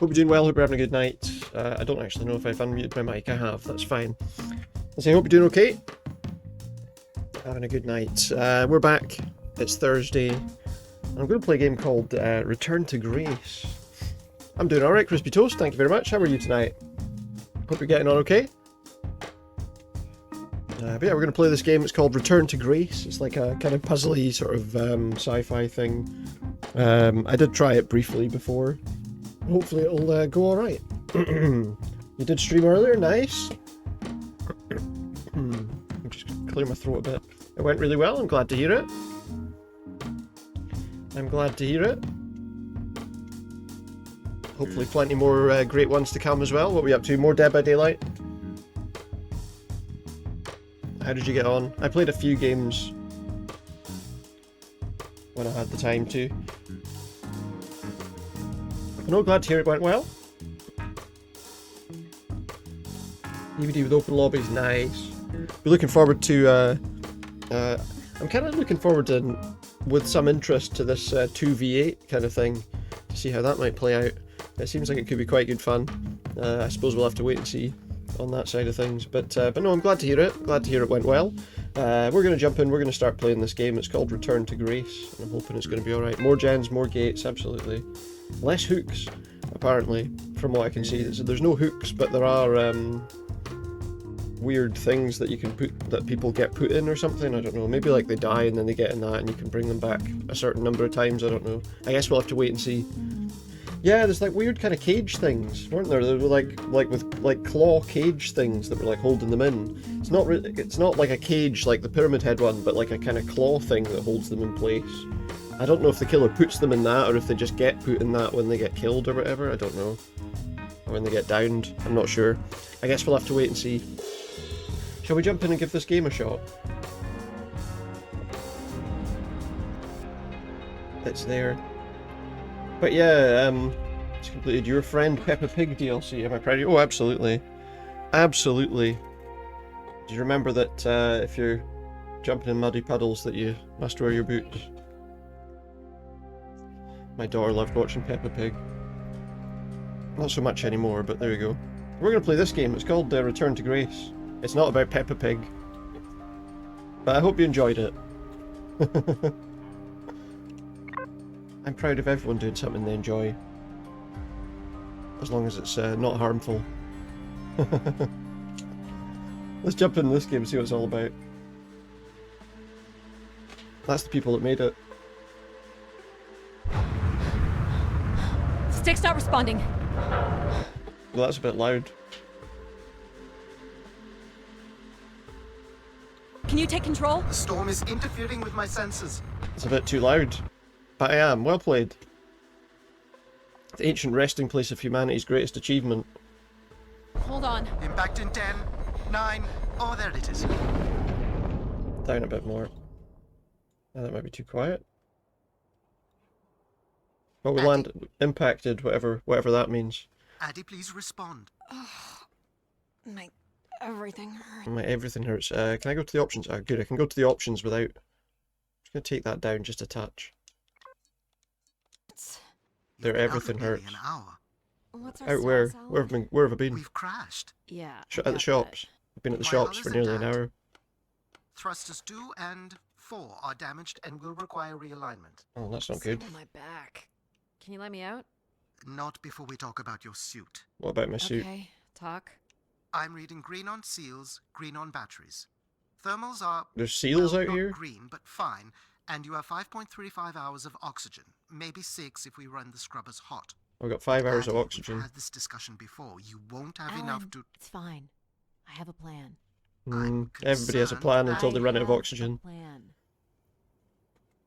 Hope you're doing well, hope you're having a good night. I don't actually know if I've unmuted my mic. I have, that's fine. I say, hope you're doing okay. Having a good night. We're back. It's Thursday. And I'm going to play a game called Return to Grace. I'm doing alright, Crispy Toast. Thank you very much. How are you tonight? Hope you're getting on okay. But yeah, we're going to play this game. It's called Return to Grace. It's like a kind of puzzly sort of sci-fi thing. I did try it briefly before. Hopefully it'll go alright. You did stream earlier? Nice. I'm just going to clear my throat a bit. It went really well. I'm glad to hear it. I'm glad to hear it. Hopefully plenty more great ones to come as well. What are we up to? More Dead by Daylight? How did you get on? I played a few games when I had the time to. No, glad to hear it went well. DVD with open lobbies, nice. We're looking forward to, I'm kind of looking forward to, with some interest, to this 2v8 kind of thing, to see how that might play out. It seems like it could be quite good fun. I suppose we'll have to wait and see on that side of things, but no, I'm glad to hear it. Glad to hear it went well. We're going to jump in, we're going to start playing this game. It's called Return to Grace, and I'm hoping it's going to be alright. More gens, more gates, absolutely. Less hooks, apparently, from what I can see. There's no hooks, but there are weird things that you can put, that people get put in or something, I don't know. Maybe like they die and then they get in that and you can bring them back a certain number of times, I don't know. I guess we'll have to wait and see. Yeah, there's like weird kind of cage things, weren't there? There were like with like claw cage things that were like holding them in. It's not like a cage like the Pyramid Head one, but like a kind of claw thing that holds them in place. I don't know if the killer puts them in that or if they just get put in that when they get killed or whatever, I don't know. Or when they get downed, I'm not sure. I guess we'll have to wait and see. Shall we jump in and give this game a shot? It's there. But yeah, it's completed. Your Friend Peppa Pig DLC. Am I proud of you? Oh, absolutely. Absolutely. Do you remember that if you're jumping in muddy puddles that you must wear your boots? My daughter loved watching Peppa Pig. Not so much anymore, but there you go. We're going to play this game. It's called Return to Grace. It's not about Peppa Pig. But I hope you enjoyed it. I'm proud of everyone doing something they enjoy. As long as it's not harmful. Let's jump into this game and see what it's all about. That's the people that made it. Stick's not responding. Well, that's a bit loud. Can you take control? The storm is interfering with my senses. It's a bit too loud. But I am. Well played. The ancient resting place of humanity's greatest achievement. Hold on. Impact in 10, 9, oh, there it is. Down a bit more. Oh, that might be too quiet. But we land impacted, whatever that means. Addy, please respond. My everything hurts. My everything hurts. Can I go to the options? Ah, good. I can go to the options without... I'm just going to take that down just a touch. There, everything hurts. An hour. What's our Out where? status, Where have I been? We've crashed. Yeah. At the shops. I've been at the shops for nearly an hour. Thrusters 2 and 4 are damaged and will require realignment. Oh, that's not good. My back. Can you let me out? Not before we talk about your suit. What about my suit? Okay. Talk. I'm reading green on seals, green on batteries. Thermals are... There's seals well, out not here? green, but fine. And you have 5.35 hours of oxygen. Maybe 6 if we run the scrubbers hot. I've got 5 hours of Addy, oxygen. We've had this discussion before. You won't have Alan, enough to... It's fine. I have a plan. Everybody has a plan until they run out of oxygen.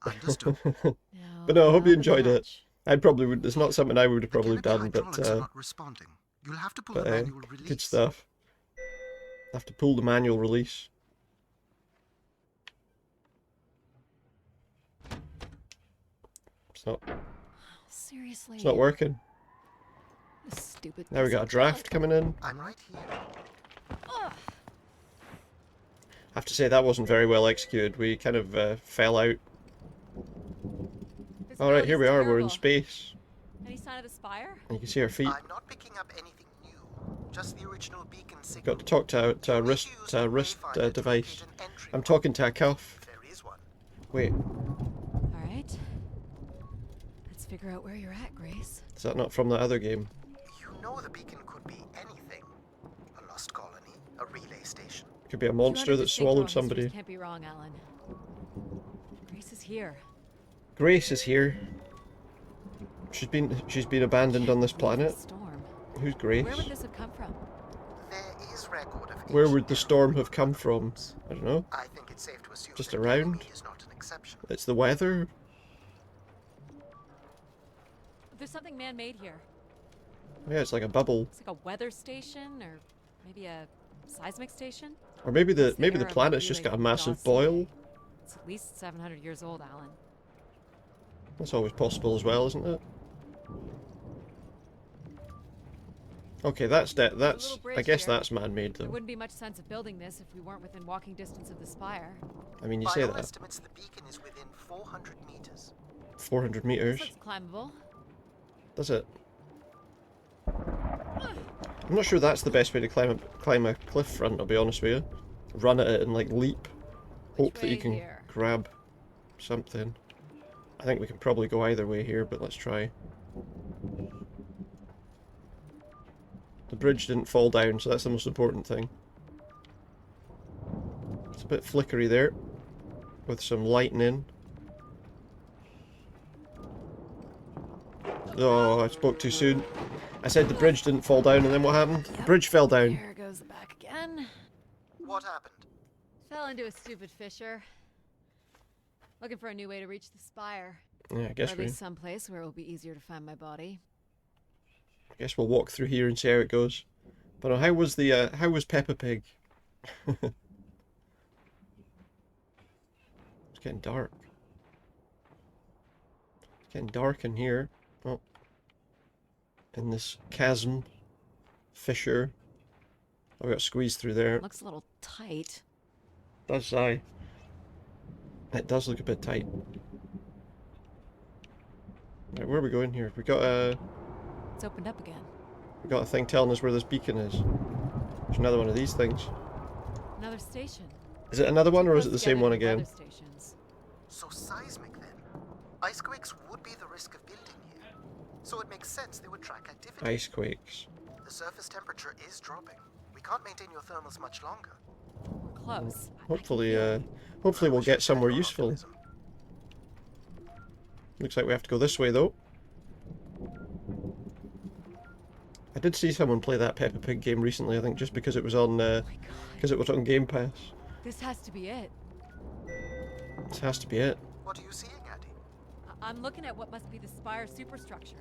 Understood. But no, I hope you not enjoyed it. much. I probably would. It's not something I would have probably done, but Hydraulics are not responding. You'll have to pull the manual release. good stuff. Have to pull the manual release. Seriously. It's not working. This stupid. Now we got a draft coming in. I'm right here. Ugh. I have to say that wasn't very well executed. We kind of fell out. Alright, here we are, we're in space. Any sign of the spire? And you can see her feet. I'm not picking up anything new. Just the original beacon signal. Got to talk to a wrist device. I'm talking to a cuff. There is one. Wait, All right. Let's figure out where you're at, Grace. is that not from that other game? You know the beacon could be anything. A lost colony, a relay station. Could be a monster that swallowed somebody. Can't be wrong, Alan. Grace is here. Grace is here. She's been abandoned on this planet. Storm. Who's Grace? Where would this have come from? There is record of Where ancient would the storm have come from? I don't know. I think it's safe to assume Just that around? Ganymede is not an exception. It's the weather. There's something man-made here. Yeah, it's like a bubble. It's like a weather station, or maybe a seismic station. Or maybe the It's the maybe era the of planet's just really got a massive dusty. boil. It's at least 700 years old, Alan. That's always possible as well, isn't it? Okay, that's little that's. I bridge guess here. that's man-made There though. wouldn't be much sense of building this if we weren't within walking distance of the spire. I mean, you By say all that. estimates, the beacon is within 400 meters. 400 This meters. looks climbable. Does it? I'm not sure that's the best way to climb a cliff front. I'll be honest with you. Run at it and like leap. Hope that you way can here? grab something. I think we can probably go either way here, but let's try. The bridge didn't fall down, so that's the most important thing. It's a bit flickery there, with some lightning. Oh, I spoke too soon. I said the bridge didn't fall down, and then what happened? The bridge fell down. There goes the back again. What happened? Fell into a stupid fissure. Looking for a new way to reach the spire. Yeah, I Or guess at least someplace where it will be easier to find my body. we'll walk through here and see how it goes. But how was Peppa Pig? It's getting dark. It's getting dark in here. Oh. In this chasm. Fissure. Oh, we got squeezed through there. Looks a little tight. Does I? It does look a bit tight. Right, where are we going here? We got It's opened up again. a thing telling us where this beacon is. There's another one of these things. Another station. Is it another one or is it Close the same together one to again? other stations. So seismic then. Icequakes would be the risk of building here. So it makes sense they would track activity. Ice quakes. The surface temperature is dropping. We can't maintain your thermals much longer. We're close. I can Hopefully, feel it. hopefully we'll We should get somewhere check for useful. optimism. Looks like we have to go this way though. I did see someone play that Peppa Pig game recently. I think just because it was on Oh my God. because it was on Game Pass. This has to be it. This has to be it. What are you seeing, Addie? I'm looking at what must be the spire superstructure.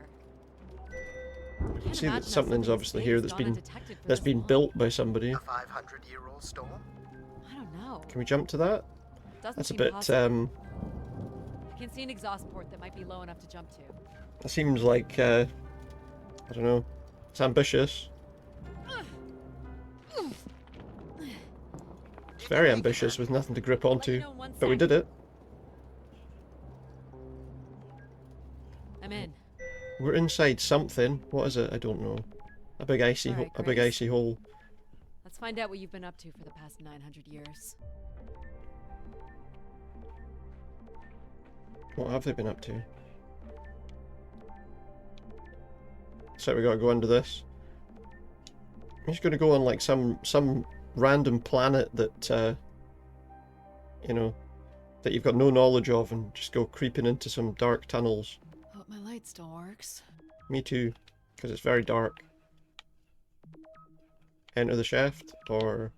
You can see that something's obviously here that's been built by somebody. A 500-year-old storm? I don't know. Can we jump to that? Doesn't That's a seem bit possible. I can see an exhaust port that might be low enough to jump to. That seems like I don't know. It's ambitious. It's very ambitious with nothing to grip Let you onto. know in one But we sec. did it. I'm in. We're inside something. What is it? I don't know. A big icy Alright, a big Grace. icy hole. Let's find out what you've been up to for the past 900 years. What have they been up to? So we gotta go under this. I'm just gonna go on like some random planet that you know, that you've got no knowledge of and just go creeping into some dark tunnels. Hope my light still works. Me too, because it's very dark. Enter the shaft or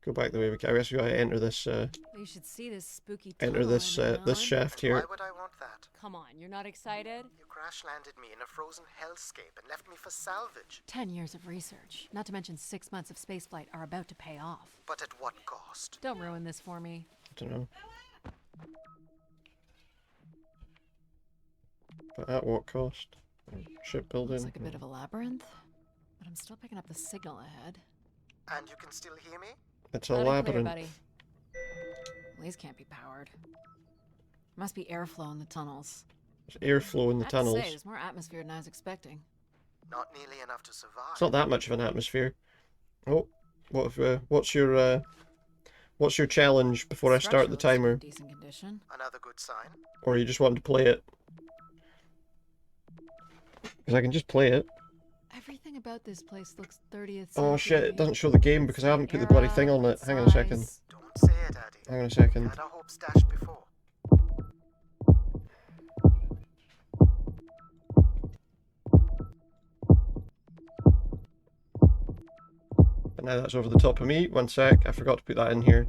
go back the way we can. I guess we gotta enter this You should see this spooky tunnel enter this I'm in, this Alan. shaft Why here. would I want that? Come on, you're not excited? You crash-landed me in a frozen hellscape and left me for salvage. 10 years of research, not to mention 6 months of spaceflight, are about to pay off. But at what cost? Don't ruin this for me. I don't know. But at what cost? Shipbuilding? Looks like a bit of a labyrinth, but I'm still picking up the signal ahead. And you can still hear me? It's a Loud and clear, labyrinth. buddy. Well, these can't be powered. Must be airflow in the tunnels. There's airflow in the I have to say, tunnels. there's more atmosphere than I was expecting. Not nearly enough to survive. It's not that much of an atmosphere. Oh, what's your challenge before I start the Structure looks timer? in decent condition. Another good sign. Or you just want to play it? Because I can just play it. Everything about this place looks 30th Oh shit, century. it doesn't show the game because I haven't put the bloody thing on it. Hang on a second. Size. Don't say it, Addy. Hang on a second. Had our hopes dashed before. But now that's over the top of me. One sec, I forgot to put that in here.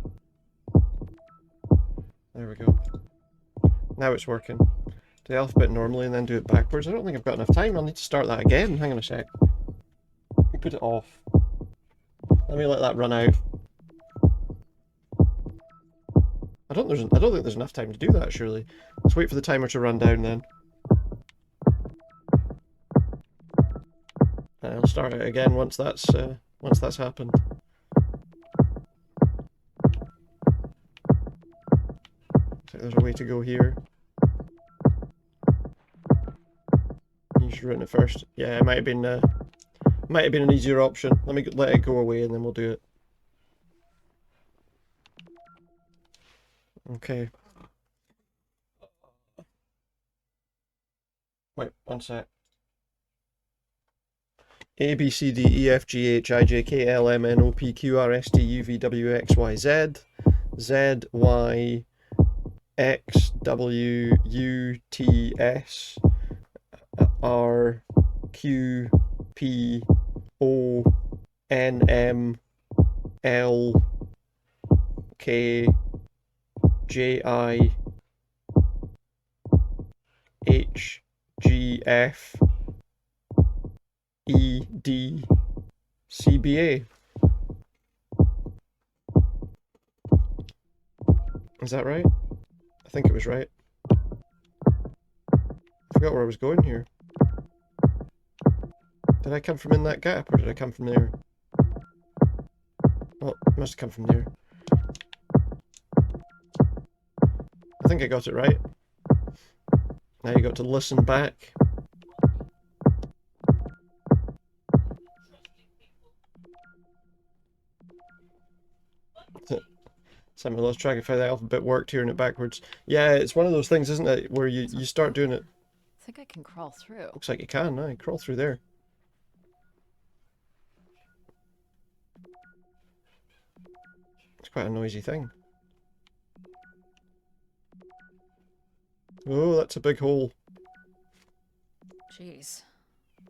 There we go. Now it's working. Do the alphabet normally and then do it backwards. I don't think I've got enough time. I'll need to start that again. Hang on a sec. Put it off. Let me let that run out. I don't think there's enough time to do that, surely. Let's wait for the timer to run down then. And I'll start it again once that's happened. I think there's a way to go here. You should run it first. Yeah, it might have been an easier option. Let me let it go away and then we'll do it. Okay. Wait, one sec. A, B, C, D, E, F, G, H, I, J, K, L, M, N, O, P, Q, R, S, T, U, V, W, X, Y, Z. Z, Y, X, W, U, T, S, R, Q, P, O, N, M, L, K, J, I, H, G, F, E, D, C, B, A. Is that right? I think it was right. I forgot where I was going here. Did I come from in that gap or did I come from there? Oh, it must have come from there. I think I got it right. Now you got to listen back. Simon lost track of how the alphabet worked, hearing it backwards. Yeah, it's one of those things, isn't it, where you start doing it. I think I can crawl through. Looks like you can, aye. Crawl through there. It's quite a noisy thing. Oh, that's a big hole. Jeez.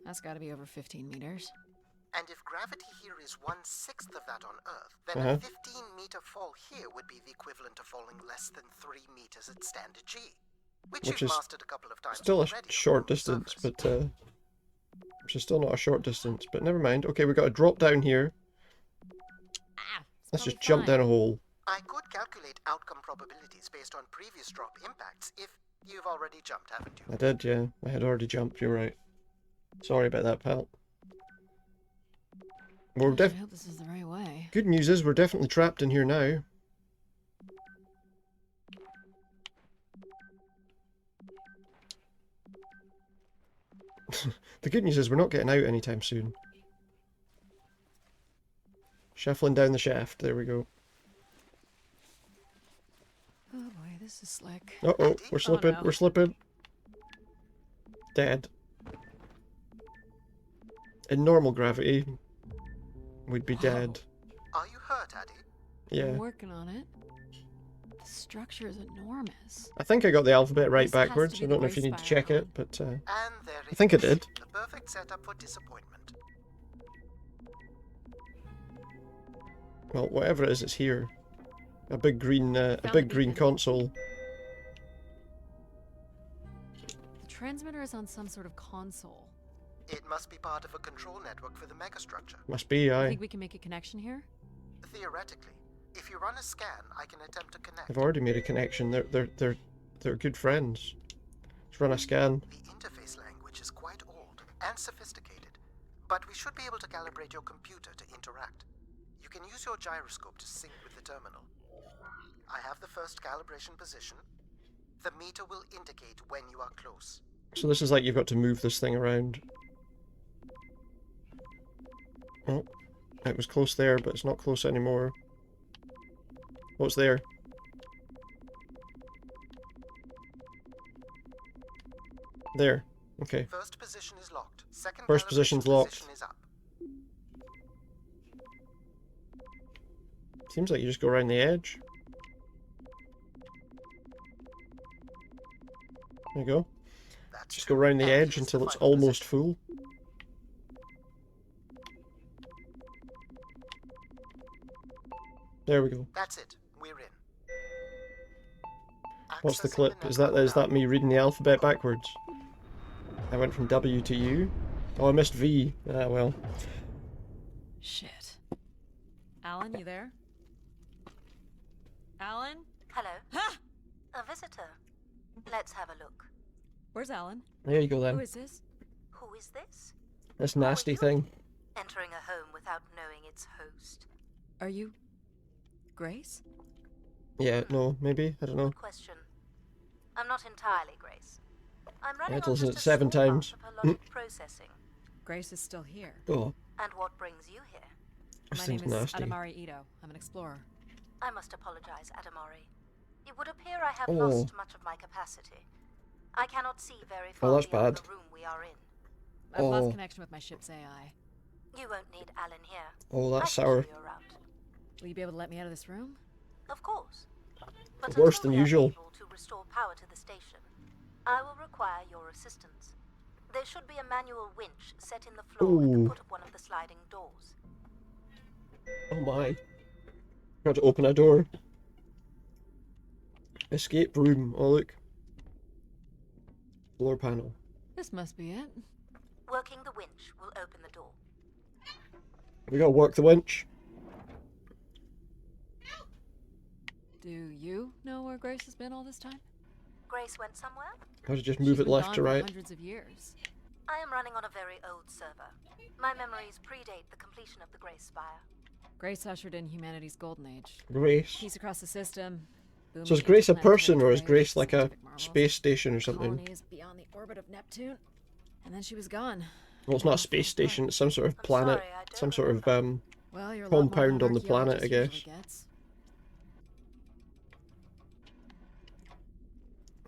That's gotta be over 15 meters. And if gravity here is 1/6 of that on Earth, then a 15-meter fall here would be the equivalent of falling less than 3 meters at standard G, which Which you've is mastered a couple of times Still a already on short the distance, surface. but which is still not a short distance, but never mind. Okay, we've got to drop down here. Ah, Let's just jump down a hole. I could calculate outcome probabilities based on previous drop impacts if you've already jumped, haven't you? I did, yeah. I had already jumped, you're right. Sorry about that, pal. We're I hope this is the right way. Good news is we're definitely trapped in here now. The good news is we're not getting out anytime soon. Shuffling down the shaft, there we go. Oh boy, this is slick. Uh-oh, we're slipping, no. we're slipping. Dead. In normal gravity, we'd be dead. Are you hurt, Addy? Yeah. I'm working on it. The structure is enormous. I think I got the alphabet right This has to backwards. be I the don't know if you gray need to check spiral. it, but And there I think I did. The perfect setup for disappointment. Well, whatever it is, it's here. A big green console. The transmitter is on some sort of console. It must be part of a control network for the megastructure. Must be, I aye. think we can make a connection here? Theoretically, if you run a scan, I can attempt to connect. I've already made a connection. They're good friends. Let's run a scan. The interface language is quite old and sophisticated, but we should be able to calibrate your computer to interact. You can use your gyroscope to sync with the terminal. I have the first calibration position. The meter will indicate when you are close. So this is like you've got to move this thing around. Oh, it was close there, but it's not close anymore. What's there? There. Okay. First position is locked. Second First calibration position's locked. position is up. Seems like you just go around the edge. There you go. That's Just go around the and edge here's the until it's final almost position. full. There we go. That's it. We're in. What's the Accessing clip? Is that network now. me reading the alphabet backwards? I went from W to U. Oh, I missed V. Ah, well. Shit. Alan, you there? Alan? Hello, Ha! a visitor. Let's have a look. Where's Alan? There you go Who then. is this? Who is this? This nasty you? thing. Entering a home without knowing its host. Are you... Grace? Yeah, no, maybe. I don't know. Good question. I'm not entirely Grace. I'm running Yeah, on listen, just a it's 7 small times. part of her logic processing. Grace is still here. Oh, And what brings you here? this My thing's name is nasty. Adamari Ito. I'm an explorer. I must apologize, Adamari. It would appear I have Oh. lost much of my capacity. I cannot see very Oh, far that's beyond bad. the room we are in. I've lost Oh. connection with my ship's AI. You won't need Alan here. Oh, I that's can sour. show you around. Will you be able to let me out of this room? Of course. But Worse until than we are usual. able to restore power to the station, I will require your assistance. There should be a manual winch set in the floor at Ooh. the foot of one of the sliding doors. Oh my. Got to open a door. Escape room. Oh, look. Floor panel. This must be it. Working the winch will open the door. We gotta work the winch. Do you know where Grace has been all this time? Grace went somewhere? Gotta just She's move it been left gone to for right. hundreds of years. I am running on a very old server. My memories predate the completion of the Grace Spire. Grace ushered in humanity's golden age. Grace. Peace across the system. booming So is Grace a interplanetary person or is trade, Grace like a scientific marvels, space station or something? colonies beyond the orbit of Neptune, and then she was gone. Well, it's not a space station, it's some sort of I'm planet. sorry, I don't Some sort of, remember. Well, you're a lot more than compound an on the planet, I archaeologist guess. usually gets.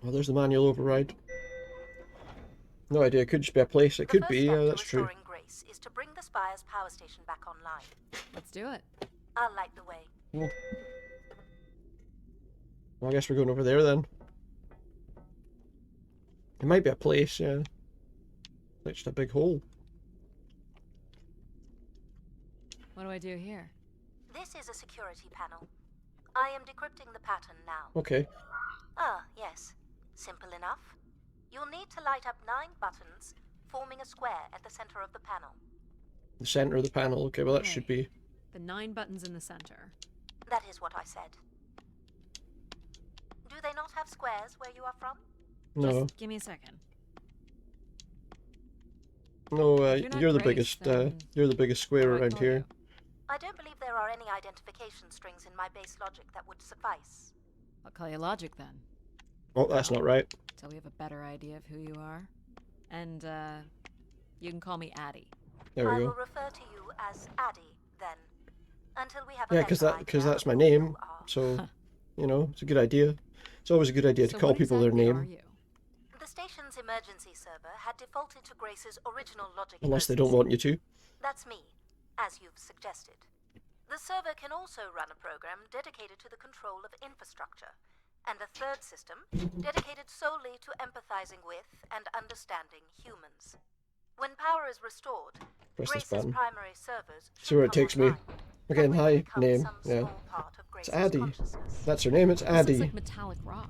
Oh, there's the manual override. No idea, it could just be a place. It The could first be, step yeah, to that's true. restoring Grace is to bring the Spire's power station back online. Let's do it. I'll light the way. Well, I guess we're going over there then. It might be a place, yeah. Like just a big hole. What do I do here? This is a security panel. I am decrypting the pattern now. Okay. Ah, yes. Simple enough. You'll need to light up 9 buttons, forming a square at the center of the panel. The center of the panel. Okay, well that should be... The 9 buttons in the center. That is what I said. Do they not have squares where you are from? No. Just give me a second. No, If you're not you're the Grace, biggest, then you're the biggest square what do I around call here. you? I don't believe there are any identification strings in my base logic that would suffice. I'll call you Logic then, Oh, that's not right. till we have a better idea of who you are. And, you can call me Addie. There I we will go. refer to you as Addie, then. Until we have a Yeah, better because idea that's of my who name. you are. So, you know, it's a good idea. It's always a good idea to So call what people their exactly name. Are you? The station's emergency server had defaulted to Grace's original logic Unless they don't processing. want you to. That's me, as you've suggested. The server can also run a program dedicated to the control of infrastructure, and a third system dedicated solely to empathizing with and understanding humans. When power is restored, Press this Grace's button. primary servers See where it should come takes me. online. Again, That way hi, they become name. some Yeah. small part of Grace's Addie. consciousness. That's her name, it's This looks Addie. like metallic rock.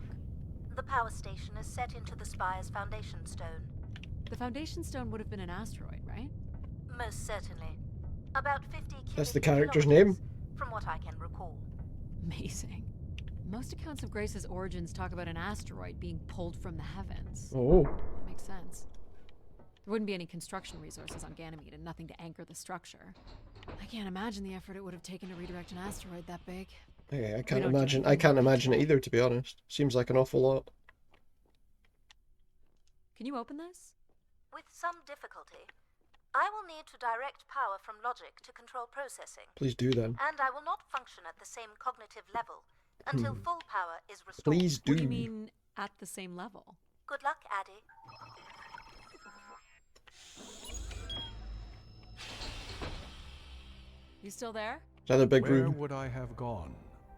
The power station is set into the Spire's foundation stone. The foundation stone would have been an asteroid, right? Most certainly. About 50 That's the cubic character's kilometers, name? from what I can recall. Amazing. Most accounts of Grace's origins talk about an asteroid being pulled from the heavens. Oh. That makes sense. There wouldn't be any construction resources on Ganymede and nothing to anchor the structure. I can't imagine the effort it would have taken to redirect an asteroid that big. Okay, I don't can't do imagine. I anything can't like imagine it that. either, to be honest. Seems like an awful lot. Can you open this? With some difficulty. I will need to direct power from logic to control processing. Please do then. And I will not function at the same cognitive level until full power is restored. Please do. What do you mean at the same level? Good luck, Addy. You still there? Another big Where room. would I have gone?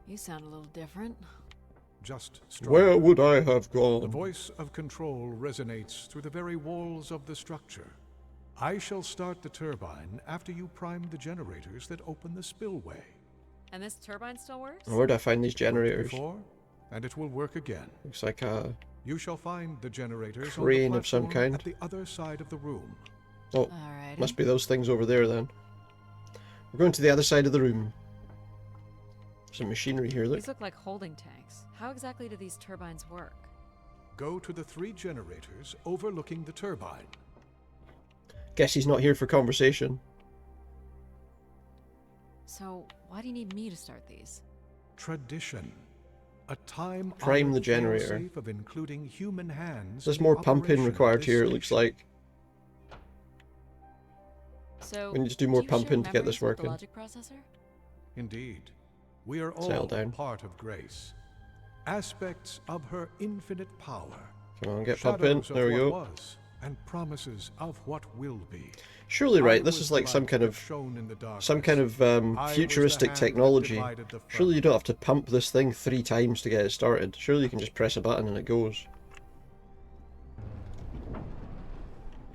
You sound a little different. Just Where stronger. would I have The gone? voice of control resonates through the very walls of the structure. I shall start the turbine after you prime the generators that open the spillway. And this turbine still works? Where do I find these generators? Before, and it will work again. Looks like a... You shall find the generators Crane on the of some platform kind. at the other side of the room. Oh, Alrighty. must be those things over there then. We're going to the other side of the room. Some machinery here, look. These look like holding tanks. How exactly do these turbines work? Go to the 3 generators overlooking the turbine. Guess he's not here for conversation. So, why do you need me to start these? Tradition. A time Prime the generator. of including human hands. There's in more the pumping operation of required this here, it looks station. like. So, We need to do more you share pumping to get this memories with working. The logic processor? Indeed. We are Settle all down. part of Grace. Aspects of her infinite power. Come on, get pumping. Shadows of There we what go. was, and promises of what will be. Surely, I right, this was is the like some light kind that of shone in the darkness. some kind of I was the futuristic hand that technology. divided the Surely you front. don't have to pump this thing 3 times to get it started. Surely you can just press a button and it goes.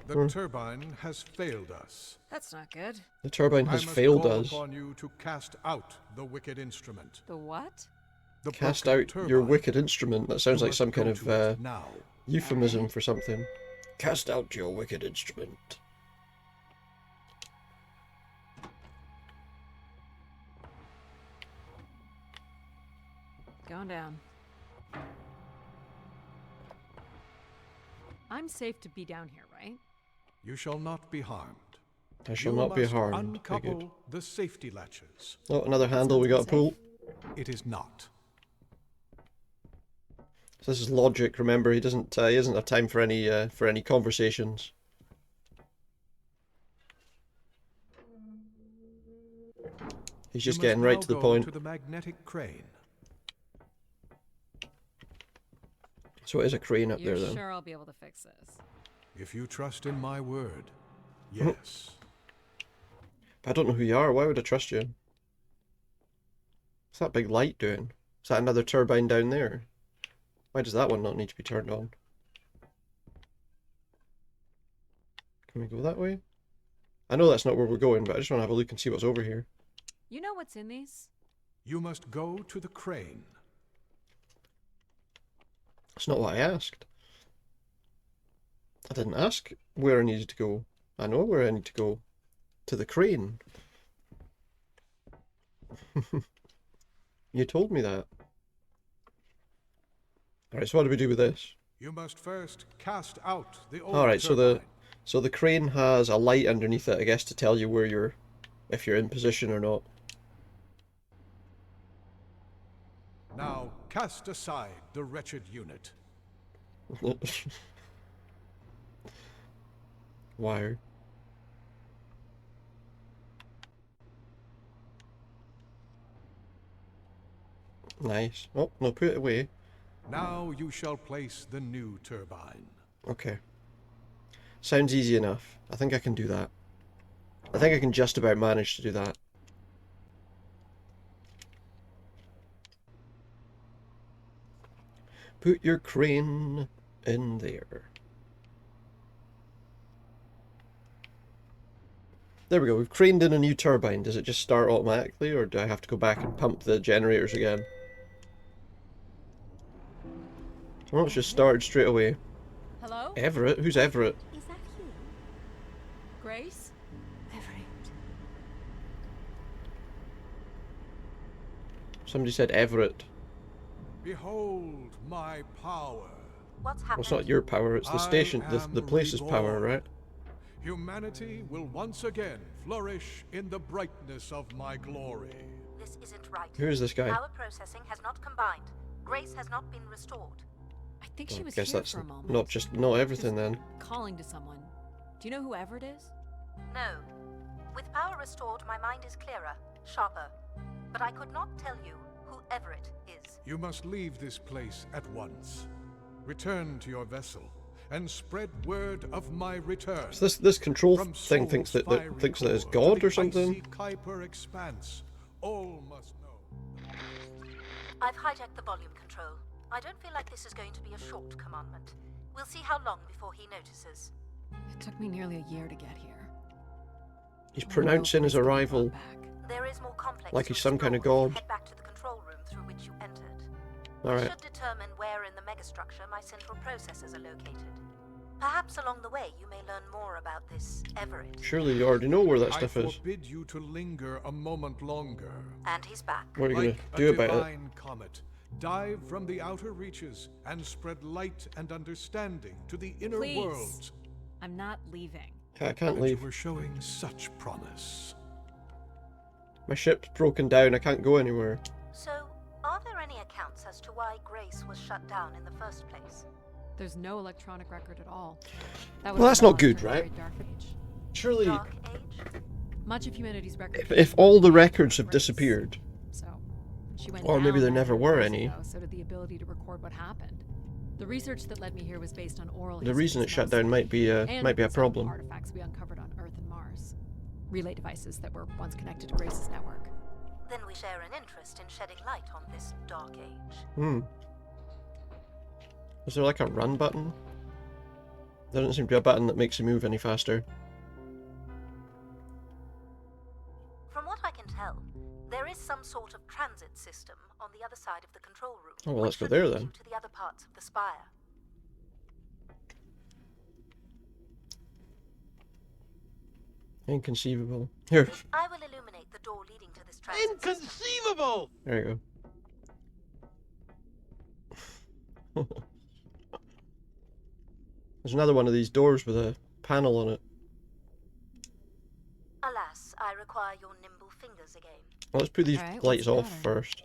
The turbine has failed us. That's not good. The turbine I has must failed call us. upon you to cast out the wicked instrument. The what? The Cast broken out your turbine. wicked instrument. That sounds You like must some go kind of to it now. euphemism for something. Cast out your wicked instrument. Going down. I'm safe to be down here, right? You shall not be harmed. I shall You not be must harmed. Very Uncouple good. the safety latches. Oh, another handle we got to pull. It is not. So this is logic. Remember, he doesn't have time for any conversations. He's just You getting must right now to the go point. To the magnetic crane. So it is a crane up You're there then. sure I'll be able to fix this? If you trust in my word, yes. I don't know who you are. Why would I trust you? What's that big light doing? Is that another turbine down there? Why does that one not need to be turned on? Can we go that way? I know that's not where we're going, but I just want to have a look and see what's over here. You know what's in these? You must go to the crane. That's not what I asked. I didn't ask where I needed to go. I know where I need to go. To the crane. You told me that. Alright, so what do we do with this? You must first cast out the old Alright, turbine. so the crane has a light underneath it, I guess, to tell you where you're, if you're in position or not. Now cast aside the wretched unit. Wire. Nice. Oh, no, put it away. Now you shall place the new turbine. Okay. Sounds easy enough. I think I can do that. I think I can just about manage to do that. Put your crane in there. There we go, we've craned in a new turbine. Does it just start automatically, or do I have to go back and pump the generators again? Well, it's just started straight away. Hello? Everett? Who's Everett? Is that you? Grace? Everett. Somebody said Everett. Behold my power. What's Well, happening? it's not your power, it's the I station, the am place's power, reborn. right? Humanity will once again flourish in the brightness of my glory. This isn't right. Who is this guy? Power processing has not combined. Grace has not been restored. I think she I was guess here that's for a moment. not everything then. Calling to someone. Do you know who Everett is? No. With power restored, my mind is clearer, sharper. But I could not tell you who Everett is. You must leave this place at once. Return to your vessel and spread word of my return. So this control From thing thinks Sol's that fiery thinks that it's core God to or the something. icy Kuiper expanse. All must know. I've hijacked the volume control. I don't feel like this is going to be a short commandment. We'll see how long before he notices. It took me nearly a year to get here. He's I know pronouncing his Grace got me arrival brought back. There is more complex like to he's some kind of explore if you god. head back to the control room through which you entered. All We right. should determine where in the megastructure my central processors are located. Perhaps along the way you may learn more about this Everett. Surely you already know where that I stuff is. forbid you to linger a moment longer. And he's back. What are you Like gonna do a about it? divine comet, dive from the outer reaches and spread light and understanding to the inner Please. worlds. I'm not leaving. I can't And leave. you were showing such promise. My ship's broken down. I can't go anywhere. So, are there any accounts as to why Grace was shut down in the first place? There's no electronic record at all. That Well, that's not good, during the right? Great Dark Age. Surely, Dark Age? Much of humanity's record. if all the records have disappeared, So, when she went or maybe down there never 900 were years any. ago, so did the ability to record what happened. The research that led me here was based on oral. the reason it histories shut down mostly, might be a and some problem. artifacts we uncovered on Earth and Mars, relay devices that were once connected to Grace's network. Then we share an interest in shedding light on this Dark Age. Hmm. Is there like a run button? There doesn't seem to be a button that makes you move any faster. From what I can tell, there is some sort of transit system on the other side of the control room. Oh, well, let's which go should there lead then. you to the other parts of the spire. Inconceivable. Here, I will illuminate the door leading to this transit system. Inconceivable! there you go. There's another one of these doors with a panel on it. Alas, I require your nimble fingers again. Well, let's put these Alright, what's lights the off matter? first.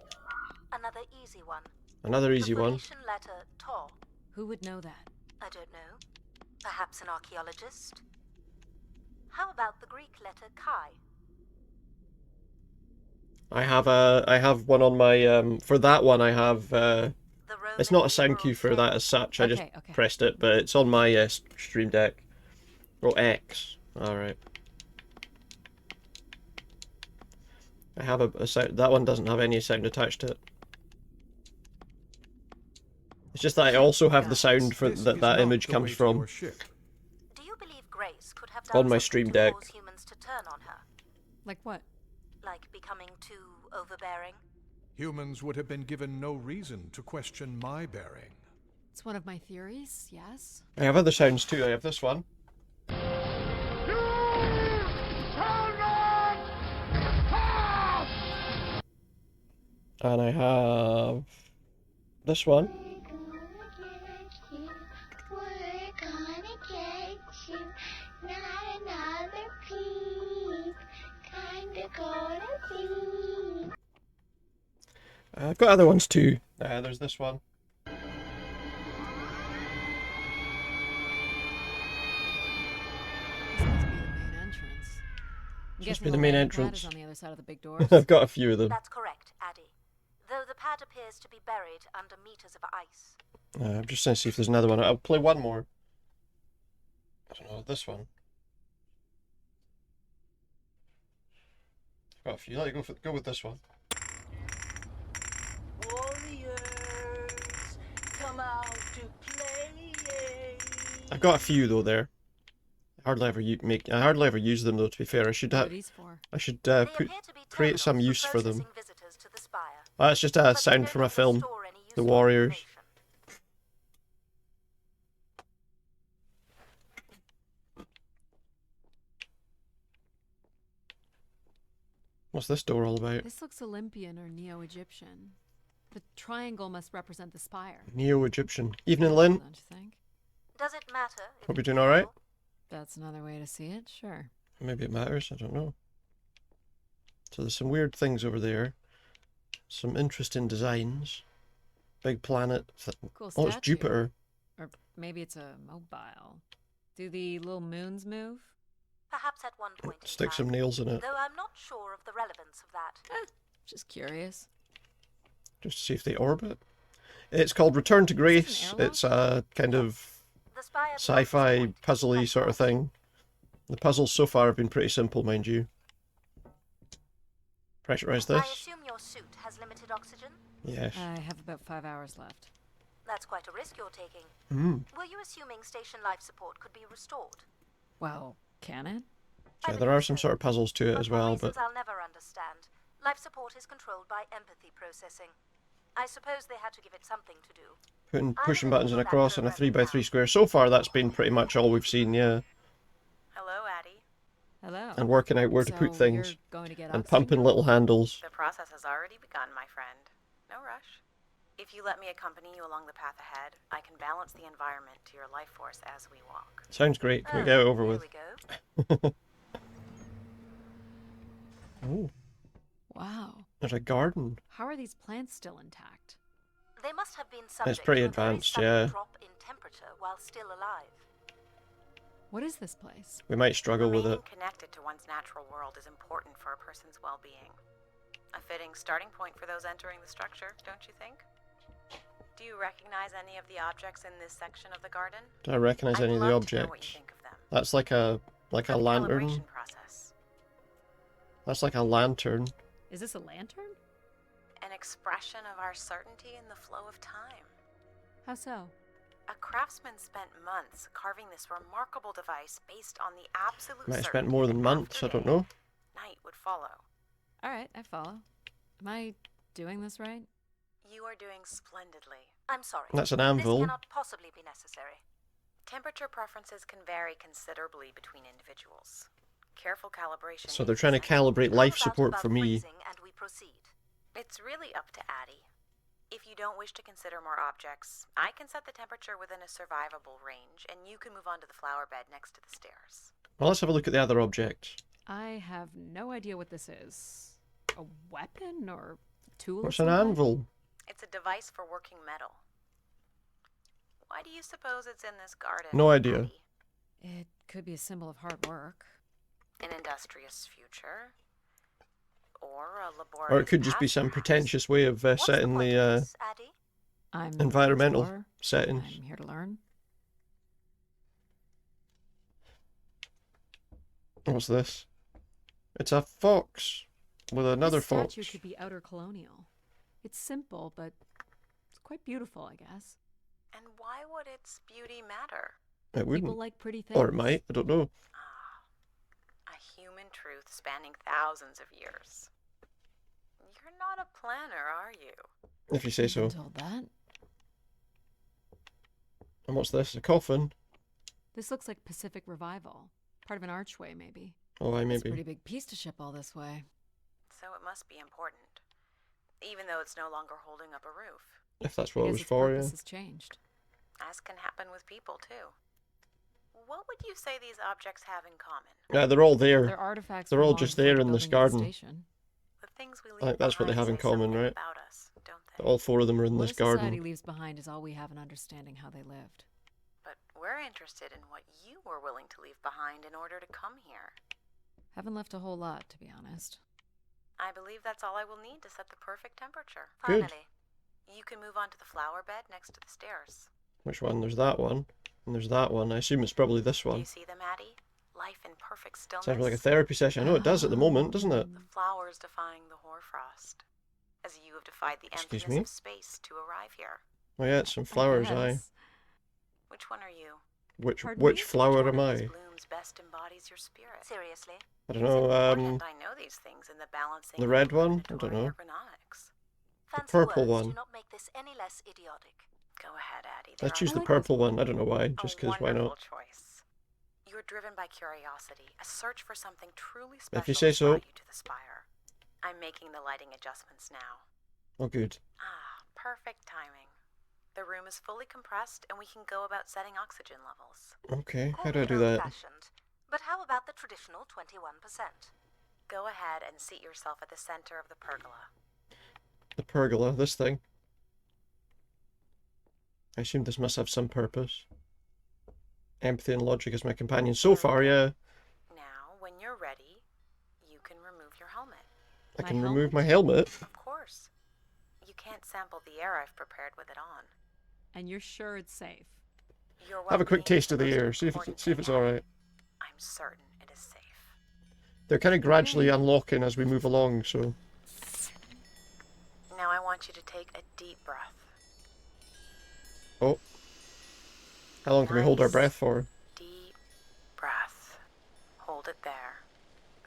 Another easy one. Another easy The one. Phoenician letter Tor. Who would know that? I don't know. Perhaps an archaeologist? How about the Greek letter Chi? I have one on my for that one I have The it's Roman not a sound cue for that as such. I just Okay, okay. pressed it, but it's on my Stream Deck. Oh, X. All right. I have a sound. That one doesn't have any sound attached to it. It's just that I also have the sound for This that is that not image the comes way to from. your ship. Do you believe Grace could have On done my something Stream to Deck. cause humans to turn on her? Like what? Like becoming too overbearing? Humans would have been given no reason to question my bearing. It's one of my theories, yes. I have other sounds too. I have this one. And I have this one. We're gonna get you, not another peep. Kinda gonna be. I've got other ones too. There's this one. This must be the main entrance. I'm Must guessing be the main landing pad entrance. is on the other side of the big doors. I've got a few of them. That's correct, Addy. Though the pad appears to be buried under meters of ice. I'm just trying to see if there's another one. I'll play one more. I don't know, this one. I've got a few. Let you go with this one. Warriors, come out to play. I've got a few though there. I hardly ever use them though. To be fair, I should What are have. these for? I should They put appear to be create some terminals use for them. processing visitors to the spire. That's just a But they sound don't from a often film. store any The useful Warriors. information. What's this door all about? This looks Olympian or Neo-Egyptian. The triangle must represent the spire. Neo-Egyptian. Evening, Lynn. Don't you think? Does it matter? if Hope you're it's doing all right. real? That's another way to see it, sure. Maybe it matters. I don't know. So there's some weird things over there. Some interesting designs. big planet. Cool Oh, it's statue. Jupiter. Or maybe it's a mobile. Do the little moons move? Perhaps at one point in Stick some time, nails in it, though I'm not sure of the relevance of that. Just curious. just to see if they orbit. It's called Return to Grace. airlock? It's a kind of The spire sci-fi, belongs to puzzly Point. sort of thing. The puzzles so far have been pretty simple, mind you. Pressurize I this. assume your suit has limited oxygen? Yes. I have about 5 hours left. That's quite a risk you're taking. Mm. Were you assuming station life support could be restored? Well, can it? So there are some sort of puzzles to it But as for well, reasons but I'll never understand, life support is controlled by empathy processing. I suppose they had to give it something to do. pushing buttons and across on a 3x3 square. So far, that's been pretty much all we've seen, yeah. Hello, Addie. Hello. And working out where to put So things. you're going to get And oxygen pumping now? little handles. The process has already begun, my friend. No rush. If you let me accompany you along the path ahead, I can balance the environment to your life force as we walk. Sounds great. Can we get it over Here with? we go. Oh, Wow. there's a garden. How are these plants still intact? They must have been subject pretty to a very advanced, sudden yeah. drop in temperature while still alive. What is this place? We might struggle with Remaining it. connected to one's natural world is important for a person's well-being. A fitting starting point for those entering the structure, don't you think? Do you recognize any of the objects in this section of the garden? Do I recognize I'd any of the love to know what objects? you think of them. That's like a For the lantern. calibration process. That's like a lantern. Is this a lantern? An expression of our certainty in the flow of time. How so? A craftsman spent months carving this remarkable device based on the absolute Might have spent certainty more than that months, after I don't day, know. night would follow. All right, I follow. Am I doing this right? You are doing splendidly. I'm sorry. That's an anvil. This cannot possibly be necessary. Temperature preferences can vary considerably between individuals. Careful calibration. So they're is trying to essential. calibrate How life about support above for me. freezing and we proceed? It's really up to Addie. If you don't wish to consider more objects, I can set the temperature within a survivable range, and you can move on to the flower bed next to the stairs. Well, let's have a look at the other objects. I have no idea what this is. A weapon or tool? What's of an some kind? anvil? It's a device for working metal. Why do you suppose it's in this garden? No idea. Addie? It could be a symbol of hard work. An industrious future? Or a laborious Or it could just be past, some perhaps? pretentious way of What's setting point the of this, Addie? I'm an environmental explorer. settings. I'm here to learn. What's this? It's a fox with another this fox. statue could be outer colonial. It's simple, but it's quite beautiful, I guess. And why would its beauty matter? It People wouldn't. like pretty things. Or it might. I don't know. Ah, a human truth spanning thousands of years. You're not a planner, are you? If you say I've been so. told that. And what's this? A coffin? This looks like Pacific Revival. Part of an archway, maybe. Oh, I It's a maybe. pretty big piece to ship all this way. So it must be important. Even though it's no longer holding up a roof. If that's what it Because was its for, purpose yeah. has changed. As can happen with people, too. What would you say these objects have in common? Yeah, they're all They're there. artifacts. They're from all long just before there the in this building of the garden. station. The things we leave I think that's what they behind have in say common, something right? About us, don't they? All four of them are in What this a society garden. leaves behind is all we have in understanding how they lived. But we're interested in what you were willing to leave behind in order to come here. Haven't left a whole lot, to be honest. I believe that's all I will need to set the perfect temperature. Good. Finally. You can move on to the flower bed next to the stairs. Which one? There's that one. And there's that one. I assume it's probably this Do one. you see them, Addie? Life in perfect stillness. Sounds like a therapy session. I know it does at the moment, doesn't it? The flowers defying the hoarfrost. As you have defied the Excuse emptiness me? of space to arrive here. Oh yeah, it's some flowers, aye. Yes. Which one are you? Pardon Which me? flower Which am one of these I? blooms best embodies your spirit? Seriously? I don't It's know, important I know these things in the balancing the of red one? I combinatory don't know. ergonomics. Fancy purple words one. do not make this any less idiotic. Go ahead, Addie. Let's There choose are the like purple one. I don't know why. a Just because, why wonderful not? choice. You're driven by curiosity, a search for something truly If special you say that so. brought you to the spire. I'm making the lighting adjustments now. Oh, good. Ah, perfect timing. The room is fully compressed, and we can go about setting oxygen levels. Okay, how Call do I me do that? old-fashioned, but how about the traditional 21%? Go ahead and seat yourself at the center of the pergola. The pergola, this thing. I assume this must have some purpose. Empathy and logic as my companion. So far, yeah. Now, when you're ready, you can remove your helmet. I My can remove my helmet. Of course. You can't sample the air I've prepared with it on. And you're sure it's safe? Your Have a quick well-being is taste of the the most air. See if important it's thing, all Abby. right. I'm certain it is safe. They're kind of gradually unlocking as we move along, so... Now I want you to take a deep breath. Oh. How long can we hold our Nice. breath for? Deep breath. Hold it there.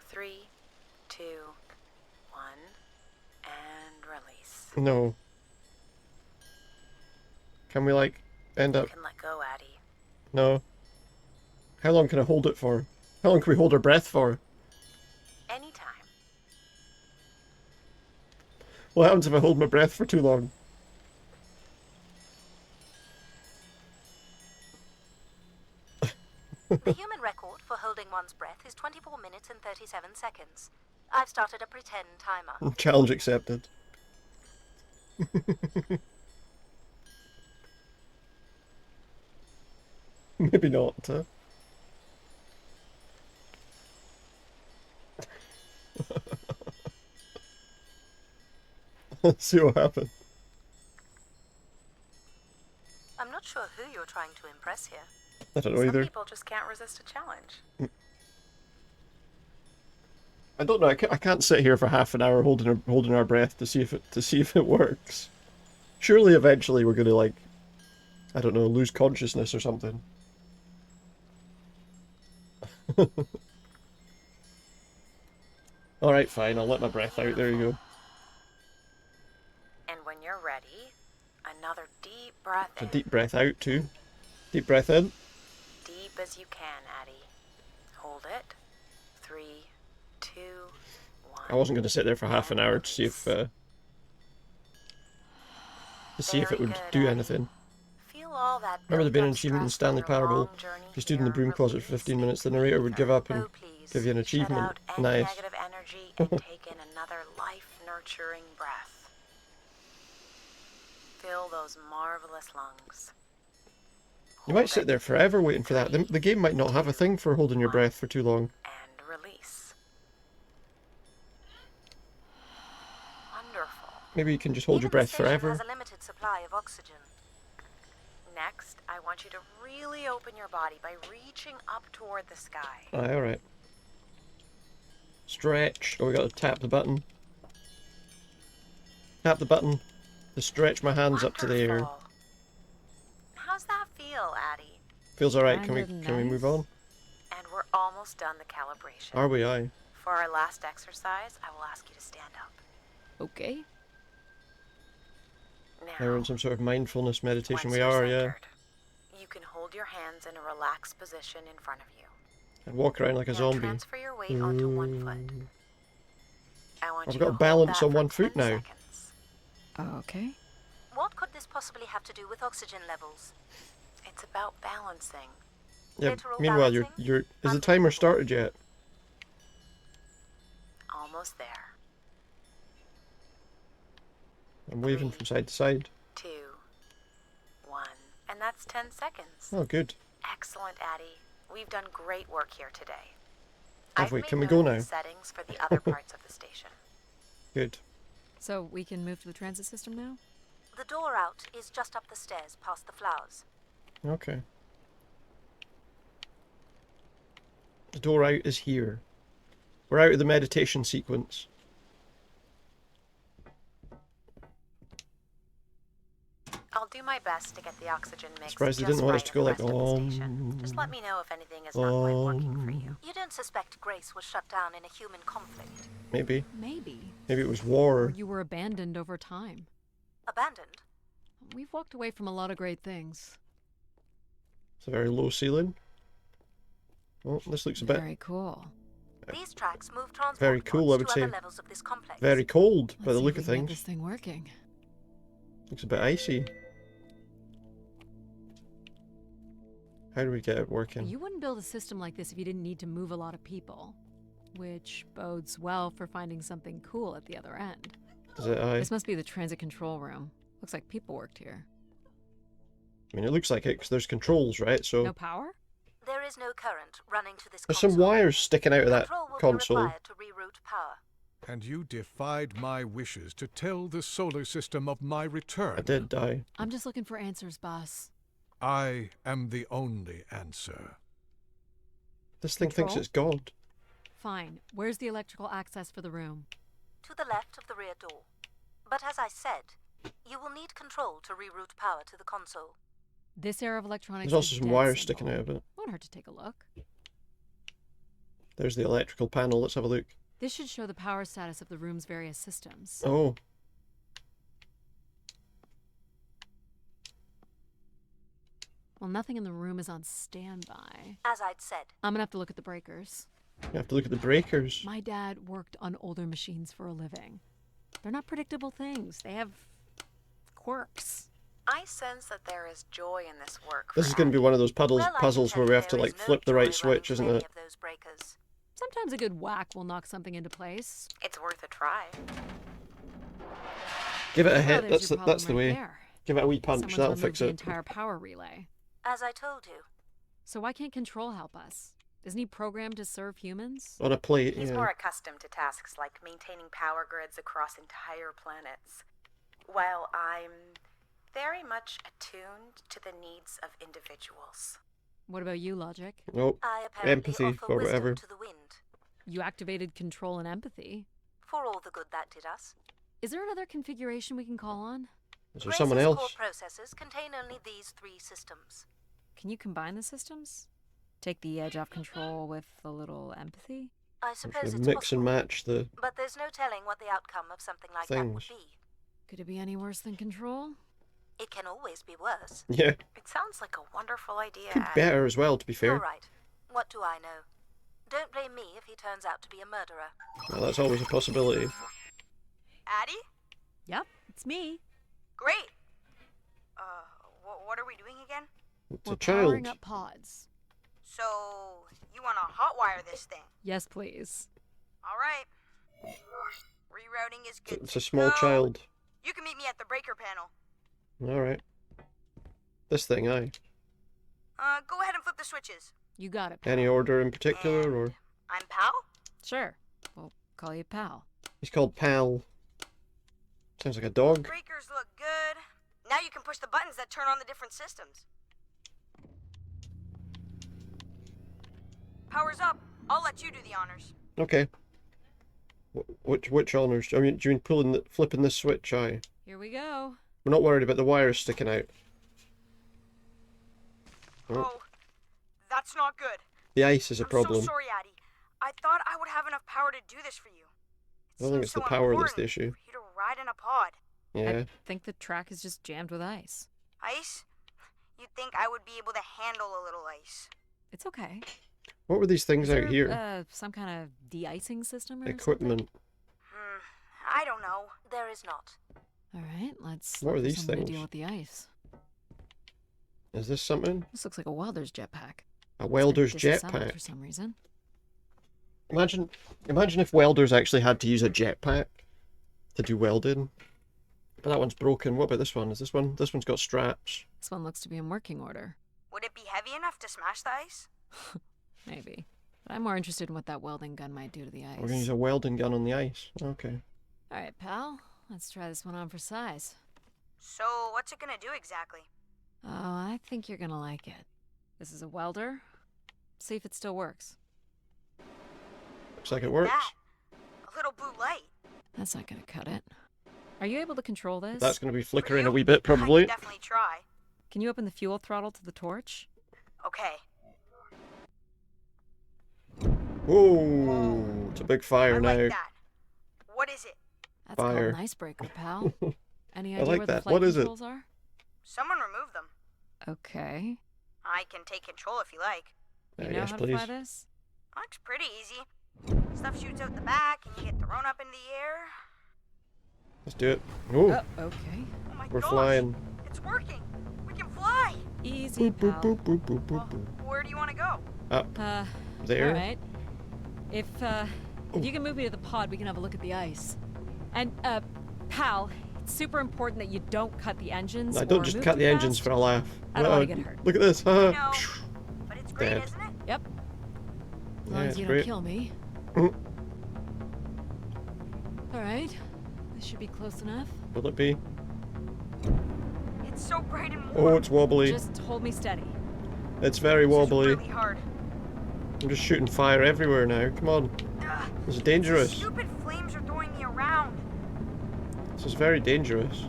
3, 2, 1, and release. No. Can we, like, end You up... can let go, Addie. No. How long can I hold it for? How long can we hold our breath for? Anytime. What happens if I hold my breath for too long? The human record for holding one's breath is 24 minutes and 37 seconds. I've started a pretend timer. Challenge accepted. Maybe not, huh? Let's see what happens. I'm not sure who you're trying to impress here. I don't know Some either. people just can't resist a challenge. I don't know. I can't sit here for half an hour holding our breath to see if it works. Surely eventually we're gonna, like, I don't know, lose consciousness or something. All right, fine. I'll let my breath out. There you go. And when you're ready, another deep breath A in. deep breath out too. Deep breath in. Deep as you can, Addie. Hold it. 3, 2, 1. I wasn't gonna sit there for half an hour to see if it Very would good, do Addie. anything. Feel all that Remember the built-up bin achievement in stress from Stanley your Parable? long journey If you stood in the here, broom closet for release 15 minutes, the it. narrator would give up and Oh, please. give you an Shut achievement. out any Nice. negative energy and take in another life-nurturing breath. Fill those marvelous lungs. You might Hold sit it there forever waiting for that. The game might not have a thing for holding your breath for too long. and release. Wonderful. Maybe you can just hold Even your breath the station forever. has a limited supply of oxygen. Next, I want you to really open your body by reaching up toward the sky. Aye, alright. Stretch. Oh, we gotta tap the button. Tap the button to stretch my hands up to the air. Wonderful. How's that feel, Addie? Feels alright. Can Kind we of move nice. on? And we're almost done the calibration. Are we? Aye. For our last exercise, I will ask you to stand up. Okay. Now, Now we're in some sort of mindfulness meditation. once We you're are, yeah. centered, you can hold your hands in a relaxed position in front of you. And walk around like a Now zombie. transfer your weight onto one foot. I want I've you got to hold balance that on for one foot 10 now. seconds. Okay. What could this possibly have to do with oxygen levels? It's about balancing. Yeah. Literal Meanwhile, balancing? is the timer started yet? Almost there. I'm waving from side to side. 2, 1, and that's 10 seconds. Oh, good. Excellent, Addie. We've done great work here today. Have I've we? made Can we note go of the now? settings for the other parts of the station. Good. So we can move to the transit system now? The door out is just up the stairs past the flowers. Okay. The door out is here. We're out of the meditation sequence. I'll do my best to get the oxygen mix Surprised they just didn't want us right to go at the like, rest of the station. Just let me know if anything is not quite working for you. You don't suspect Grace was shut down in a human conflict? Maybe. Maybe. Maybe it was Or war. you were abandoned over time. Abandoned? We've walked away from a lot of great things. It's a very low ceiling. Oh, this looks a bit Very cool. These tracks move transport Very cool, I pods would to say. other levels of this complex. very cold by Let's the see look if of we can get things. this thing working. Looks a bit icy. How do we get it working? You wouldn't build a system like this if you didn't need to move a lot of people. Which bodes well for finding something cool at the other end. Is it aye? This must be the transit control room. Looks like people worked here. I mean, it looks like it because there's controls, right? So No power? There is no current running to this there's console. some wires sticking out of that Control will be console. required to reroute power. And you defied my wishes to tell the solar system of my return. I did die. I'm just looking for answers, boss. I am the only answer. This thing thinks Control? it's God. Fine. Where's the electrical access for the room? To the left of the rear door. But as I said, you will need control to reroute power to the console. This era of electronics There's also is some dead wires simple. sticking out of it. Won't hurt to take a look. There's the electrical panel. Let's have a look. This should show the power status of the room's various systems. Oh. Well, nothing in the room is on standby. As I'd said, I'm gonna have to look at the breakers. You have to look at the breakers. My dad worked on older machines for a living. They're not predictable things. They have quirks. I sense that there is joy in this work. This for is going to be Abby. one of those well, I can puzzles tell where you we have to there is like no flip the joy right running switch, to isn't any it? of those breakers. Sometimes a good whack will knock something into place. It's worth a try. Give it a Oh, hit. there's That's your the, that's the problem right way. there. Give it a wee punch. Someone's That'll removed fix the it. entire power relay. As I told you, So why can't Control help us? Isn't he programmed to serve humans? On a plate, He's yeah. more accustomed to tasks like maintaining power grids across entire planets, while I'm very much attuned to the needs of individuals. What about you, Logic? Nope. I apparently Empathy offer or wisdom whatever. to the wind. You activated Control and Empathy. For all the good that did us. Is there another configuration we can call on? Is there someone Grace's else? core processors contain only these 3 systems. Can you combine the systems? Take the edge off Control with a little Empathy? I If suppose you it's mix possible, and match the but there's no telling what the outcome of something like that would things. be. Could it be any worse than Control? It can always be worse. Yeah, It sounds like a wonderful idea, could be Abby. better as well, to be All fair. right. What do I know? Don't blame me if he turns out to be a murderer. Well, that's always a possibility. Addie? Yep, it's me. Great. What are we doing again? It's We're a child. powering up pods. So, you want to hotwire this thing? Yes, please. All right. Rerouting is good. It's to a small go. child. You can meet me at the breaker panel. Alright. This thing, aye. Go ahead and flip the switches. You got it, pal. Any order in particular, And or I'm Pal. Sure. We'll call you pal. he's called Pal. Sounds like a dog. Breakers look good. Now you can push the buttons that turn on the different systems. Power's up. I'll let you do the honors. Okay. Which honors? I mean, do you mean flipping this switch? Aye. Here we go. We're not worried about the wires sticking out. Oh, that's not good. The ice is a I'm problem. so sorry, Addie. I thought I would have enough power to do this for you. I don't think it's the power that's the issue. For you to ride in a pod. Yeah. I think the track is just jammed with ice. Ice? You'd think I would be able to handle a little ice. It's okay. What were these things Is out there, here? some kind of de-icing system or Equipment. I don't know. There is not. something? All right, let's What are look for these someone to things? deal with the ice. Is this something? This looks like a welder's jetpack. A It's been welder's disassembled jetpack. for some reason. Imagine if welders actually had to use a jetpack to do welding. But that one's broken. What about this one? Is this one? This one's got straps. This one looks to be in working order. Would it be heavy enough to smash the ice? Maybe. But I'm more interested in what that welding gun might do to the ice. We're gonna use a welding gun on the ice. Okay. All right, pal. Let's try this one on for size. So, what's it gonna do exactly? Oh, I think you're gonna like it. This is a welder. See if it still works. Looks like it works. That. A little blue light. That's not gonna cut it. Are you able to control this? That's gonna be For flickering you? a wee bit, I can probably. definitely try. Can you open the fuel throttle to the torch? Okay. Whoa! It's a big fire I now. like that. What is it? That's Fire. called an icebreaker, pal. Any I idea like where the that. flight What is it? controls are? Someone remove them. Okay. I can take control if you like. You know yes, how please. to fly this? Looks pretty easy. Stuff shoots out the back and you get thrown up in the air. Let's do it. Oh, Okay. Oh my we're gosh. flying. It's working. We can fly. Easy, Boop, boop, pal. boop, boop, boop, Well, boop, boop. where do you want to go? Uh, There. all right. If you can move me to the pod, we can have a look at the ice. And, pal, It's super important that you don't cut the engines. I don't or just move cut too the engines fast. for a laugh. I don't want to get hurt. Look at this. I know. But it's great, Dead. isn't it? Yep. As long Yeah, as it's you great. don't kill me. Mm. Alright. This should be close enough. Will it be? It's so bright and Oh, warm. it's wobbly. Just hold me steady. It's very This is wobbly. really hard. I'm just shooting fire everywhere now. Come on. Ugh, This is these dangerous. stupid flames are throwing me around. This is very dangerous.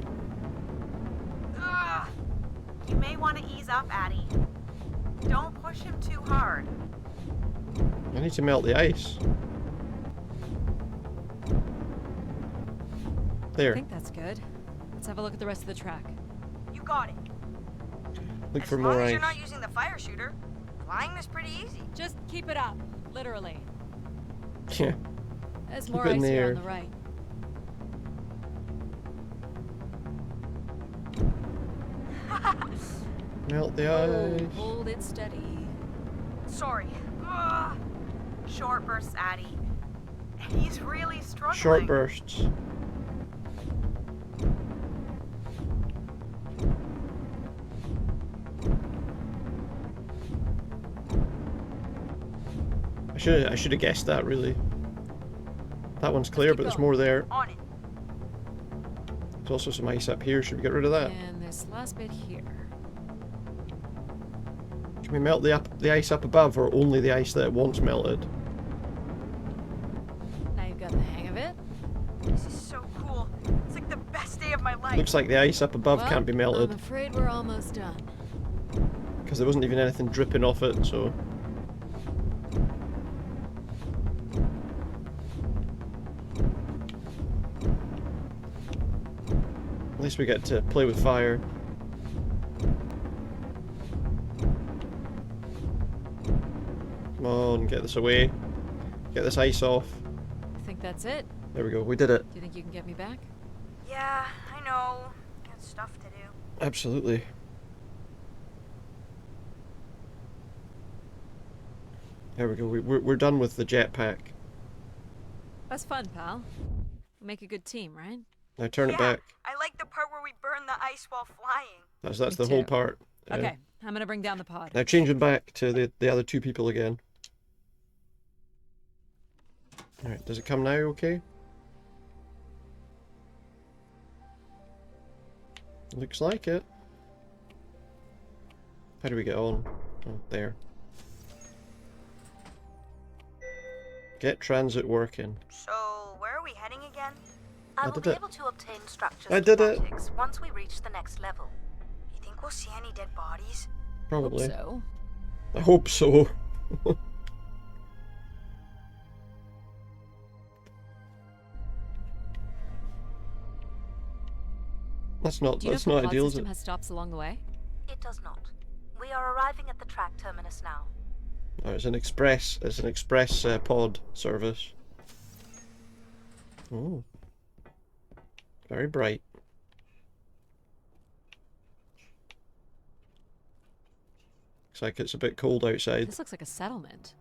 Ugh. You may want to ease up, Addie. Don't push him too hard. I need to melt the ice. I There. think that's good. Let's have a look at the rest of the track. You got it. Look As for long more as ice. you're not using the fire shooter, flying is pretty easy. Just keep it up. Literally. Yeah. There's Keep more it in ice the here air. on the right. Melt the Oh, ice. hold it steady. Sorry. Ugh. Short bursts, Addie. He's really struggling. Short bursts. I should have guessed that really. That one's clear, keep but there's going. more there. On it. There's also some ice up here. Should we get rid of that? And this last bit here. Can we melt the ice up above, or only the ice that it wants melted? Now you've got the hang of it. This is so cool. It's like the best day of my life. Looks like the ice up above Well, can't be melted, I'm afraid we're almost done. because there wasn't even anything dripping off it, so... At least we get to play with fire. Come on, get this away. Get this ice off. I think that's it. There we go, we did it. Do you think you can get me back? Yeah, I know. Got stuff to do. Absolutely. There we go, we're done with the jetpack. That's fun, pal. We make a good team, right? Now turn it Yeah, back. I like the part where we burn the ice while flying. That's Me the whole too. part. Okay, I'm gonna bring down the pod. Now change it back to the other two people again. Alright, does it come now okay? Looks like it. How do we get on? Oh, there. Get transit working. So, where are we heading again? I I will did be it. able to obtain structures I did it. schematics once we reach the next level. You think we'll see any dead bodies? Probably. So, I hope so. That's not do you know if the not pod ideal, is system it? has stops along the way? It does not. We are arriving at the track terminus now. Oh, it's an express pod service. Oh. Very bright. Looks like it's a bit cold outside. This looks like a settlement.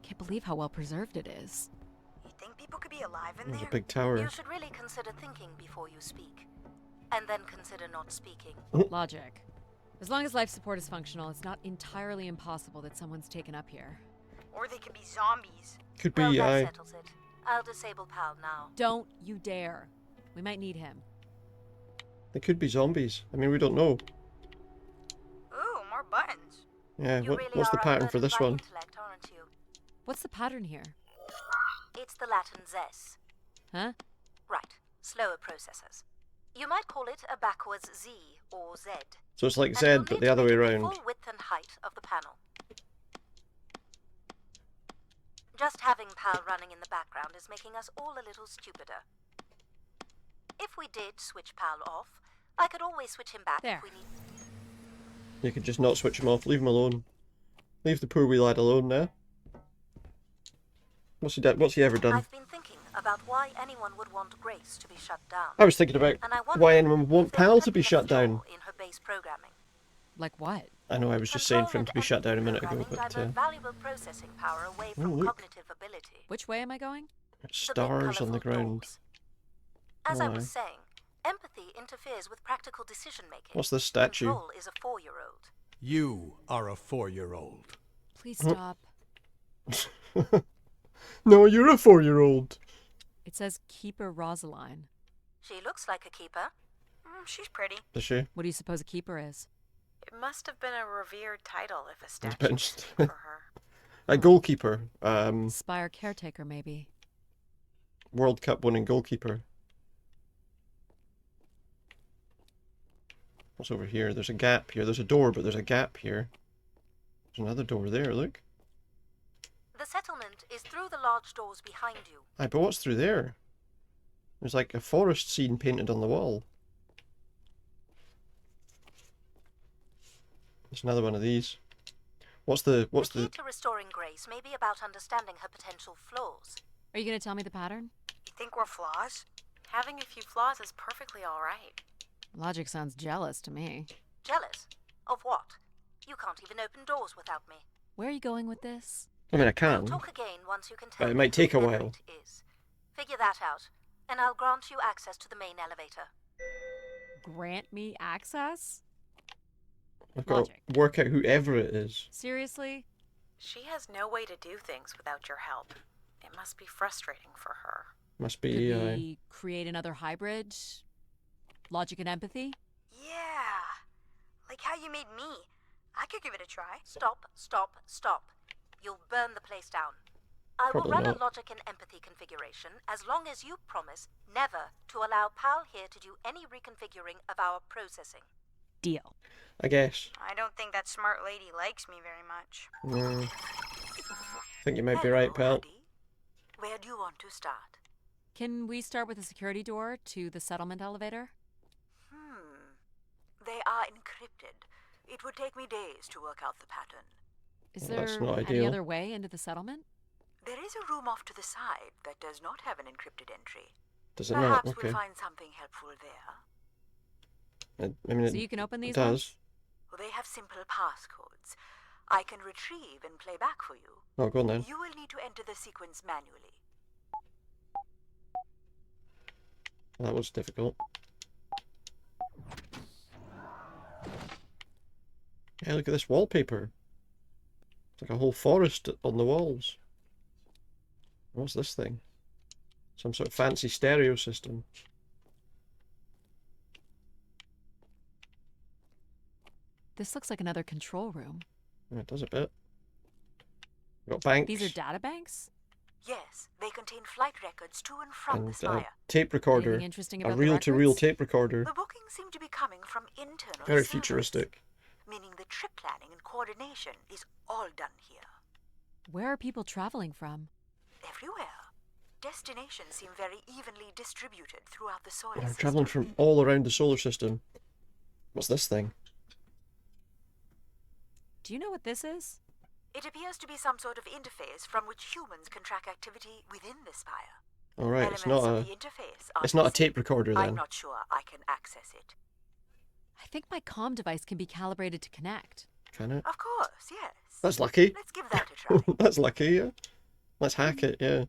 Can't believe how well preserved it is. You think people could be alive in There's a there? big tower. You should really consider thinking before you speak. And then consider not speaking. Logic. As long as life support is functional, it's not entirely impossible that someone's taken up here. Or they could be zombies. Could Well, be, that aye. settles it. I'll disable PAL now. Don't you dare. We might need him. They could be zombies. I mean, we don't know. Ooh, more buttons. Yeah, You really what's the are pattern for unburdened this by one? intellect, aren't you? What's the pattern here? It's the Latin zes. Huh? Right. Slower processors. You might call it a backwards Z or Z. So it's like and Z, you'll but need the to other way make it around. Full width and height of the panel. Just having PAL running in the background is making us all a little stupider. If we did switch PAL off, I could always switch him back There. if we need. You could just not switch him off. Leave him alone. Leave the poor wee lad alone now. What's he ever done? I've been thinking about why anyone would want Grace to be shut down. I was thinking about And I wonder why anyone would want if there PAL could to be a shut down. flaw in her base programming. Like what? I know I was just saying for him to be shut down a minute ago, Programming but divert valuable processing power away from look. cognitive ability. Which way am I going? The big stars on the colourful ground. doors. As I Why? was saying, Empathy interferes with practical decision-making. What's this statue? Control is a 4-year-old. You are a 4-year-old. Please stop. No, you're a 4-year-old. It says Keeper Rosaline. She looks like a keeper. She's pretty. Does she? What do you suppose a keeper is? It must have been a revered title if a It's statue been was made for her. a goalkeeper. Spire caretaker, maybe. World Cup winning goalkeeper. What's over here? There's a gap here. There's a door, but there's a gap here. There's another door there, look. The settlement is through the large doors behind you. Aye, but what's through there? There's like a forest scene painted on the wall. There's another one of these. What's the The key to restoring Grace may be about understanding her potential flaws. Are you going to tell me the pattern? You think we're flaws? Having a few flaws is perfectly all right. Logic sounds jealous to me. Jealous? Of what? You can't even open doors without me. Where are you going with this? I mean, I We'll can. talk again once you can tell But it me might who take a while. Everett is. Figure that out, and I'll grant you access to the main elevator. Grant me access? I've got Logic. to work out who Everett is. Seriously? She has no way to do things without your help. It must be frustrating for her. Must Could be. we create another hybrid? Logic and empathy? Yeah. Like how you made me. I could give it a try. Stop, stop, stop. You'll burn the place down. I will Probably run not. a logic and empathy configuration as long as you promise never to allow Pal here to do any reconfiguring of our processing. Deal. I guess. I don't think that smart lady likes me very much. No. I think you might be right, pal. Andy. Where do you want to start? Can we start with the security door to the settlement elevator? They are encrypted. It would take me days to work out the pattern. Is Well, there that's not any ideal. other way into the settlement? There is a room off to the side that does not have an encrypted entry. Does it not? Perhaps Okay. we'll find something helpful there. I mean, So you can open it these does. ones? Well, they have simple passcodes. I can retrieve and play back for you. Oh, go on then. You will need to enter the sequence manually. That was difficult. Yeah, look at this wallpaper. It's like a whole forest on the walls. What's this thing? Some sort of fancy stereo system. This looks like another control room. Yeah, it does a bit. We've got banks These are data banks? Yes, they contain flight records to and from the and spire. tape recorder. Anything interesting A about the reel-to-reel records? tape recorder. The bookings seem to be coming from internal Very servers, futuristic. meaning the trip planning and coordination is all done here. Where are people traveling from? Everywhere. Destinations seem very evenly distributed throughout the solar They're system. traveling from all around the solar system. What's this thing? Do you know what this is? It appears to be some sort of interface from which humans can track activity within the spire. All right, it's Elements not of a. the interface are It's not a missing. tape recorder I'm then. not sure I can access it. I think my comm device can be calibrated to connect. Can it? Of course, yes. That's lucky. Let's give that a try. That's lucky, yeah. Let's hack it, yeah.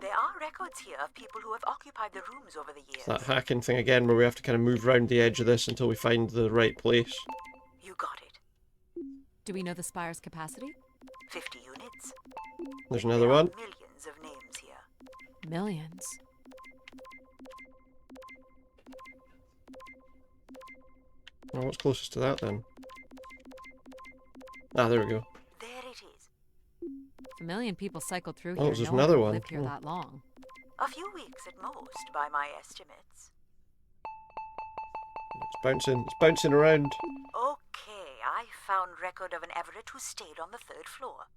There are records here of people who have occupied the rooms over the years. It's that hacking thing again where we have to kind of move round the edge of this until we find the right place. You got it. Do we know the spire's capacity? 50 units. There's another There are one. millions of names here. Millions. Oh, what's closest to that then? Ah, there we go. There it is. If a million people cycled through Oh, here, there's no another one one. would live here Oh. that long. A few weeks at most, by my estimates. It's bouncing around. Okay, I found record of an Everett who stayed on the 3rd floor.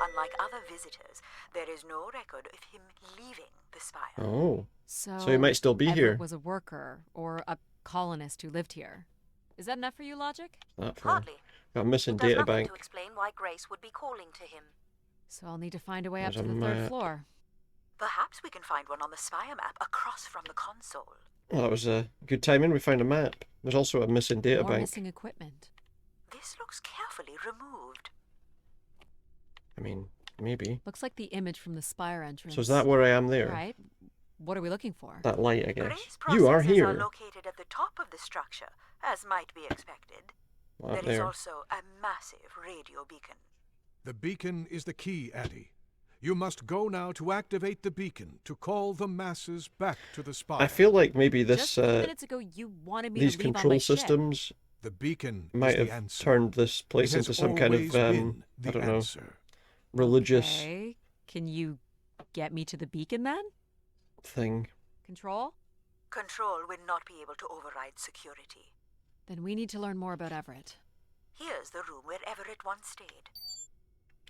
Unlike other visitors, there is no record of him leaving the spire. Oh, So so he might still be Everett here. was a worker or a colonist who lived here. Is that enough for you, Logic? That far. Hardly. Got a missing It does data nothing bank. to explain why Grace would be calling to him. So I'll need to find a way up There's to a the 3rd map. floor. Perhaps we can find one on the spire map across from the console. Well, that was a good timing. We found a map. There's also a missing data More bank. missing equipment. This looks carefully removed. I mean, maybe. Looks like the image from the spire entrance. So is that where I am there? Right. What are we looking for? That light, I guess. Brace You are processors here. are located at the top of the structure, as might be expected. Well, There is there. also a massive radio beacon. The beacon is the key, Addy. You must go now to activate the beacon to call the masses back to the spire. I feel like maybe this Just a few minutes ago, you wanted me these to leave on my control ship. systems the beacon might is have the answer. turned this place It has into some kind of always been I the don't know, answer. religious Okay. Can you get me to the beacon then? thing. Control? Control will not be able to override security. Then we need to learn more about Everett. Here's the room where Everett once stayed.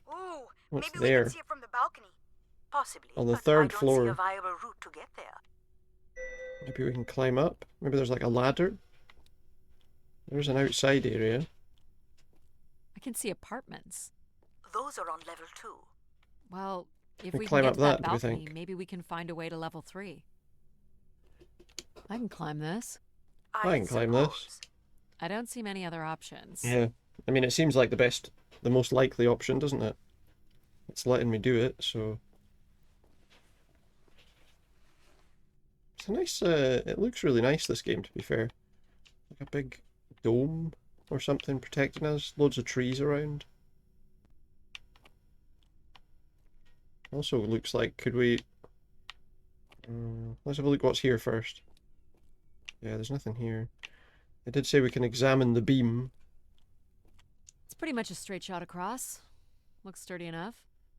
Ooh, What's maybe we there? can see it from the balcony. Possibly, On the but I third don't floor. see a viable route to get there. Maybe we can climb up. Maybe there's like a ladder. There's an outside area. I can see apartments. Those are on level 2. Well, if We we climb can up get to that that, do you balcony, think? maybe we can find a way to level 3. I can climb this. I can climb this. suppose. I don't see many other options. Yeah. I mean, it seems like the most likely option, doesn't it? It's letting me do it, so. It's a nice, it looks really nice, this game, to be fair. Like a big dome or something protecting us. Loads of trees around. Also looks like, could we... let's have a look what's here first. Yeah, there's nothing here. It did say we can examine the beam. It's pretty much a straight shot across. Looks sturdy enough.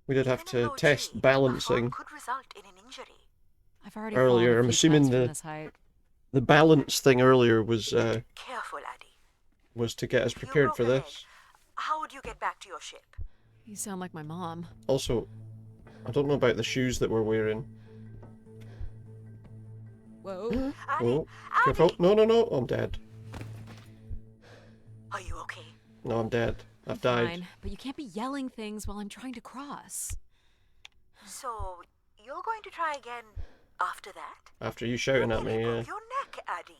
We did have Even in to low test G, a balancing. fall could result in an injury. I've already Earlier, fallen a I'm few assuming times from the- this height. The balance thing earlier was Careful, Addy. to get us If you prepared broke for a leg, this. how would you get back to your ship? You sound like my mom. Also, I don't know about the shoes that we're wearing. Whoa. Addy, Oh, Addy, careful. No, no, no. I'm dead. are you okay? No, I'm dead. I've died. Fine, but you can't be yelling things while I'm trying to cross. So, you're going to try again after that? After you shouting at me, Nearly yeah. broke your neck, Addy.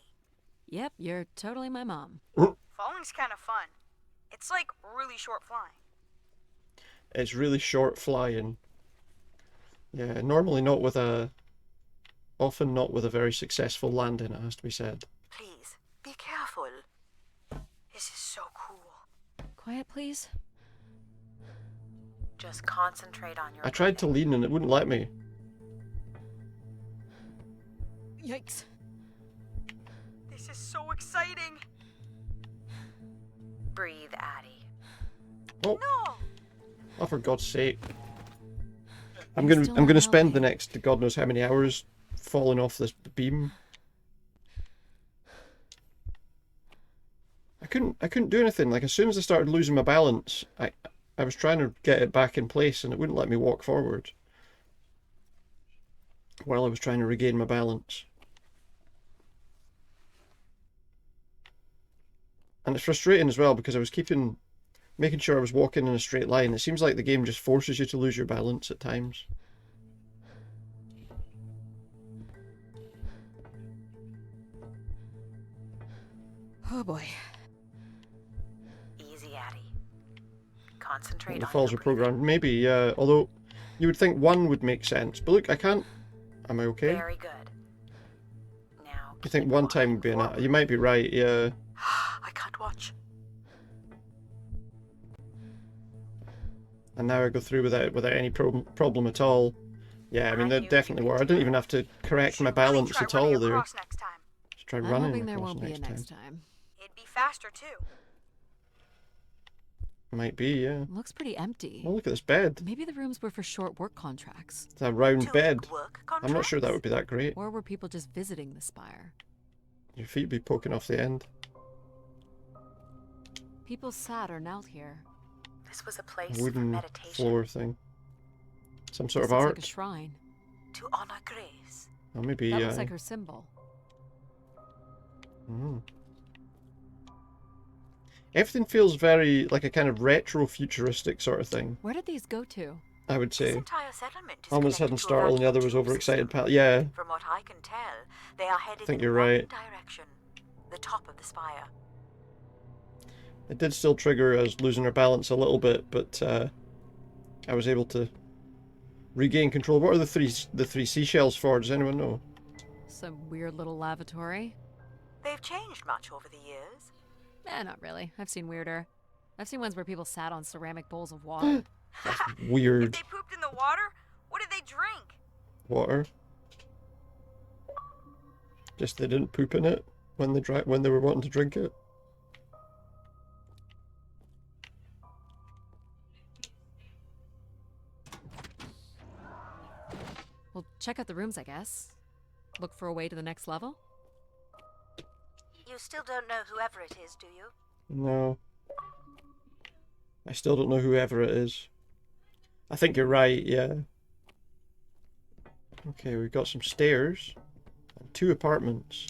Yep, you're totally my mom. Falling's kind of fun. It's like really short flying. It's really short flying. Yeah, normally not with a... Often not with a very successful landing, it has to be said. Please, be careful. This is so cool. Quiet, please. Just concentrate on your I tried to lean and it wouldn't let me. Yikes. This is so exciting. breathe, Addy. Oh, No! oh, for God's sake. I'm You're gonna still I'm gonna not spend the helping. next God knows how many hours falling off this beam. I couldn't do anything. Like as soon as I started losing my balance, I was trying to get it back in place and it wouldn't let me walk forward while I was trying to regain my balance. And it's frustrating as well because I was making sure I was walking in a straight line. It seems like the game just forces you to lose your balance at times. Oh boy. Easy, Addy. Concentrate The on falls your are programmed. Maybe, although you would think one would make sense. But look, I can't. Am I okay? Very good. Now, You think keep one time walking would be enough? forward. You might be right, yeah. I can't watch. And now I go through without any problem at all. Yeah, I mean, I there knew definitely you were. could I didn't do even it. have to correct my Should really balance try at running all there. across next time. Just try I'm running hoping there across won't be a next next time. time. It'd be faster too. Might be, yeah. Looks pretty empty. Oh, look at this bed. Maybe the rooms were for short work contracts. It's a round 2 bed. week work I'm not sure that would contracts? be that great. Or were people just visiting the spire? Your feet be poking off the end. People sat or knelt here. This was a A place for wooden meditation. floor thing. Some sort This of looks art. like a shrine. To honor Grace. Or maybe, That looks like her symbol. Mm. Everything feels very like a kind of retro futuristic sort of thing, Where did these go to? I would This say. entire settlement is Almost connected hadn't to a startled and the other vacuum was tube overexcited system. pal. Yeah, From what I can tell, they are heading think in you're one right. direction. The top of the spire. it did still trigger us losing our balance a little bit, but I was able to Regain control. What are the three seashells for? Does anyone know? Some weird little lavatory. They've changed much over the years. Not really. I've seen weirder. I've seen ones where people sat on ceramic bowls of water. If Weird. they pooped in the water, what did they drink? Water. Just they didn't poop in it when they were wanting to drink it. Well, check out the rooms, I guess. Look for a way to the next level? You still don't know whoever it is, do you? No. I still don't know whoever it is. I think you're right, yeah. Okay, we've got some stairs and 2 apartments.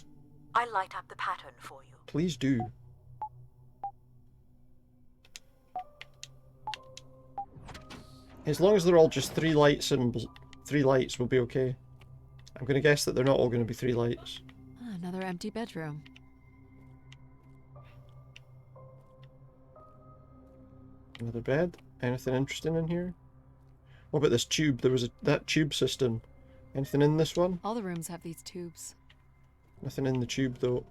I'll light up the pattern for you. Please do. As long as they're all just 3 light symbols, 3 lights will be okay. I'm gonna guess that they're not all gonna be 3 lights. Another empty bedroom. Another bed. Anything interesting in here? What about this tube? There was that tube system. Anything in this one? All the rooms have these tubes. Nothing in the tube though.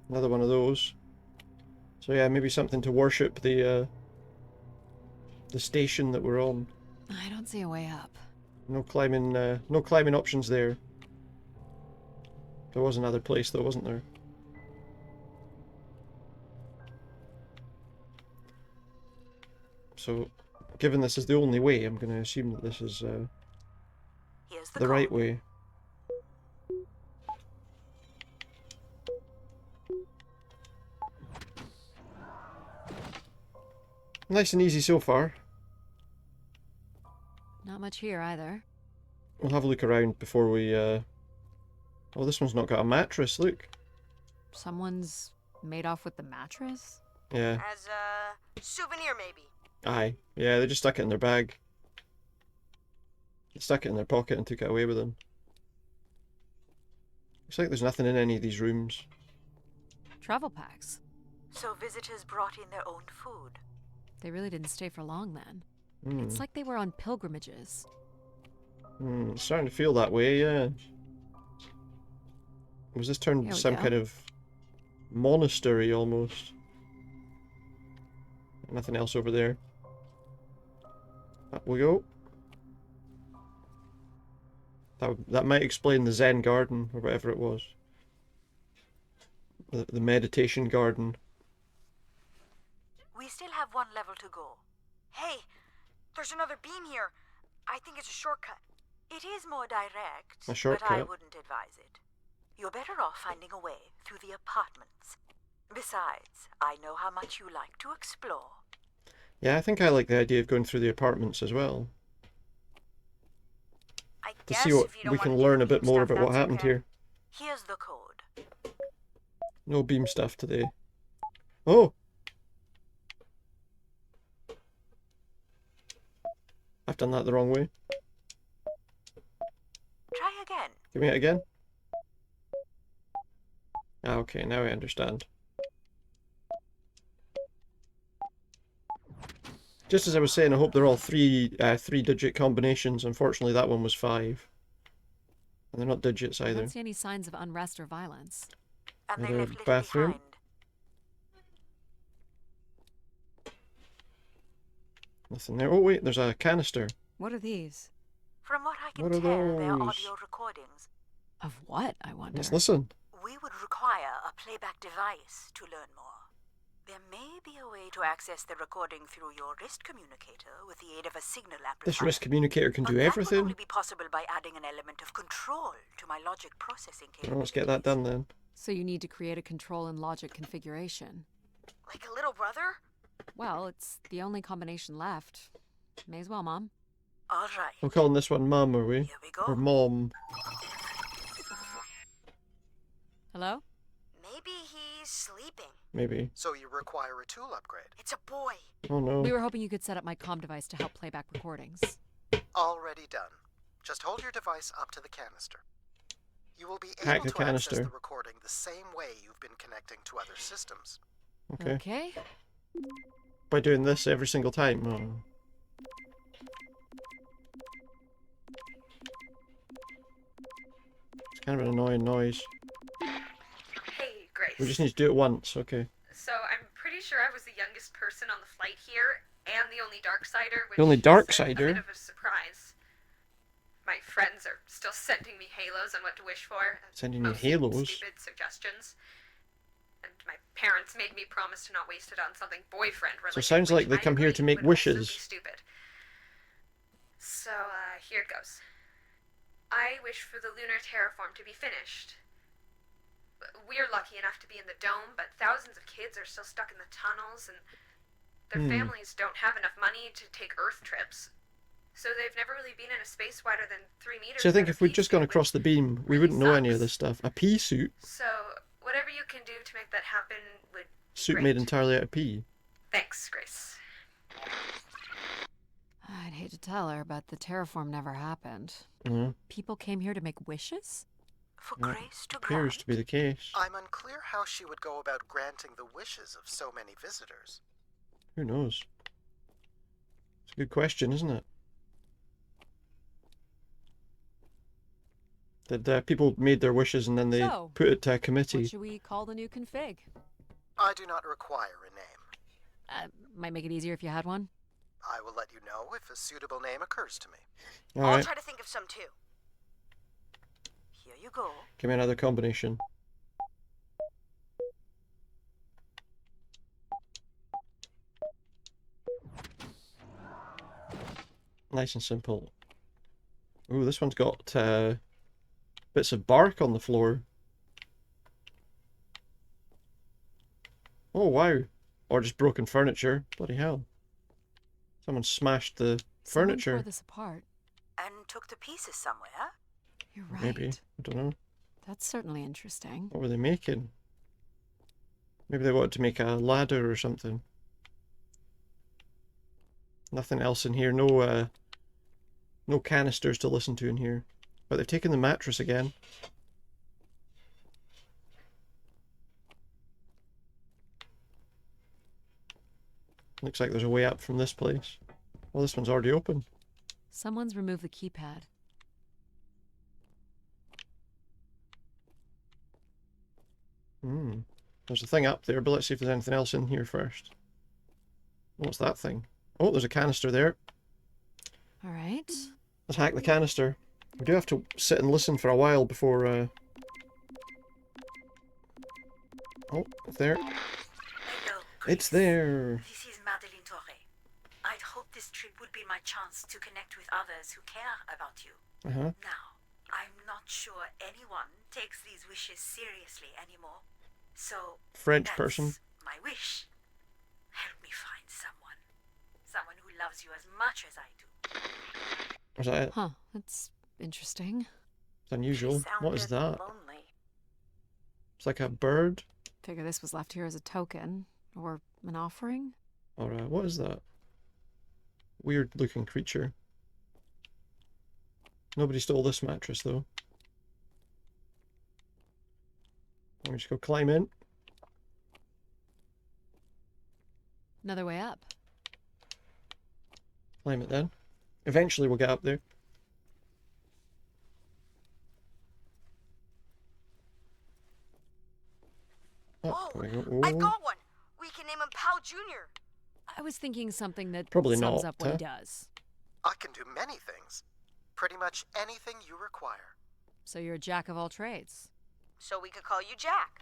Another one of those. So yeah, maybe something to worship the station that we're on. I don't see a way up. No climbing options there. There was another place though, wasn't there? So, given this is the only way, I'm going to assume that this is Here's the right code. way. Nice and easy so far. Not much here either. We'll have a look around before we... Oh, this one's not got a mattress, look. Someone's made off with the mattress? Yeah. As a souvenir, maybe. Aye. Yeah, they just stuck it in their bag. They stuck it in their pocket and took it away with them. Looks like there's nothing in any of these rooms. Travel packs. So visitors brought in their own food. They really didn't stay for long then. Hmm. It's like they were on pilgrimages. It's starting to feel that way, yeah. Was this turned Here into we some go. kind of monastery almost? Nothing else over there. Up we go. That might explain the Zen garden or whatever it was. The meditation garden. We still have 1 level to go. Hey, there's another beam here. I think it's a shortcut. It is more direct, A but I shortcut. wouldn't advise it. You're better off finding a way through the apartments. Besides, I know how much you like to explore. Yeah, I think I like the idea of going through the apartments as well. I To guess see what if you don't we wanna can do learn a beam bit more stuff, about what that's happened okay. here. Here's the code. No beam stuff today. Oh! I've done that the wrong way. Try again. Give me it again. Ah, okay, now I understand. Just as I was saying, I hope they're all three-digit combinations. Unfortunately, that one was 5. And they're not digits I either. don't see any signs of unrest or violence. And they Another left little bathroom. behind. Nothing there. Oh wait, there's a canister. What are these? From what I can What are tell, they're those? audio recordings. Of what, I wonder? Let's listen. We would require a playback device to learn more. There may be a way to access the recording through your wrist communicator with the aid of a signal amplifier. This wrist communicator can But do that would everything. only be possible by adding an element of control to my logic processing Well, capabilities. let's get that done then. So you need to create a control and logic configuration. Like a little brother? Well, it's the only combination left. May as well, Mom. All right. We're calling this one Mum, are we? Here we go. Or Mom. Hello? Maybe he's sleeping. Maybe. So you require a tool upgrade. It's a boy. Oh no. We were hoping you could set up my comm device to help play back recordings. Already done. Just hold your device up to the canister. You will be Hack able the to access canister. the recording the same way you've been connecting to other systems. Okay. Okay. By doing this every single time. Oh. Kind of an annoying noise. Hey, Grace. We just need to do it once, okay. So I'm pretty sure I was the youngest person on the flight here, and the only Darksider, which The only is Darksider? a bit of a surprise. My friends are still sending me halos on what to wish for. Sending you mostly halos? Stupid suggestions. And my parents made me promise to not waste it on something boyfriend-related. So it sounds like they which I come here agree to make would also wishes. be stupid. So, here it goes. I wish for the lunar terraform to be finished. We're lucky enough to be in the dome, but thousands of kids are still stuck in the tunnels, and their families don't have enough money to take Earth trips. So they've never really been in a space wider than 3 meters. So I think without a if we'd pea just gone suit, across the which beam, we really wouldn't know any of sucks. this stuff. A pea suit? So whatever you can do to make that happen would be Suit great. made entirely out of pea. Thanks, Grace. I'd hate to tell her, but the terraform never happened. Mhm. People came here to make wishes? For Yeah, Grace to Appears grant. to be the case. I'm unclear how she would go about granting the wishes of so many visitors. Who knows? It's a good question, isn't it? That people made their wishes and then they So, put it to a What committee. should we call the new config? I do not require a name. Might make it easier if you had one. I will let you know if a suitable name occurs to me. I'll Alright, try to think of some too. Here you go. give me another combination. Nice and simple. Ooh, this one's got bits of bark on the floor. Oh, wow. Or just broken furniture. Bloody hell. Someone smashed the Someone furniture. tore this apart. And took the pieces somewhere. You're right. Maybe. I don't know. That's certainly interesting. What were they making? Maybe they wanted to make a ladder or something. Nothing else in here. No, no canisters to listen to in here. But they've taken the mattress again. Looks like there's a way up from this place. Well, this one's already open. Someone's removed the keypad. Hmm. There's a thing up there, but let's see if there's anything else in here first. What's that thing? Oh, there's a canister there. All right. Let's hack the canister. We do have to sit and listen for a while before, Oh, it's there. Hello, It's Grace. there. This is Madeline Torre. I'd hoped this trip would be my chance to connect with others who care about you. Uh-huh. Now, I'm not sure anyone takes these wishes seriously anymore. So, French that's person. my wish. Help me find someone. Someone who loves you as much as I do. Is that it? Huh. That's interesting. It's unusual. What is that? Lonely. It's like a bird? Figure this was left here as a token. Or an offering? Or what is that? Weird looking creature. Nobody stole this mattress though. Let me just go climb in. Another way up. Climb it then. Eventually we'll get up there. Oh, there we go. I've Oh, got one. We can name him Pal Jr. I was thinking something that Probably sums not, up what he huh? does. I can do many things. Pretty much anything you require. So you're a jack of all trades. So we could call you Jack.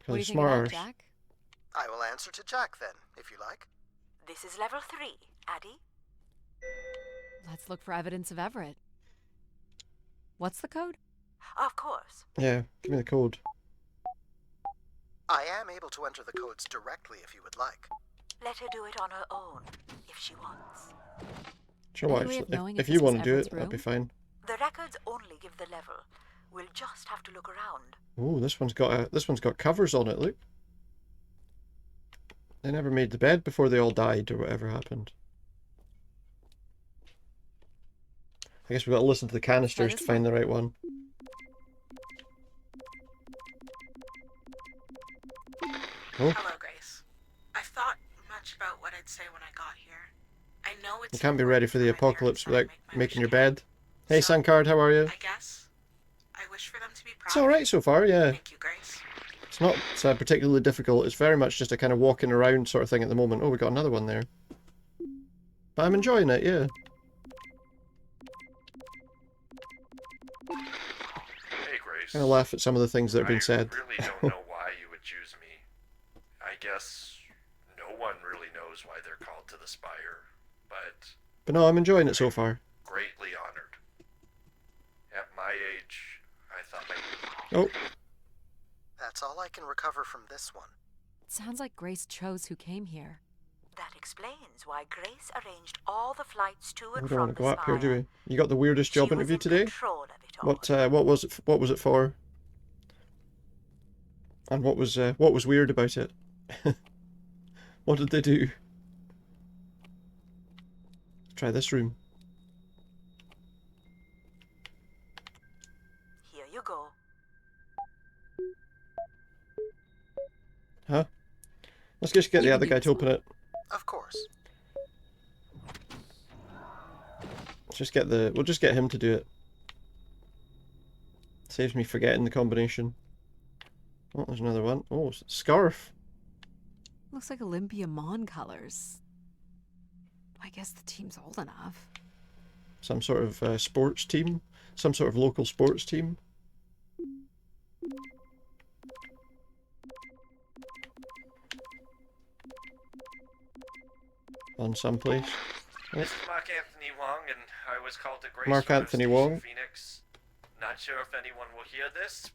What do you he's think of smart. that, Jack? I will answer to Jack then, if you like. This is level 3, Addie. Let's look for evidence of Everett. What's the code? Of course. Yeah, give me the code. I am able to enter the codes directly if you would like. Let her do it on her own, if she wants. Sure, Any what, way of knowing if if you this was want to do Everett's it, that'd be room? fine. The records only give the level. We'll just have to look around. Oh, this one's got covers on it, look. They never made the bed before they all died or whatever happened. I guess we've got to listen to the canisters this to find the right one. Oh, Hello, Grace. I've thought much about what I'd say when I got here. I know it's you can't be ready for the important my apocalypse parents without that I make my making wish your count. bed. Hey, So, Sankard, how are you? I guess I wish for them to be proud. It's alright so far, yeah. Thank you, Grace. It's not particularly difficult. It's very much just a kind of walking around sort of thing at the moment. Oh, we got another one there. But I'm enjoying it, yeah. Hey, Grace. Kind of laugh at some of the things that have been said. I really don't know why you would choose me. I guess no one really knows why they're called to the Spire, but no, I'm enjoying it so far. greatly honored. At my age, I thought Oh, That's all I can recover from this one. It sounds like Grace chose who came here. That explains why Grace arranged all the flights to we and don't from want to the go up here, do Spire. we? You got the weirdest job She was interview in today? control of it all. What was it? What was it for? And what was weird about it? What did they do? Try this room. Here you go. Huh? Let's just get the other guy to open it. Of course. We'll just get him to do it. Saves me forgetting the combination. Oh, there's another one. Oh, scarf. Looks like Olympia Mon colors. I guess the team's old enough. Some sort of sports team. Some sort of local sports team. On someplace. This is Mark Anthony Wong, and I was called to Grace Mark Anthony Station Wong. Phoenix. Not sure if anyone will hear this,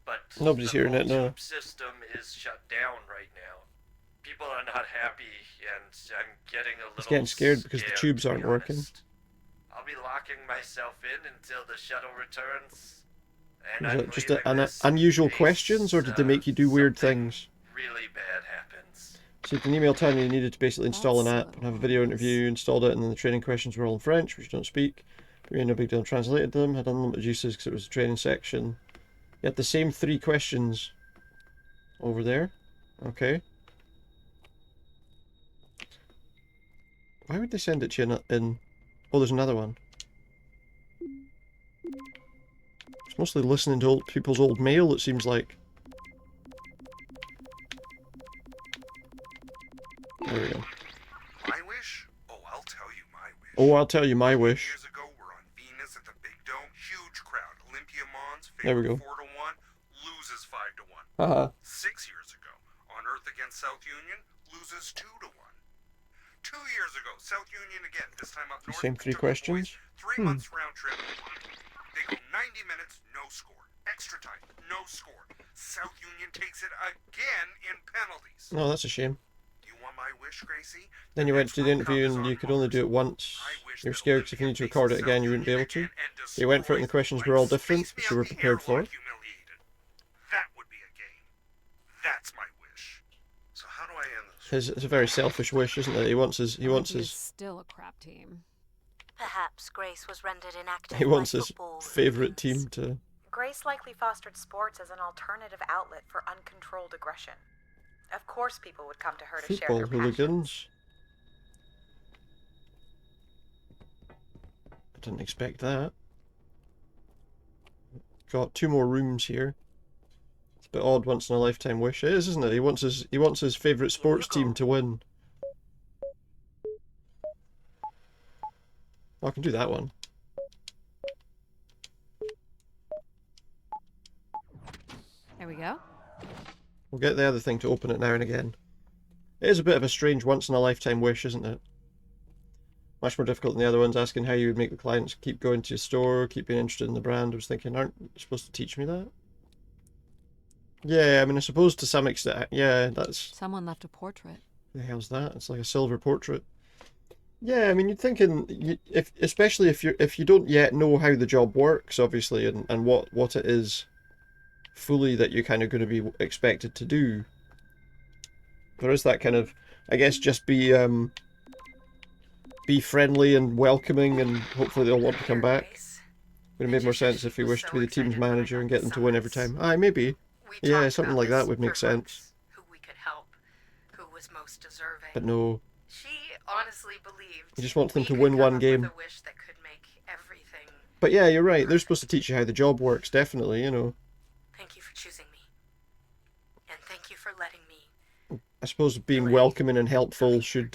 but Nobody's the hearing it, whole no. tube system is shut down right now. People are not happy, and I'm getting a little He's getting scared because the tubes to be aren't working. honest. I'll be locking myself in until the shuttle returns. And Was I'm it just leaving this unusual in questions, or did they make you do weird things? really bad happens. So an email telling me you needed to basically install an app and have a video interview, installed it, and then the training questions were all in French, which you don't speak. But no big deal, translated them, had unlimited uses because it was a training section. You had the same 3 questions over there. Okay. Why would they send it to you in... Oh, there's another one. It's mostly listening to old people's old mail, it seems like. There we go. My wish? Oh, I'll tell you my wish. Oh, I'll tell you my wish. Years ago, we're on Venus at the Big Dome. Huge crowd. Olympia Mons, There we favorite go. 4-1, loses 5-1. Haha. 6 years ago, on Earth against South Union, loses 2-1. 2 years ago, South Union again, this time up north. Same 3 took the boys questions. 3 months round trip. They go 90 minutes, no score. Extra time, no score. South Union takes it again in penalties. No, that's a shame. You want my wish, Gracie? Then you went to the interview and you could only do it once. You're scared because if you need to record it again, you wouldn't be able to. So you went for it and the questions were all different, which you were prepared for. That would be a game. That's my wish. So how do I end this? It's a very selfish wish, isn't it? He wants his It's still a crap team. Perhaps Grace was rendered inactive. he wants by his football favourite team to... Grace likely fostered sports as an alternative outlet for uncontrolled aggression. Of course people would come to her to share Football their passions. hooligans. I didn't expect that. Got 2 more rooms here. It's a bit odd, once in a lifetime wish. It is, isn't it? He wants his favourite sports team to win. Oh, I can do that one. There we go. We'll get the other thing to open it now and again. It is a bit of a strange once-in-a-lifetime wish, isn't it? Much more difficult than the other ones, asking how you would make the clients keep going to your store, keep being interested in the brand. I was thinking, aren't you supposed to teach me that? Yeah, I mean, I suppose to some extent, yeah, that's... Someone left a portrait. The hell's that? It's like a silver portrait. Yeah, I mean, you're thinking, especially if you don't yet know how the job works, obviously, and what it is fully that you're kind of going to be expected to do. There is that kind of, I guess, just be friendly and welcoming, and hopefully they'll want to come back. Would have made more sense if you wished to be the team's manager and get them to win every time. Aye, maybe. Yeah, something like that would make sense. Who we could help, who was most deserving. But no, She honestly believed you just want them we to could win come one up game. with a wish that could make everything anything. But yeah, you're right. They're supposed to teach you how the job works, definitely, you know. Thank you for choosing me. And thank you for letting me. I suppose being welcoming and helpful should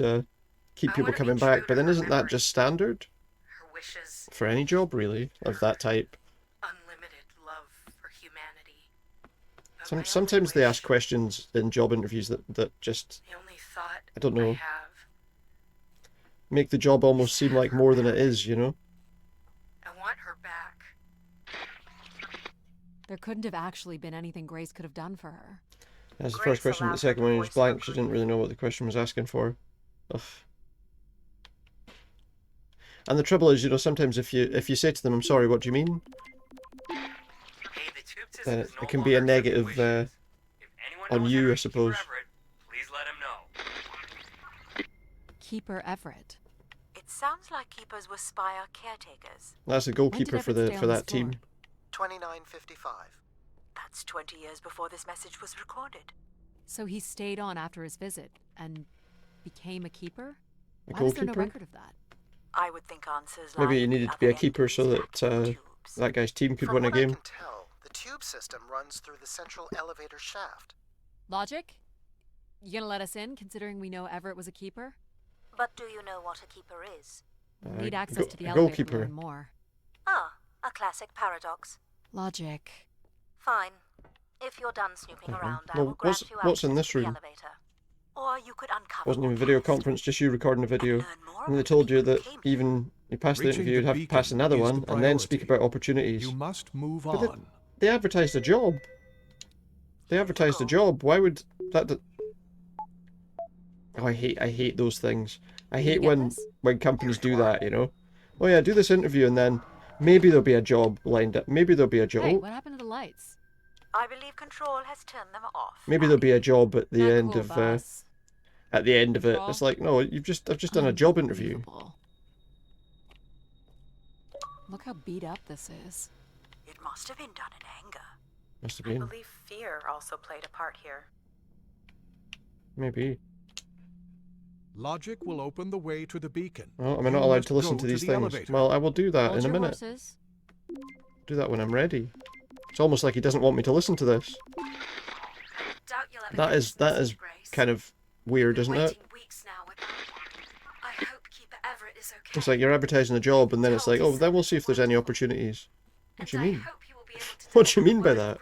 keep people coming back, but then isn't that just standard? Her wishes. For any job, really, of that type. Unlimited love for humanity. Sometimes they ask questions in job interviews that just, The only thought I don't know, I have. make the job almost seem like more than it is, you know? I want her back. There couldn't have actually been anything Grace could have done for her. That's the first question, but the second one was blank. She didn't really know what the question was asking for. Ugh. And the trouble is, you know, sometimes if you say to them, "I'm sorry, what do you mean?" Hey, the tube system then is it no can be a longer accepting negative wishes. If anyone on knows you, I Henry suppose. Keeper Everett, please let him know. Keeper Everett. It sounds like keepers were Spire caretakers. That's the goalkeeper for Everett stay on this that team. 2955. That's 20 years before this message was recorded. So he stayed on after his visit and became a keeper? A Why was there no goalkeeper? record of that? I would think answers Maybe lie you at the needed to other be a end keeper of so these that active tubes. that guy's team could From win a what I game. can tell, the tube system runs through the central elevator shaft. Logic? You gonna let us in, considering we know Everett was a keeper? But do you know what a keeper is? Need access to the a elevator to goalkeeper. learn more. Ah, a classic paradox. Logic. Fine. If you're done snooping around, I Well, will grant you what's in access this to the room? elevator. Or you could uncover Wasn't even a more video past. conference, just you recording a video. learn more And they about told the you people that who came even you pass the Reaching interview, you'd the have to pass beacon another is the one and then speak priority. about opportunities. You must move But on. they advertised a job. They advertised a job. Why would that? Oh, I hate those things. I Did you hate get when this? companies do that. You know. Oh yeah, do this interview and then maybe there'll be a job lined up. Maybe there'll be a job. Hey, what happened to the lights? I believe Control has turned them off. Maybe there'll be a job at the Not end cool, of boss. at the end of it. Control? It's like, no, I've just done a job interview. Unbelievable. Look how beat up this is. It must have been done in anger. Must have I been. believe fear also played a part here. Maybe. Logic will open the way to the beacon. Oh, am I You not allowed must to listen go to these the things? elevator. Well, I will do that Hold in a your minute. horses. Do that when I'm ready. It's almost like he doesn't want me to listen to this. Doubt you'll ever That get is this, Grace. kind of weird, isn't it? Waiting weeks now. I hope Keeper Everett is okay. It's like you're advertising a job and then it's like, oh, then we'll see if there's any opportunities. What do you mean? What do you mean by that?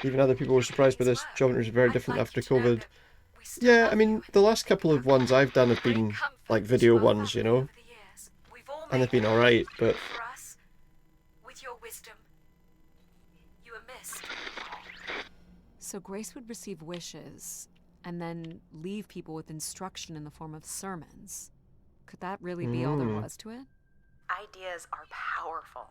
Even other people were surprised by this. Job interviews are very different after COVID. Yeah, I mean, the last couple of ones I've done have been like video ones, you know, and they've been alright, but For us, with your wisdom, you are missed. So Grace would receive wishes and then leave people with instruction in the form of sermons. Could that really be all there was to it? Ideas are powerful.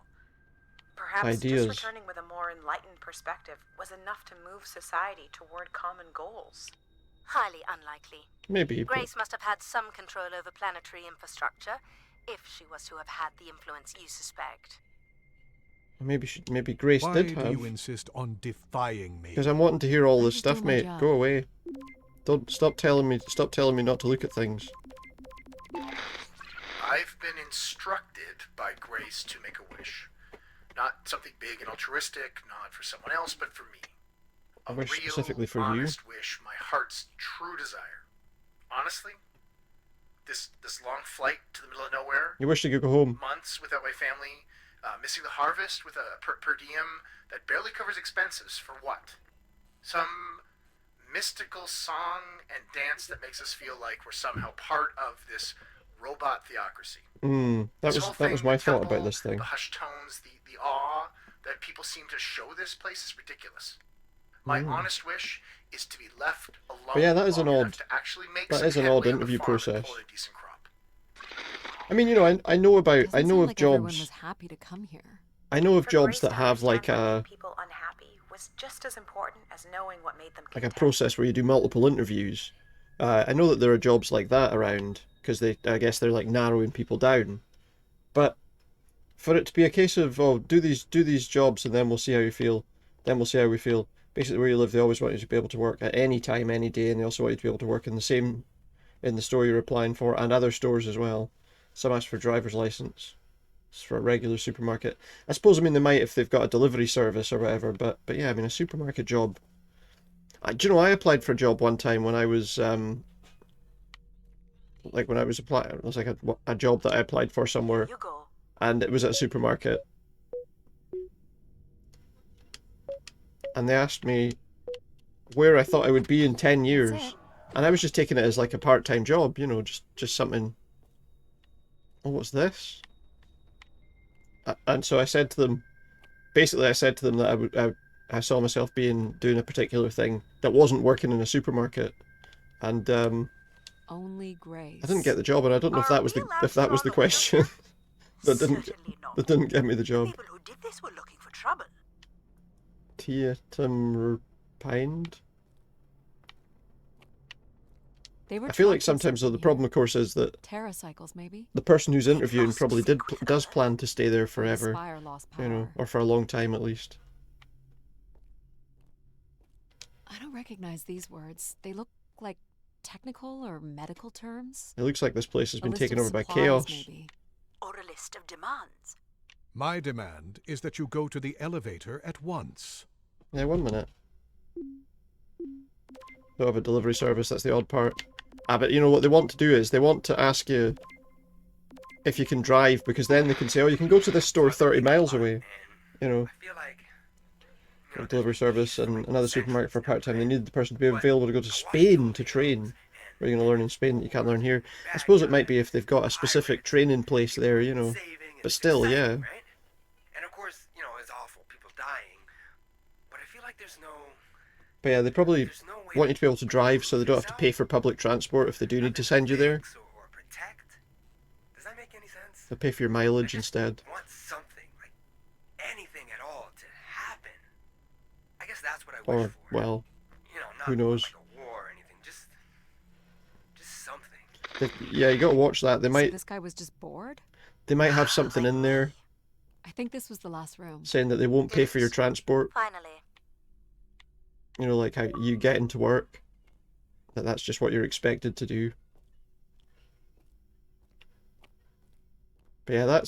Perhaps Ideas. just returning with a more enlightened perspective was enough to move society toward common goals. Highly unlikely. maybe. But Grace must have had some control over planetary infrastructure, if she was to have had the influence you suspect. maybe Grace Why did do you have. insist on defying me? Because I'm wanting to hear all this just stuff, doing my mate. job. Go away. Don't stop telling me. Stop telling me not to look at things. I've been instructed by Grace to make a wish. Not something big and altruistic, not for someone else, but for me. A A wish real, specifically for you? honest wish, my heart's true desire. Honestly, this long flight to the middle of nowhere, You wish you could go home. months without my family, missing the harvest with a per diem that barely covers expenses for what? Some mystical song and dance that makes us feel like we're somehow part of this robot theocracy. That This whole was thing, my the thought about temple, this thing. The hushed tones, the awe that people seem to show this place is ridiculous. My honest wish is to be left alone. But yeah, that is an long enough odd- to actually make that some is an odd headway on the interview farm and process. pull in a decent crop. I mean, you know, I know about Doesn't I know sound of like everyone jobs. was happy to come here. I know of For jobs Grace that to have like understand what a made people unhappy was just as important as knowing what made them like a content. process where you do multiple interviews. I know that there are jobs like that around because I guess they're like narrowing people down. But for it to be a case of, oh, do these jobs and then we'll see how you feel, then we'll see how we feel. Basically, where you live, they always want you to be able to work at any time, any day, and they also want you to be able to work in the store you're applying for and other stores as well. Some ask for driver's license. It's for a regular supermarket. I suppose, I mean, they might if they've got a delivery service or whatever, but yeah, I mean, a supermarket job. Do you know, I applied for a job one time when I was, like when I was applying, it was like a job that I applied for somewhere, and it was at a supermarket. And they asked me where I thought I would be in 10 years. And I was just taking it as like a part-time job, you know, just something. Oh, what's this? And so I said to them, basically I said to them that I saw myself doing a particular thing that wasn't working in a supermarket. And Only Grace. I didn't get the job, and I don't know if that was the question. that didn't get me the job. People who did this were looking for trouble. Teatum Repined? They were I feel like tracking sometimes though the something problem, of course, is that here. Terracycles, maybe? the person who's interviewing probably does plan to stay there forever, Spire lost you know, power. or for a long time at least. I don't recognize these words. They look like technical or medical terms. It looks like this place has A been list taken of over by supplies, chaos. maybe. Or a list of demands. My demand is that you go to the elevator at once. Yeah, 1 minute. Don't have a delivery service, that's the odd part. Ah, but you know what they want to do is, they want to ask you if you can drive, because then they can say, oh, you can go to this store 30 miles away. You know, a delivery service and another supermarket for part-time. They need the person to be available to go to Spain to train. Where you're going to learn in Spain that you can't learn here. I suppose it might be if they've got a specific training place there, you know. But still, yeah. And of course, you know, it's awful, people dying. But I feel like there's no... But yeah, they probably want you to be able to drive so they don't have to pay for public transport if they do need to send you there. Does that make any sense? They'll pay for your mileage instead. I want something, like anything at all, to happen. I guess that's what I wish Or, for. well, You know, not who knows. like a war or anything, just something. Yeah, you gotta watch that. They So might this guy was just bored? they might have something in there I think this was the last room. saying that they won't pay for your transport. Finally. You know, like how you get into work. That's just what you're expected to do. But yeah,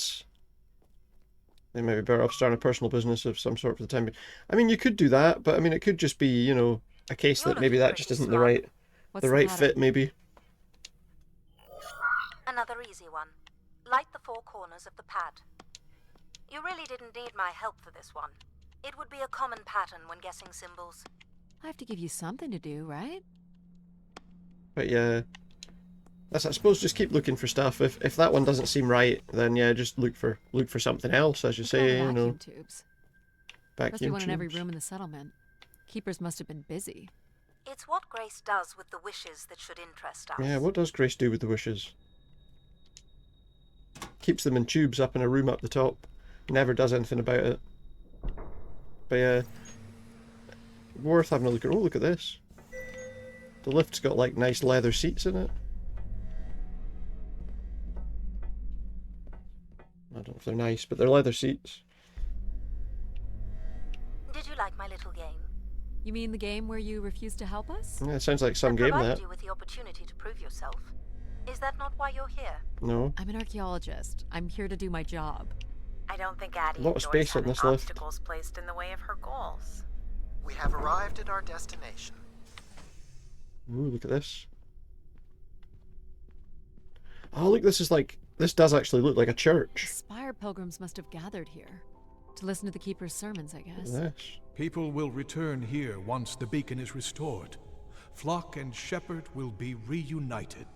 they might be better off starting a personal business of some sort for the time being. I mean, you could do that, but I mean, it could just be, you know, a case that maybe that just isn't the right fit, maybe. Another easy one. Light the 4 corners of the pad. You really didn't need my help for this one. It would be a common pattern when guessing symbols. I have to give you something to do, right? But yeah, I suppose just keep looking for stuff. If that one doesn't seem right, then yeah, just look for something else, as you say, you know. Vacuum tubes. Must be Vacuum one in every tubes. room in the settlement. Keepers must have been busy. It's what Grace does with the wishes that should interest us. Yeah, what does Grace do with the wishes? Keeps them in tubes up in a room up the top. Never does anything about it. But yeah, worth having a look at. Oh, look at this. The lift's got like nice leather seats in it. I don't know if they're nice, but they're leather seats. Did you like my little game? You mean the game where you refused to help us? Yeah, it sounds like some I game, provided that. you with the opportunity to prove yourself. Is that not why you're here? No. I'm an archaeologist. I'm here to do my job. I don't think Addie A lot of enjoys space on having this lift. obstacles placed in the way of her goals. We have arrived at our destination. Ooh, look at this. Oh, look, this does actually look like a church. Spire pilgrims must have gathered here. To listen to the Keeper's sermons, I guess. Yes. People will return here once the beacon is restored. Flock and shepherd will be reunited.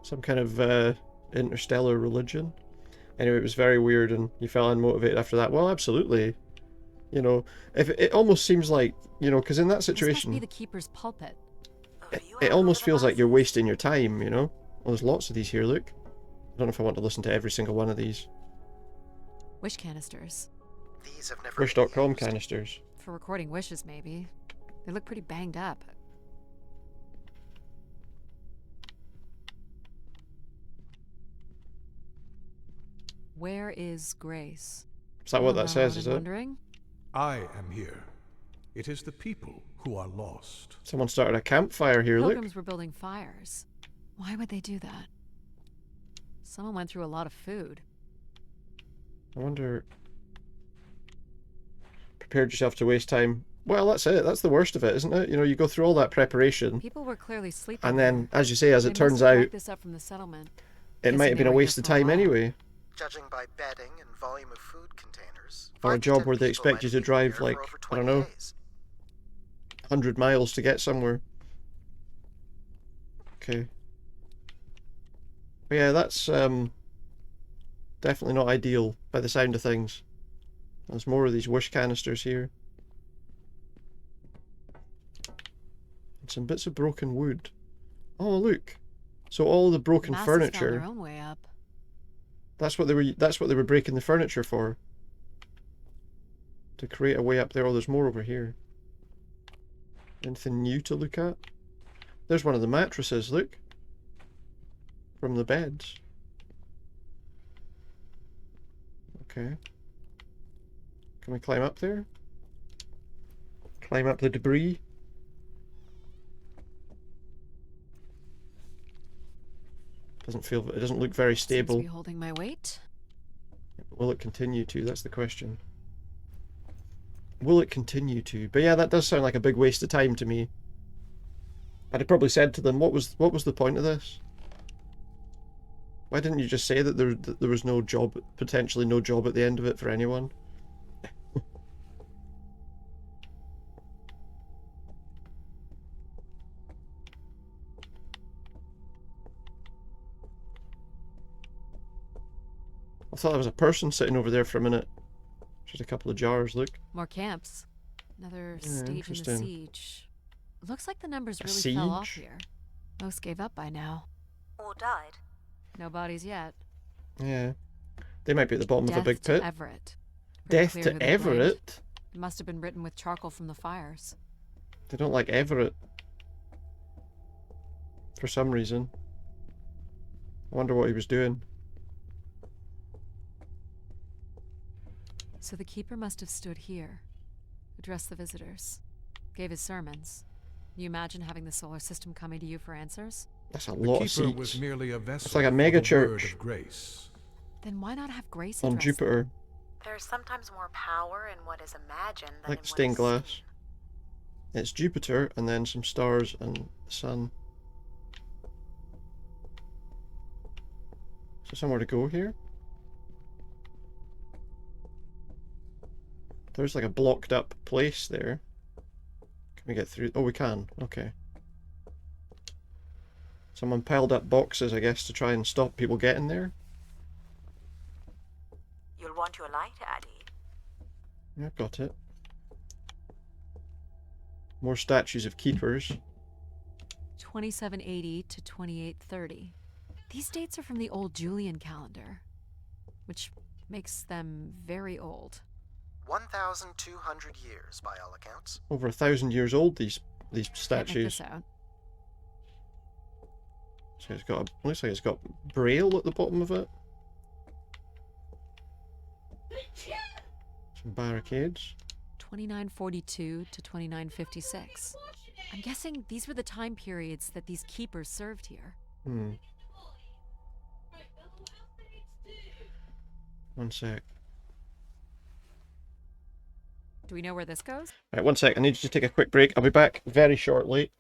Some kind of interstellar religion. Anyway, it was very weird and you felt unmotivated after that. Well, absolutely. You know, if it almost seems like, you know, because in that This must situation, be the Keeper's pulpit. it almost feels like you're wasting your time, you know? Well, there's lots of these here, look. I don't know if I want to listen to every single one of these. Wish canisters. These have never Wish.com canisters. For recording wishes, maybe. They look pretty banged up. Where is Grace? Is that what Oh, that says, I'm is it? wondering. I am here. It is the people who are lost. Someone started a campfire here, look. Pilgrims were building fires. Why would they do that? Someone went through a lot of food. I wonder... Prepared yourself to waste time. Well, that's it. That's the worst of it, isn't it? You know, you go through all that preparation. People were clearly sleeping. And then, as you say, as it They must turns have out, dragged this up from the settlement. it might have been a waste of time anyway. Judging by bedding and volume of food containers, For a 5 to job 10 where they people expect you might to have been drive, there for like, over I don't 20 know, days. 100 miles to get somewhere. Okay. But yeah, that's definitely not ideal by the sound of things. There's more of these wish canisters here. And some bits of broken wood. Oh, look. So all the broken Masters found furniture. their own way up. That's what they were breaking the furniture for. To create a way up there. Oh, there's more over here. Anything new to look at? There's one of the mattresses, look. From the beds. Okay. Can we climb up there? Climb up the debris? It doesn't look very stable. Seems to be holding my weight. Will it continue to? That's the question. Will it continue to? But yeah, that does sound like a big waste of time to me. I'd have probably said to them, what was the point of this? Why didn't you just say that there was no job, potentially no job at the end of it for anyone? I thought there was a person sitting over there for a minute. Just a couple of jars, look. More camps. Another Yeah, stage in the interesting. siege. Looks like the numbers A really fell off siege? here. Most gave up by now. Or died. No bodies yet. Yeah. They might be at the bottom of a big Death to pit. Everett. Pretty Death clear to who they blamed. Everett? It must have been written with charcoal from the fires. They don't like Everett. For some reason. I wonder what he was doing. So the keeper must have stood here, addressed the visitors, gave his sermons. Can you imagine having the solar system coming to you for answers? That's a The lot of keeper seats. was merely a vessel It's like a for mega the word church of grace. Then why not have Grace on address Jupiter. There's sometimes more power in what is imagined than Like in stained what is glass. It's Jupiter and then some stars and the sun. Is there somewhere to go here? There's like a blocked up place there. Can we get through? Oh, we can. Okay. Someone piled up boxes, I guess, to try and stop people getting there. You'll want your light, Addy. Yeah, I've got it. More statues of keepers. 2780 to 2830. These dates are from the old Julian calendar, which makes them very old. 1,200 years, by all accounts. Over 1,000 years old, these Can't make statues. this out. So it's got looks like it's got braille at the bottom of it. Some barricades. 2942 to 2956. I'm guessing these were the time periods that these keepers served here. Hmm. One sec. Do we know where this goes? Right, one sec. I need you to take a quick break. I'll be back very shortly.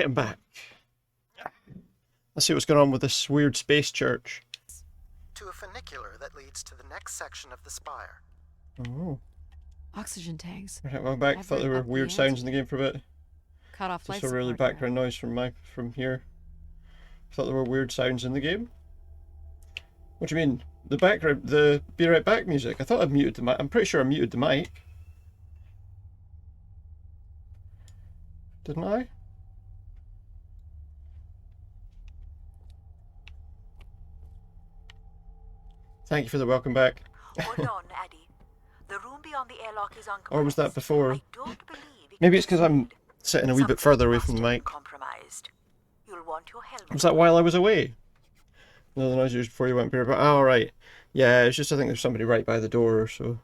Right, I'm back. Let's see what's going on with this weird space church. To a funicular that leads to the next section of the spire. Oh. Oxygen tanks. Right, well, I'm back. Thought there were weird sounds in the game for a bit. Cut off life Just a really support background noise from here. Thought there were weird sounds in the game. What do you mean? The background, the Be Right Back music. I thought I muted the mic. I'm pretty sure I muted the mic. Didn't I? Thank you for the welcome back. Hold on, Addy. The room beyond the airlock is uncompromised. Or was that before? I don't believe it Maybe it's because I'm sitting a wee bit further away from the mic. compromised. You'll want your helmet. Was that while I was away? No, the noise was before you went here. But oh, right. Yeah, it's just I think there's somebody right by the door, so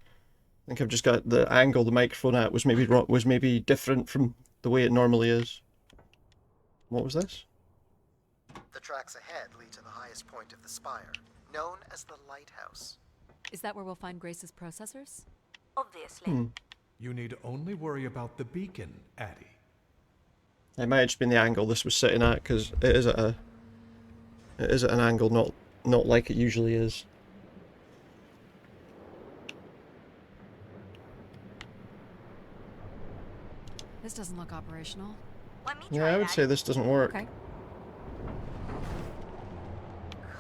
I think I've just got the angle the microphone at was maybe different from the way it normally is. What was this? The tracks ahead lead to the highest point of the spire, known as the lighthouse. Is that where we'll find Grace's processors? Obviously. You need only worry about the beacon, Addy. It might have just been the angle this was sitting at, because it is at an angle not like it usually is. This doesn't look operational. Let me try Yeah, I would that. say this doesn't work. Okay.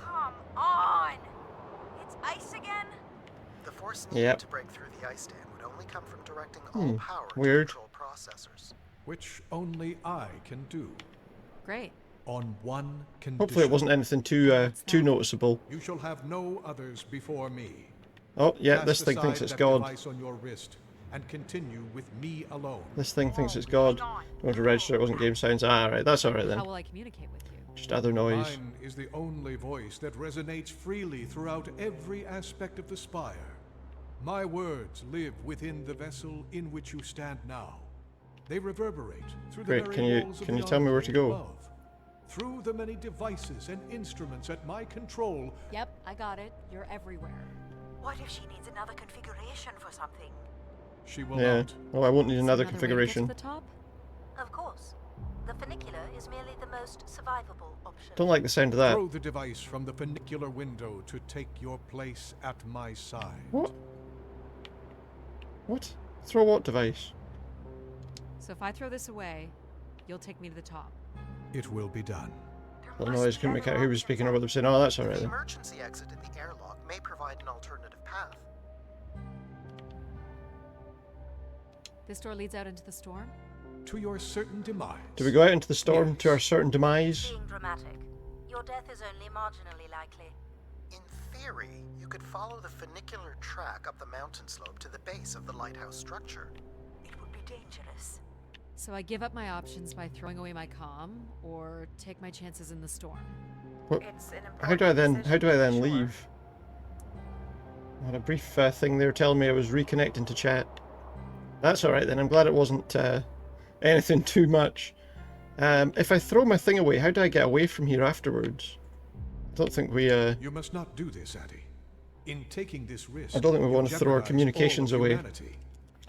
Come on! It's ice again? The force needed Yep. to break through the ice dam would only come from directing all power Weird. to control processors. Which only I can do. Great. On one condition. Hopefully it wasn't anything too noticeable. You shall have no others before me. Oh, yeah, Cast this thing thinks aside it's that God. device on your wrist and continue with me alone. This thing thinks it's God. I want to register it wasn't game sounds. Ah, right, that's alright then. How will I communicate with you? Just other noise. Mine is the only voice that resonates freely throughout every aspect of the spire. My words live within the vessel in which you stand now. They reverberate through the Great, very can you- walls of can you the tell me where to go? above. Through the many devices and instruments at my control, Yep, I got it. You're everywhere. What if she needs another configuration for something? she will Yeah. not. Well, I won't need Is there another way to get to configuration. the top? Of course. The funicular is merely the most survivable option. Don't like the sound of that. Throw the device from the funicular window to take your place at my side. What? What? Throw what device? So if I throw this away, you'll take me to the top. It will be done. The noise couldn't make out who was speaking or what they were saying. Oh, that's alright The then. emergency exit in the airlock may provide an alternative path. This door leads out into the storm? To your certain demise. Do we go out into the storm to our certain demise? Being dramatic, your death is only marginally likely. In theory, you could follow the funicular track up the mountain slope to the base of the lighthouse structure. It would be dangerous. So I give up my options by throwing away my comm, or take my chances in the storm. What? It's an How do I then decision, sure. leave? I had a brief thing they were telling me I was reconnecting to chat. That's alright then, I'm glad it wasn't anything too much. If I throw my thing away, how do I get away from here afterwards? I don't think we You must not do this, Addy. In taking this risk, I don't think we you want to throw our jeopardize communications all of away. humanity.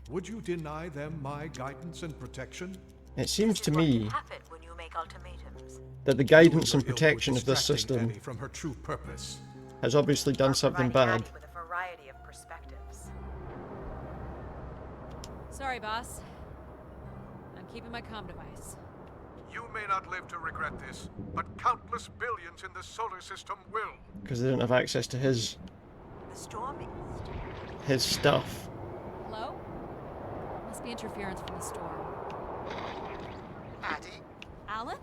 Would you deny them my guidance and protection? It seems to This is what me can happen when you make ultimatums. that the guidance You and were ill for protection of this distracting system Annie from her true purpose. has obviously done Or something providing bad. Addy with a variety of perspectives. Sorry, boss. I'm keeping my comm device. You may not live to regret this, but countless billions in the solar system will. Because they didn't have access to his The storm stuff. Hello? Must be interference from the storm. Addy, Alan?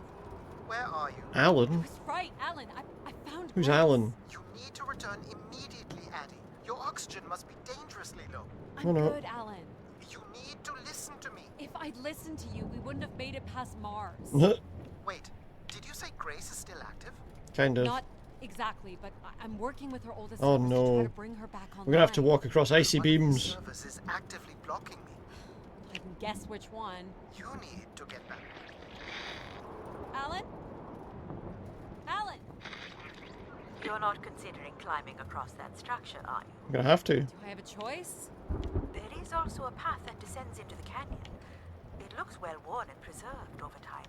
where are you? Alan? That's right, Alan. I found Who's Grace. Alan? You need to return immediately, Addy. Your oxygen must be dangerously low. I'm No, no. good, Alan. You need to listen to me. If I'd listened to you, we wouldn't have made it past Mars. Wait, did you say Grace is still active? Kind of. Not exactly, but I'm working with her oldest Oh, service to no. try to bring her back online. We're gonna have to walk across icy One of these beams. servers is actively blocking me. I can guess which one. You need to get back. Alan? Alan! You're not considering climbing across that structure, are you? I'm gonna have to. Do I have a choice? There is also a path that descends into the canyon. It looks well worn and preserved over time.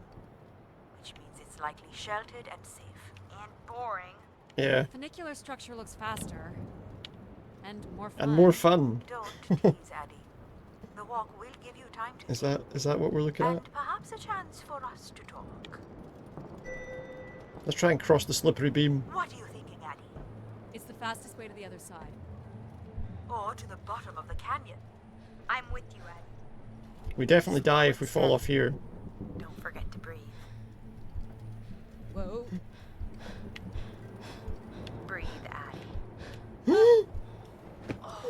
is likely sheltered and safe. And boring. Yeah. Funicular structure looks faster. And more fun. And more fun. Don't tease, Addy. The walk will give you time to Is that what we're looking at? and perhaps a chance for us to talk. Let's try and cross the slippery beam. What are you thinking, Addy? It's the fastest way to the other side. Or to the bottom of the canyon? I'm with you, Addy. We definitely die if we fall off here. Don't forget to breathe. Whoa. Breathe, Addy.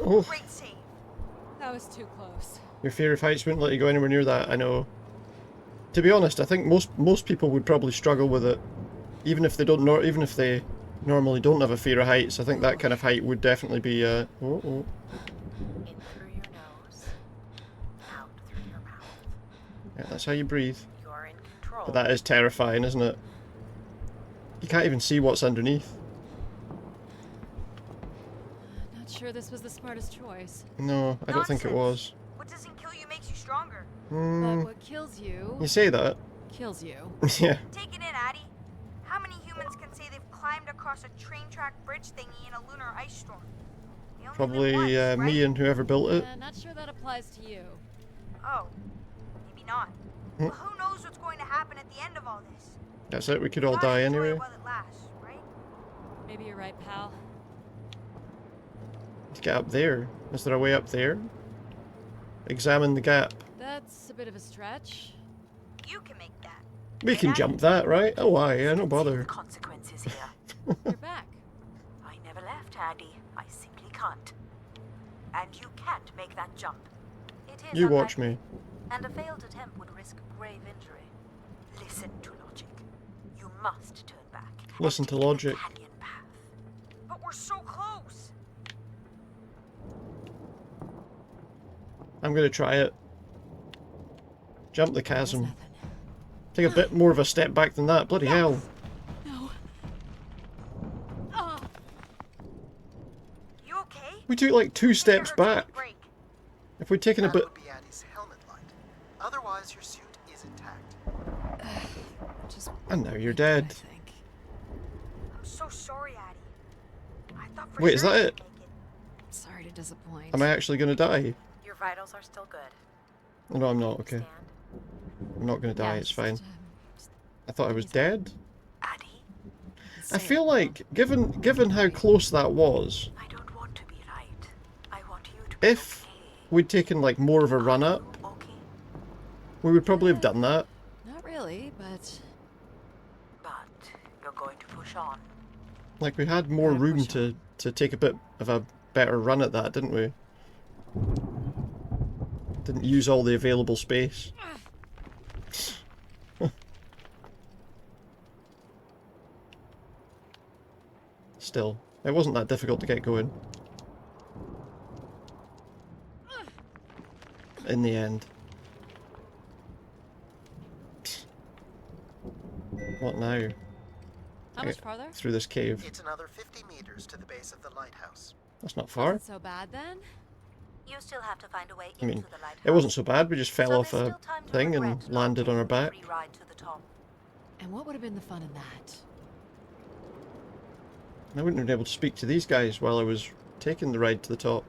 Oh. Great save. That was too close. Your fear of heights wouldn't let you go anywhere near that, I know. To be honest, I think most people would probably struggle with it. Even if they normally don't have a fear of heights, I think that kind of height would definitely be In through your nose, out through your mouth. Yeah, that's how you breathe. You're in control. But that is terrifying, isn't it? You can't even see what's underneath. Not sure this was the smartest choice. No, I don't think it was. What doesn't kill you makes you stronger. But what kills you... You say that. Kills you. Yeah. Take it in, Addy. How many humans can say they've climbed across a train track bridge thingy in a lunar ice storm? They only Probably live once, me right? and whoever built it. Not sure that applies to you. Oh, maybe not. But who knows what's going to happen at the end of all this? That's it, we could all Gotta die enjoy anyway. it while it lasts, right? Maybe you're right, pal. Let's get up there. Is there a way up there? Examine the gap. That's a bit of a stretch. You can make that. We can jump that, right? Oh, aye, yeah, no bother. Consequences here. You're back. I never left, Addy. I simply can't. And you can't make that jump. It is You watch unlikely, me. and a failed attempt would risk grave injury. Listen to logic. You must turn back. Listen to logic. Canyon path. But we're so close. I'm gonna try it. Jump the chasm. Take a bit more of a step back than that. Bloody hell. No. Oh. You okay? We took like 2 steps back. If we'd taken a That bit... would be Addy's helmet light. Otherwise, your suit is intact. And now you're dead. I'm so sorry, Addy. I thought for Wait, is sure that you'd it? make it. Sorry to disappoint. Am I actually gonna die? Your vitals are still good. No, I'm not, okay. I'm not gonna die, it's fine. I thought I was dead? I feel like, given how close that was, if we'd taken like more of a run up, we would probably have done that. Not really, but... You're going to push on. Like we had more room to take a bit of a better run at that, didn't we? Didn't use all the available space. Still, it wasn't that difficult to get going. In the end. What now? How much farther? Through this cave. It's another 50 meters to the base of the lighthouse. That's not far. So bad then? You still have to find a way I mean, into the lighthouse. it wasn't so bad. We just fell So off there's a still time to thing and regret not landed on our taking the back. free ride to the top. And what would have been the fun in that? I wouldn't have been able to speak to these guys while I was taking the ride to the top.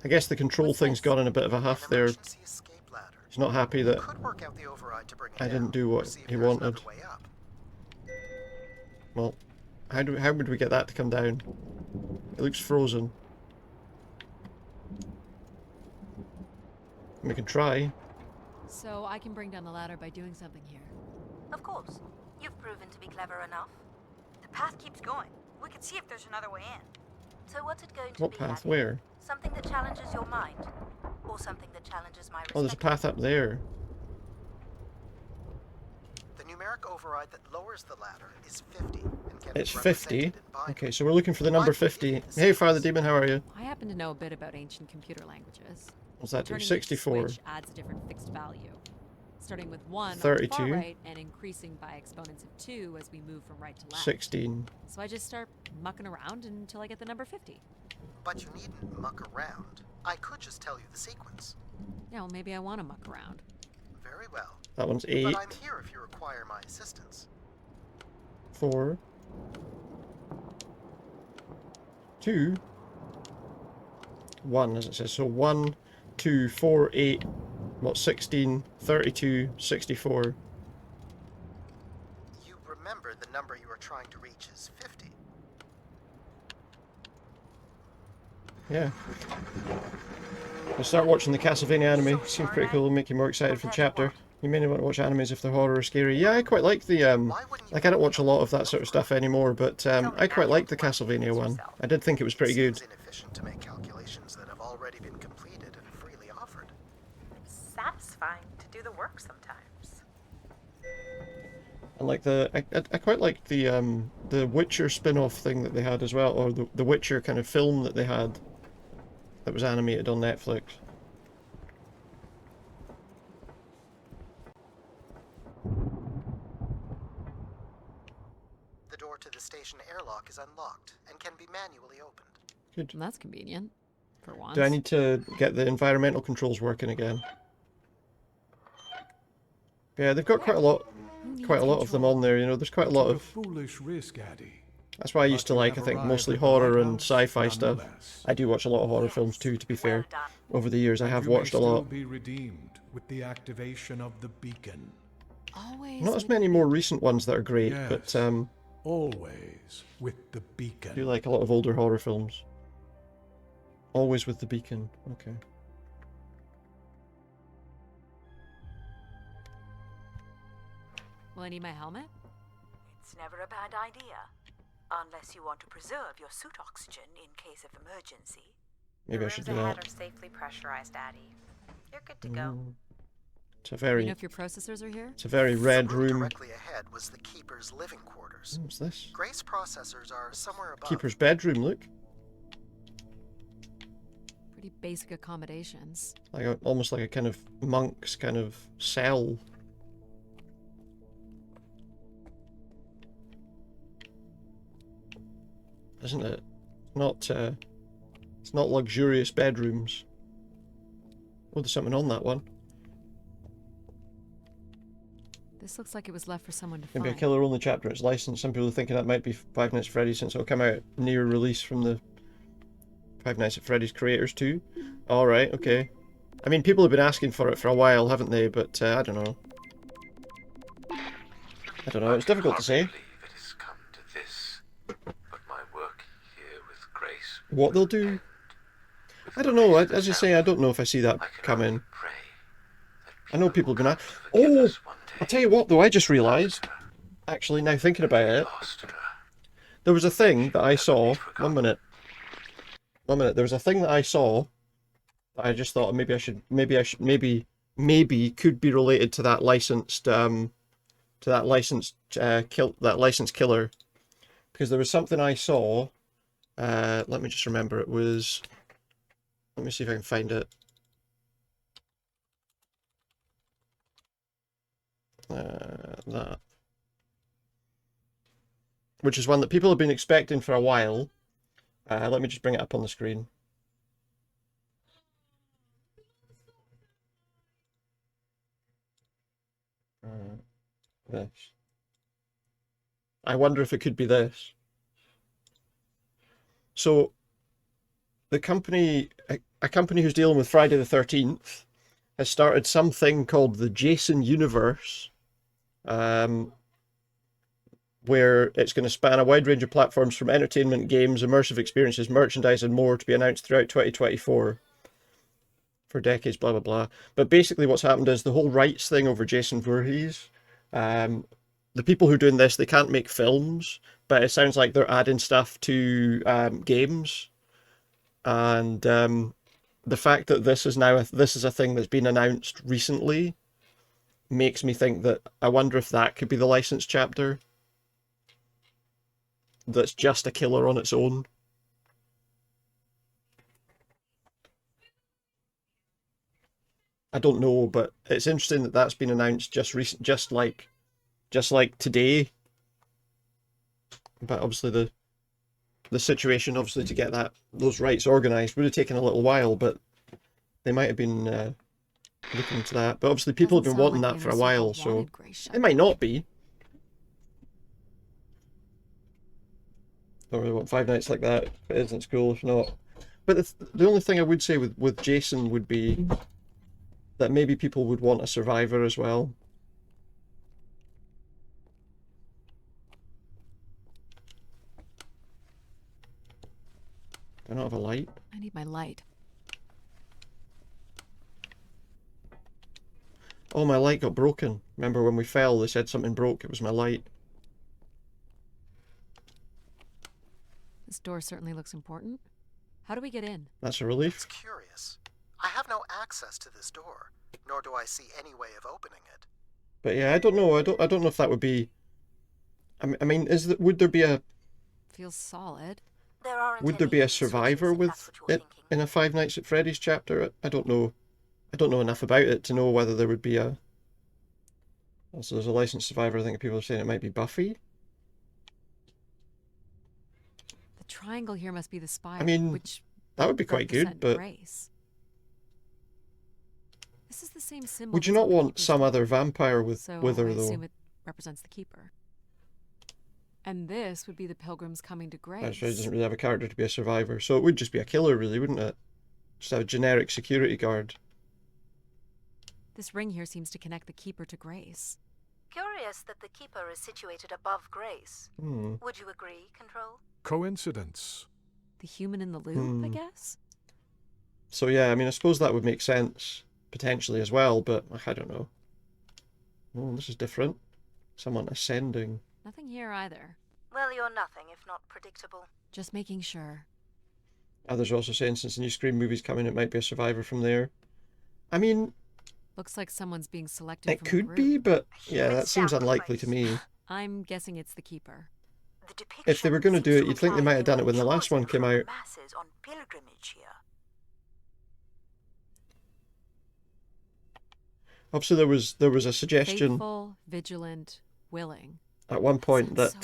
I guess the control thing's got in a bit of a huff there. He's not happy that Could work out the override to bring it I down, didn't do or what see if he there's wanted. another way up. Well, how would we get that to come down? It looks frozen. We can try. So I can bring down the ladder by doing something here. Of course. You've proven to be clever enough. The path keeps going. We can see if there's another way in. So what's it going to What be? path? Addy? Where? Something that challenges your mind? Or something that challenges my Oh, there's a respect? path up there. The numeric override that lowers the ladder is 50 and can It's be 50. represented in binary. Okay, so we're looking for the number 50. Hey, Father Demon, how are you? I happen to know a bit about ancient computer languages. What's that do? Turning each 64. switch adds a different fixed value. starting with 1 on the 32. far right and increasing by exponents of 2 as we move from right to left. 16. So I just start mucking around until I get the number 50. But you needn't muck around. I could just tell you the sequence. Yeah, well, maybe I want to muck around. Very well. That one's 8. But I'm here if you require my assistance. 4. 2. 1, as it says. So 1, 2, 4, 8, what, 16, 32, 64. You remember the number you are trying to reach is 50. Yeah. We'll start watching the Castlevania anime. Seems pretty cool and make you more excited for the chapter. You may not want to watch animes if they're horror or scary. Yeah, I quite like the, like I don't watch a lot of that sort of stuff anymore, but I quite like the Castlevania one. I did think it was pretty good. Seems inefficient to make calculations that have already been completed and freely offered. Satisfying to do the work sometimes. And like I quite liked the Witcher spin-off thing that they had as well, or the Witcher kind of film that they had that was animated on Netflix. The door to the station airlock is unlocked and can be manually opened. Good. And that's convenient. For once. Do I need to get the environmental controls working again? Yeah, they've got quite a lot of them on there, you know, there's quite a lot of... Foolish risk, Addy. That's why I used to like, I think, mostly horror and sci-fi stuff. I do watch a lot of horror films too, to be fair. Over the years I have watched a lot. Be redeemed with the activation of the beacon. Always. Not as many more recent ones that are great, Yes, but always with the beacon. I do like a lot of older horror films. Always with the beacon, okay. Will I need my helmet? It's never a bad idea. Unless you want to preserve your suit oxygen in case of emergency. Maybe I should do The rooms ahead that. are safely pressurized, Addy. You're good to go. It's a You very, know if your processors are here? it's a very red The room room. directly ahead was the Keeper's living quarters. What's this? Grace processors are somewhere above. Keeper's bedroom, look. Pretty basic accommodations. Like almost like a kind of monk's kind of cell. Isn't it? Not it's not luxurious bedrooms. Oh, there's something on that one. This looks like it was left for someone to Maybe a find. killer-only chapter. It's licensed. Some people are thinking that might be Five Nights at Freddy's since it'll come out near release from the Five Nights at Freddy's creators too. All right, okay. I mean, people have been asking for it for a while, haven't they? But I don't know. I don't know. It's difficult to say. It has come to this, but my work here with Grace. What they'll do? I don't know. As you say, I don't know if I see that coming. I know people have been asking. Oh, I'll tell you what though. I just realised. Actually, now thinking about it, there was a thing that I saw. 1 minute. 1 minute. There was a thing that I saw. That I just thought maybe could be related to that licensed that licensed killer, because there was something I saw. Let me just remember. It was. Let me see if I can find it. That. Which is one that people have been expecting for a while. Let me just bring it up on the screen. This. I wonder if it could be this. So, the company, a company who's dealing with Friday the 13th, has started something called the Jason Universe, where it's going to span a wide range of platforms from entertainment, games, immersive experiences, merchandise, and more to be announced throughout 2024. For decades, blah, blah, blah. But basically what's happened is the whole rights thing over Jason Voorhees, the people who are doing this, they can't make films, but it sounds like they're adding stuff to games. And the fact that this is now this is a thing that's been announced recently makes me think that I wonder if that could be the licensed chapter that's just a killer on its own. I don't know, but it's interesting that that's been announced just like today. But obviously the situation, obviously, to get those rights organised would have taken a little while, but they might have been looking into that. But obviously people have been wanting that for a while, so it might not be. Don't really want Five Nights like that. If it isn't cool, if not. But the only thing I would say with Jason would be that maybe people would want a survivor as well. Do I not have a light? I need my light. Oh, my light got broken. Remember when we fell, they said something broke. It was my light. This door certainly looks important. How do we get in? That's a relief. It's curious. I have no access to this door, nor do I see any way of opening it. But yeah, I don't know. I don't know if that would be. I mean, would there be a? Feels solid. Would there be a survivor with it in a Five Nights at Freddy's chapter? I don't know. I don't know enough about it to know whether there would be a. Also, there's a licensed survivor. I think people are saying it might be Buffy. The triangle here must be the spire. I mean, which that would be quite good, but. Grace. This is the same symbol. Would you not want some other vampire with her I though? assume it represents the keeper. And this would be the pilgrims coming to Grace. That's right. It doesn't really have a character to be a survivor, so it would just be a killer, really, wouldn't it? Just a generic security guard. This ring here seems to connect the keeper to Grace. Curious that the keeper is situated above Grace. Would you agree, Control? Coincidence. The human in the loop, I guess? So yeah, I mean, I suppose that would make sense, potentially as well, but I don't know. Oh, this is different. Someone ascending. Nothing here either. Well, you're nothing if not predictable. Just making sure. Others are also saying since the new Scream movie's coming, it might be a survivor from there. I mean... Looks like someone's being selected it from could be, but yeah, that seems unlikely to me. I'm guessing it's the keeper. If they were going to do it, you'd think they might have done it when the last one came out. Masses on pilgrimage here. Obviously, there was a suggestion. Faithful, vigilant, willing. At one point that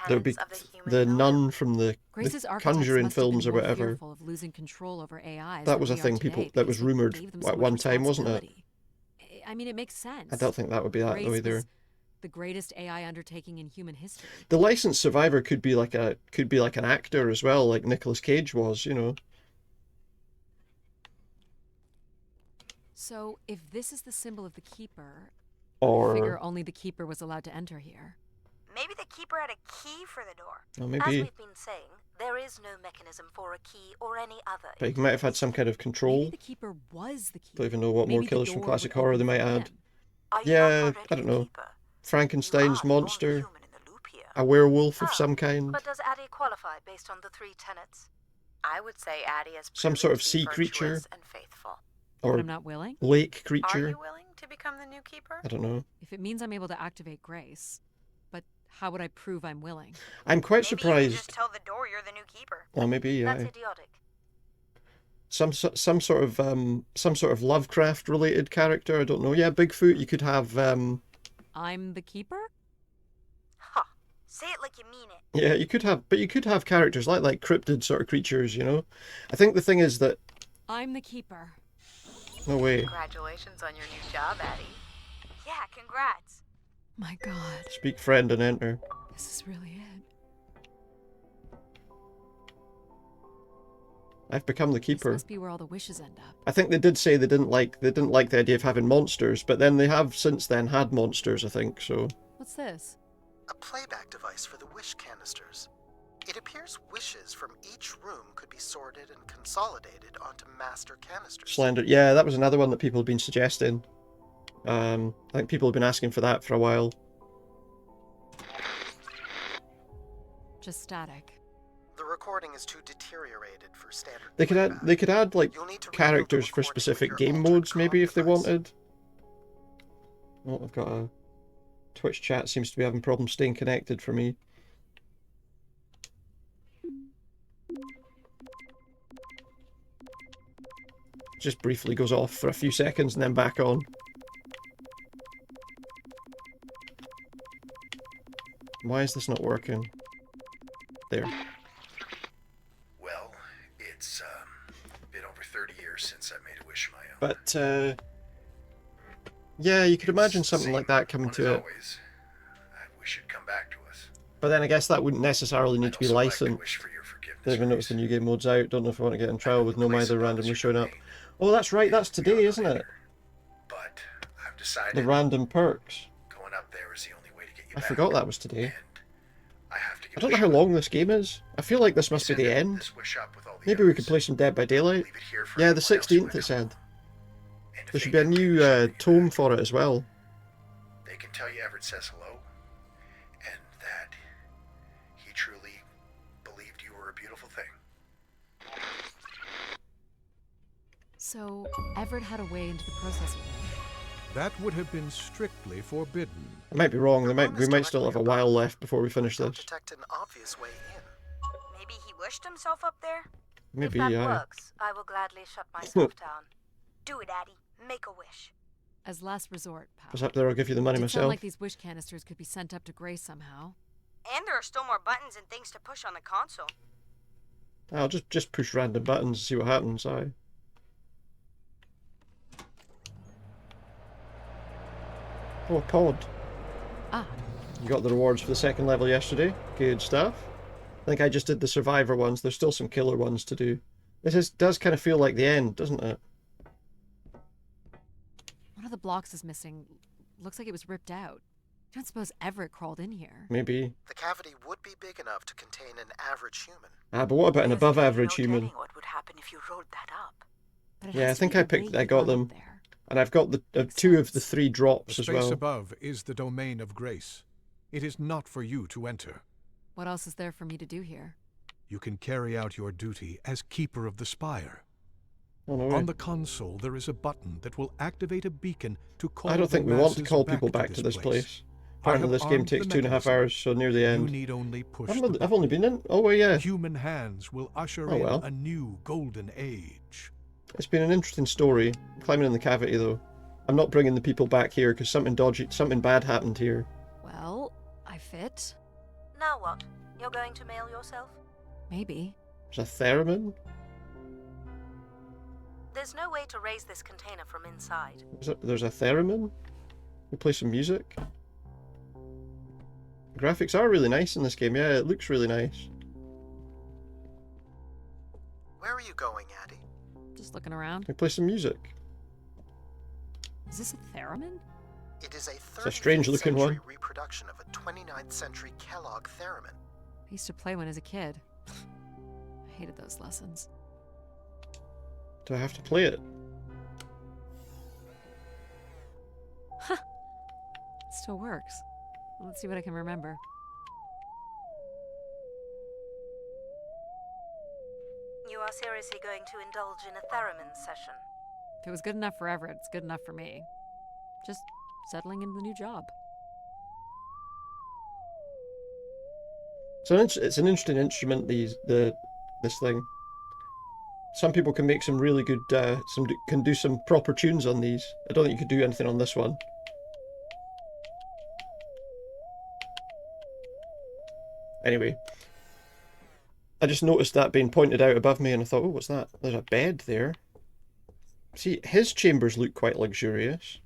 there would be the nun from the Conjuring films or whatever. Of losing control over AIs that was a thing that was rumoured at one time, wasn't it? I mean, it makes sense. I don't think that would be that though either. The greatest AI undertaking in human history. The licensed survivor could be like an actor as well, like Nicolas Cage was, you know. So, if this is the symbol of the keeper, or I figure only the keeper was allowed to enter here. Maybe the keeper had a key for the door. Oh, maybe. As we've been saying, there is no mechanism for a key or any other. But he might have had some kind of control. Maybe the keeper was the keeper. Don't even know what more killers from classic horror they might add. Are you Yeah, I don't know. Frankenstein's monster, a werewolf of some kind. But does Addie qualify based on the three tenets? I would say Addie is Some sort of sea creature. And faithful. Or but I'm not willing. Lake creature. Are you willing to become the new keeper? I don't know. If it means I'm able to activate Grace, but how would I prove I'm willing? I'm quite surprised. You could just tell the door you're the new keeper. Oh, maybe yeah. That's idiotic. Some sort of Lovecraft related character. I don't know. Yeah, Bigfoot. You could have. I'm the keeper. Huh. Say it like you mean it. Yeah, you could have characters like cryptid sort of creatures. You know, I think the thing is that. I'm the keeper. No way. Congratulations on your new job, Addie. Yeah, congrats. My God. Speak friend and enter. This is really it. I've become the This keeper. must be where all the wishes end up. I think they did say they didn't like the idea of having monsters, but then they have since then had monsters, I think, so. What's this? A playback device for the wish canisters. It appears wishes from each room could be sorted and consolidated onto master canisters. Slender. Yeah, that was another one that people have been suggesting. I think people have been asking for that for a while. Just static. The recording is too deteriorated for standard. They could add like You'll need to characters for specific game modes maybe if they wanted. Oh, I've got a Twitch chat seems to be having problems staying connected for me. just briefly goes off for a few seconds and then back on. Why is this not working? There. Well, it's been over 30 years since I made a wish of my own. But, yeah, you could imagine something like that coming to it. Always, I wish it'd come back to us. But then I guess that wouldn't necessarily need to be licensed. Didn't even notice the new game mode's out. Don't know if I want to get in trial with no either randomly showing up. Oh, that's right, that's today, isn't it? But I've decided The random perks. going up there is the only way to get you I back. forgot that was today. I have to I don't know how long this game is. I feel like this must be the end. Maybe we could play some Dead by Daylight. Yeah, the 16th it said. There should be a new tome for it as well. They can tell you Everett says hello, and that he truly believed you were a beautiful thing. So, Everett had a way into the processing room. That would have been strictly forbidden. I might be wrong. We might still have a while left before we finish this. Detect an obvious way in. Maybe he wished himself up there? Maybe, if that yeah. works, I will gladly shut myself down. Do it, Addie. Make a wish. As last resort, pal. If it's up there, I'll give you the money It did sound myself. like these wish canisters could be sent up to Grace somehow. And there are still more buttons and things to push on the console. I'll just push random buttons and see what happens. Oh, a pod. Ah. You got the rewards for the second level yesterday. Good stuff. I think I just did the survivor ones. There's still some killer ones to do. Does kind of feel like the end, doesn't it? One of the blocks is missing. Looks like it was ripped out. I don't suppose Everett crawled in here. Maybe. The cavity would be big enough to contain an average human. Ah, but what about an above average human? What would happen if you rolled that up? Yeah, I think I got them. And I've got the 2 of the 3 drops The as space well. above is the domain of Grace. It is not for you to enter. What else is there for me to do here? You can carry out your duty as Keeper of the Spire. Oh, no way. On the console, there is a button that will activate a beacon to call I don't the think we want to masses call people back to this place. Apparently this game takes 2.5 hours, so near the end. You need only push I've only been in. Oh, well, yeah. Human hands will usher Oh, in well. a new golden age. It's been an interesting story. Climbing in the cavity, though. I'm not bringing the people back here because something bad happened here. Well, I fit. Now what? You're going to mail yourself? Maybe. There's a theremin? There's no way to raise this container from inside. There's a theremin? We play some music? The graphics are really nice in this game, yeah, it looks really nice. Where are you going, Addie? Just looking around. We play some music. Is this a theremin? It is a It's a strange looking century one. reproduction of a 29th century Kellogg theremin. I used to play one as a kid. I hated those lessons. Do I have to play it? Huh. It still works. Let's see what I can remember. You are seriously going to indulge in a theremin session? If it was good enough for Everett, it's good enough for me. Just settling into the new job. So it's an interesting instrument. This thing. Some people can make some really good. Can do some proper tunes on these. I don't think you could do anything on this one. Anyway, I just noticed that being pointed out above me, and I thought, oh, what's that? There's a bed there. See, his chambers look quite luxurious.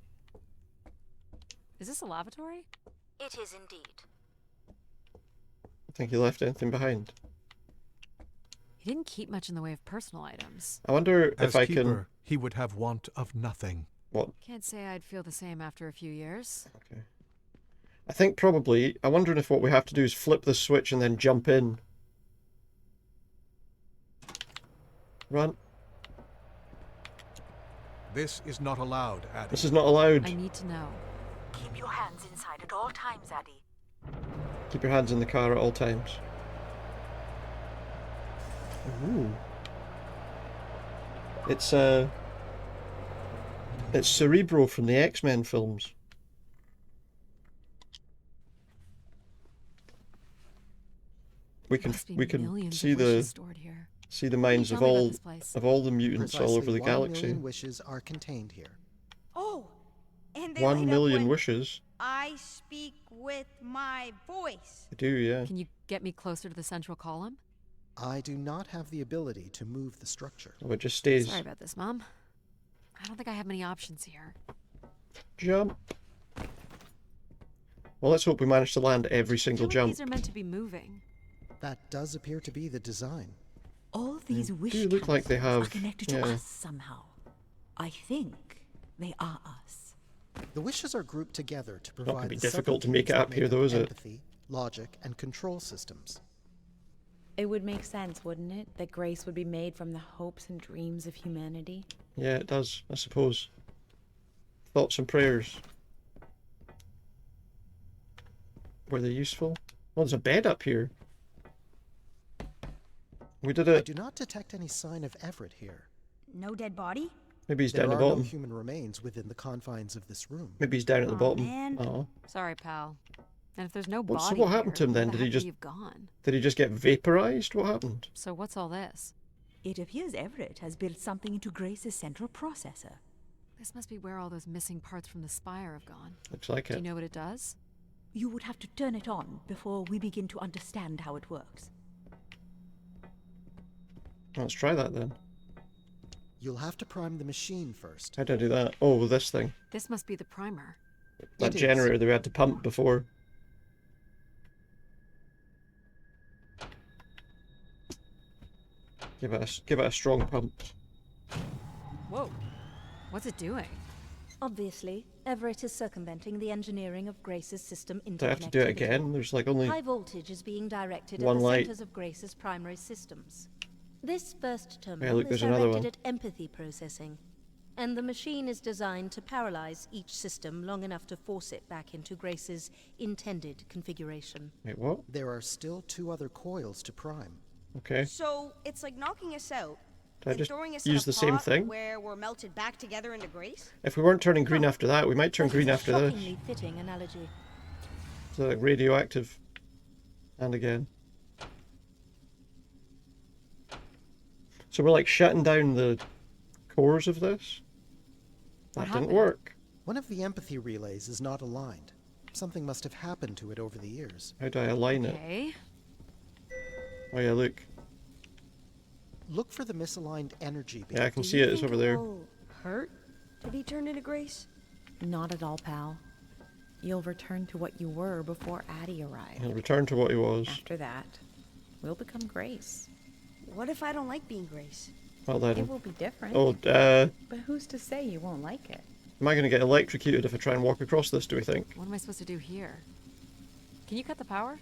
Is this a lavatory? It is indeed. I think he left anything behind. He didn't keep much in the way of personal items. I wonder As if I Keeper, can. he would have want of nothing. What? Can't say I'd feel the same after a few years. Okay. I think probably. I'm wondering if what we have to do is flip the switch and then jump in. Run. This is not allowed, Addie. This is not allowed. I need to know. Keep your hands inside at all times, Addie. Keep your hands in the car at all times. Ooh. It's Cerebro from the X-Men films. We can Must be we can millions see of the wishes stored here. See the minds tell of me about all this place? the mutants all over the Precisely 1 galaxy. million wishes are contained here. Oh, and they 1 light up million when wishes. I speak with my voice. I do, yeah. Can you get me closer to the central column? I do not have the ability to move the structure. Oh, it just stays. Sorry about this, Mom. I don't think I have many options here. Jump. Well, let's hope we manage to land every single How many jump. of these are meant to be moving? That does appear to be the design. All these wish do look like they canisters have- are connected to yeah. us somehow. I think they are us. The wishes are grouped together to Not provide gonna be the difficult to make it subroutines up that here, make though, is it? empathy, logic, and control systems. It would make sense, wouldn't it, that grace would be made from the hopes and dreams of humanity? Yeah, it does, I suppose. Thoughts and prayers. Were they useful? Oh, there's a bed up here. We did I it. do not detect any sign of Everett here. No dead body? Maybe he's There down are at the no bottom. human remains within the confines of this room. Maybe he's down at the Aw, bottom. man. Oh. Sorry, pal. And if there's no Well, so body what happened to here, him then? where the Did he heck just- have gone? Did he just get vaporized? What happened? So what's all this? It appears Everett has built something into Grace's central processor. This must be where all those missing parts from the spire have gone. Looks like Do you it. know what it does? You would have to turn it on before we begin to understand how it works. Let's try that then. You'll have to prime the machine first. How do I do that? Oh, with this thing. This must be the primer. That It is. generator that we had to pump before. Give it a strong pump. Whoa. What's it doing? Obviously, Everett is circumventing the engineering of Grace's system Do I have to do it again? There's like only High voltage is being directed one at the light. centers of Grace's primary systems. This first Yeah, terminal look, is there's another directed one. at empathy processing, and the machine is designed to paralyze each system long enough to force it back into Grace's intended configuration. Wait, what? There are still 2 other coils to prime. Okay. So it's like knocking us out Did I and just throwing us use in a the same pot thing? where we're melted back together into Grace? If we weren't turning green after that, we might turn That green is a after this. shockingly fitting analogy. So like radioactive. And again. So we're like shutting down the cores of this? That didn't happened? work. One of the empathy relays is not aligned. Something must have happened to it over the years. How do I align it? Okay. Oh yeah, look. Look for the misaligned energy beam. Yeah, I can see it. It's over there. Hurt to be turned into Grace? Not at all, pal. You'll return to what you were before Addie arrived. He'll return to what he was. After that, we'll become Grace. What if I don't like being Grace? Well It then. will be different. Oh, But who's to say you won't like it? am I going to get electrocuted if I try and walk across this, do we think? What am I supposed to do here? Can you cut the power?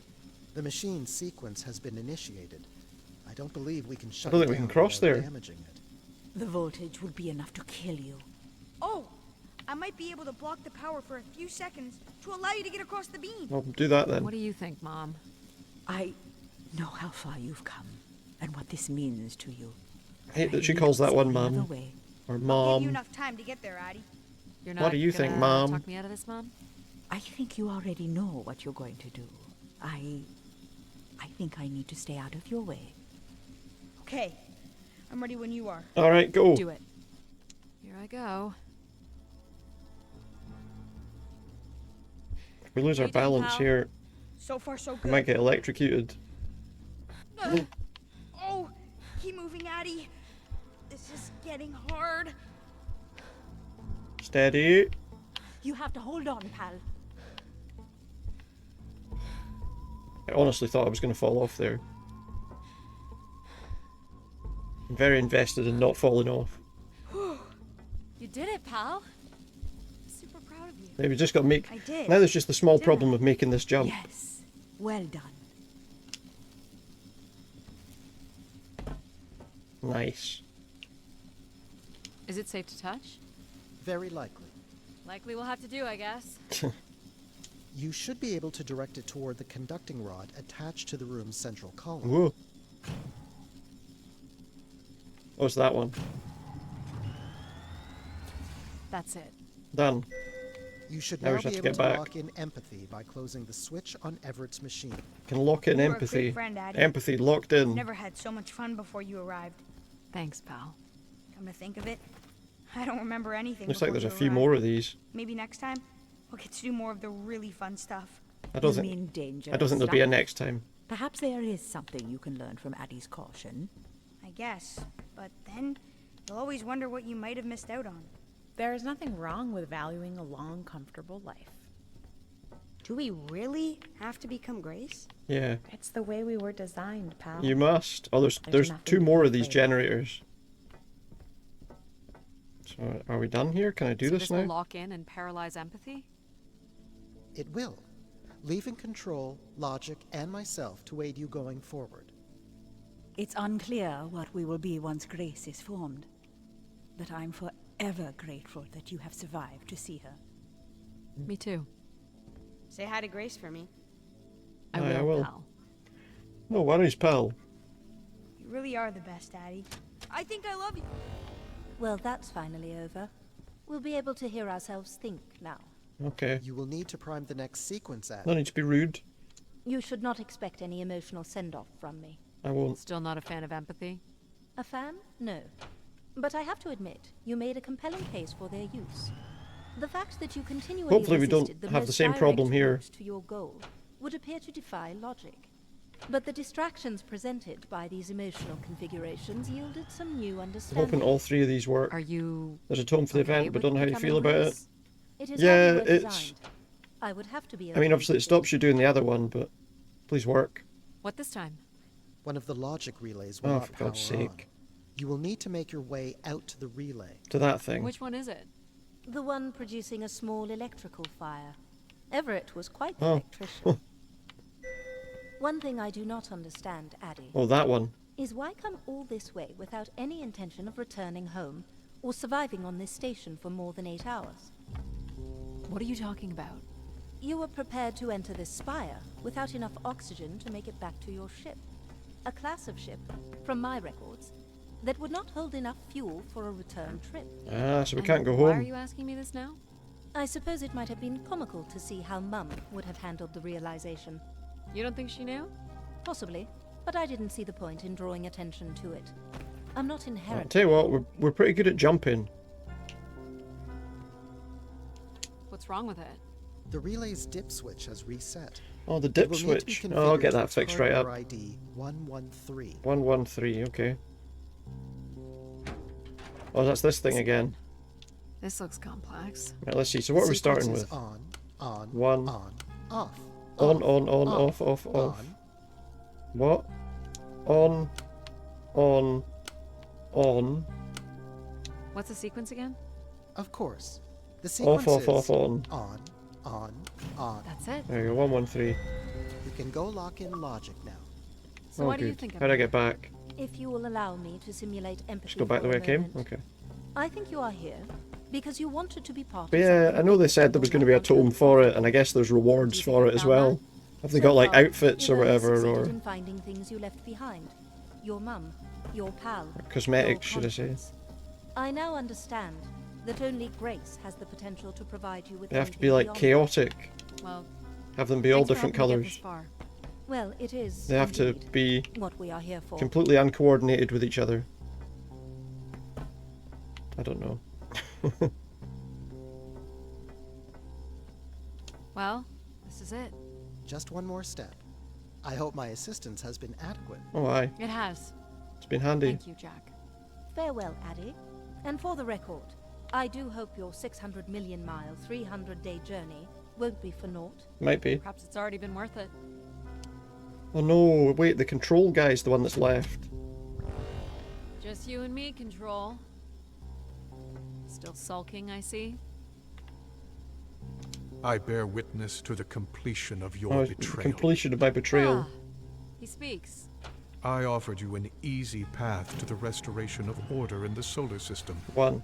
The machine sequence has been initiated. I don't believe we can shut don't it think we can down cross without there. damaging it. The voltage would be enough to kill you. Oh, I might be able to block the power for a few seconds to allow you to get across the beam. Well, do that then. What do you think, Mom? I know how far you've come and what this means to you. I hate that she I calls that see one no other Mum. way. Or I'll give you Mom. enough time to get there, Addie. You're What not do you think, gonna Mom? Talk me out of this, Mom? I think you already know what you're going to do. I think I need to stay out of your way. Okay, I'm ready when you are. Alright, go. Do it. Here I go. If we lose our How you doing, balance pal? here, So far, so we good. might get electrocuted. Oh, keep moving, Addie. This is getting hard. Steady. You have to hold on, pal. I honestly thought I was going to fall off there. I'm very invested in not falling off. You did it, pal. I'm super proud of you. Maybe we just got to make... I did. Now there's just the small Did problem I? of making this jump. Yes. Well done. Nice. Is it safe to touch? Very likely. Likely we'll have to do, I guess. You should be able to direct it toward the conducting rod attached to the room's central column. Whoa. Oh, it's that one. That's it. Done. You should Now we now just be have to able get to back. lock in empathy by closing the switch on Everett's machine. Can lock in You were a empathy. great friend, Addie. Empathy locked in. Never had so much fun before you arrived. Thanks, pal. Come to think of it, I don't remember anything. Looks like before there's a you few arrived. more of these. Maybe next time we'll get to do more of the really fun stuff. I don't You think. mean dangerous I don't think there'll be a stuff? next time. Perhaps there is something you can learn from Addie's caution. I guess, but then you'll always wonder what you might have missed out on. There is nothing wrong with valuing a long, comfortable life. Do we really have to become Grace? Yeah. It's the way we were designed, pal. You must. Oh, there's nothing two to more be of these afraid of. generators. So are we done here? Can I do So this this will now? lock in and paralyze empathy? It will, leaving control, logic, and myself to aid you going forward. It's unclear what we will be once Grace is formed. But I'm forever grateful that you have survived to see her. Me too. Say hi to Grace for me. I Aye, will, I will. pal. No worries, pal. You really are the best, Addie. I think I love you. Well, that's finally over. We'll be able to hear ourselves think now. Okay. You will need to prime the next sequence, Addie. No need to be rude. You should not expect any emotional send-off from me. I won't. Still not a fan of empathy? A fan? No. But I have to admit, you made a compelling case for their use. The fact that you continually Hopefully we don't resisted the have the most same problem direct here. route to your goal would appear to defy logic. But the distractions presented by these emotional configurations yielded some new I'm understanding. hoping all three of these work. Are you There's a tone for the okay event, but with don't know how you becoming feel about it. Grace? It is Yeah, how we were it's. designed. I would have to be I mean, open obviously to it stops you doing the other one, but please work. What this time? One of the logic relays will Oh, not for God's power on. sake. You will need to make your way out to the relay. To that thing. Which one is it? The one producing a small electrical fire. Everett was quite the Oh. electrician. One thing I do not understand, Addie, Oh, that one. is why come all this way without any intention of returning home or surviving on this station for more than 8 hours? What are you talking about? You were prepared to enter this spire without enough oxygen to make it back to your ship. A class of ship, from my records, that would not hold enough fuel for a return trip. Ah, so we And can't go Why are home. you asking me this now? I suppose it might have been comical to see how Mum would have handled the realization. You don't think she knew? Possibly, but I didn't see the point in drawing attention to it. I'm not I'll inherently... tell you what, we're pretty good at jumping. What's wrong with it? The relay's dip switch has reset. Oh, the It dip will need to be switch. Oh, I'll get configured to that its fixed right hardware up. ID 113. 113, okay. Oh, that's this thing again. This looks complex. Right, let's see. So what are we starting Sequence with? is on, One. off. On, off, off. On. What? On. What's the sequence again? Of course. The Off, sequence off, is off, on. on. That's it. There you go, 113. You can go lock in logic now. So Oh, what do you good. think of How'd I it? get back? If you will allow me to simulate empathy Just go back for the way a I came? moment. Okay. I think you are here because you wanted to be part But of yeah, something I know they bigger said there was going to be a tome for it, and I guess there's rewards for it as well. Have they So got like far, outfits or you've only whatever, succeeded or in finding things you left behind. Your mum, your pal, cosmetics, your should I say? conscience. I now understand that only Grace has the potential to provide you with They have to anything be like beyond chaotic. Well, Have them be all thanks for different helping me get colours. this far. that. Well, it is. They have to indeed be what we are here for. completely uncoordinated with each other. I don't know. Well, this is it. Just one more step. I hope my assistance has been adequate. Oh, aye. It has. It's been handy. Thank you, Jack. Farewell, Addie. And for the record, I do hope your 600 million mile, 300-day journey won't be for naught. Might be. Perhaps it's already been worth it. Oh no, wait, the control guy's the one that's left. Just you and me, Control. Still sulking, I see. I bear witness to the completion of your Oh, betrayal. completion of my betrayal. Ah, he speaks. I offered you an easy path to the restoration of order in the solar system. One.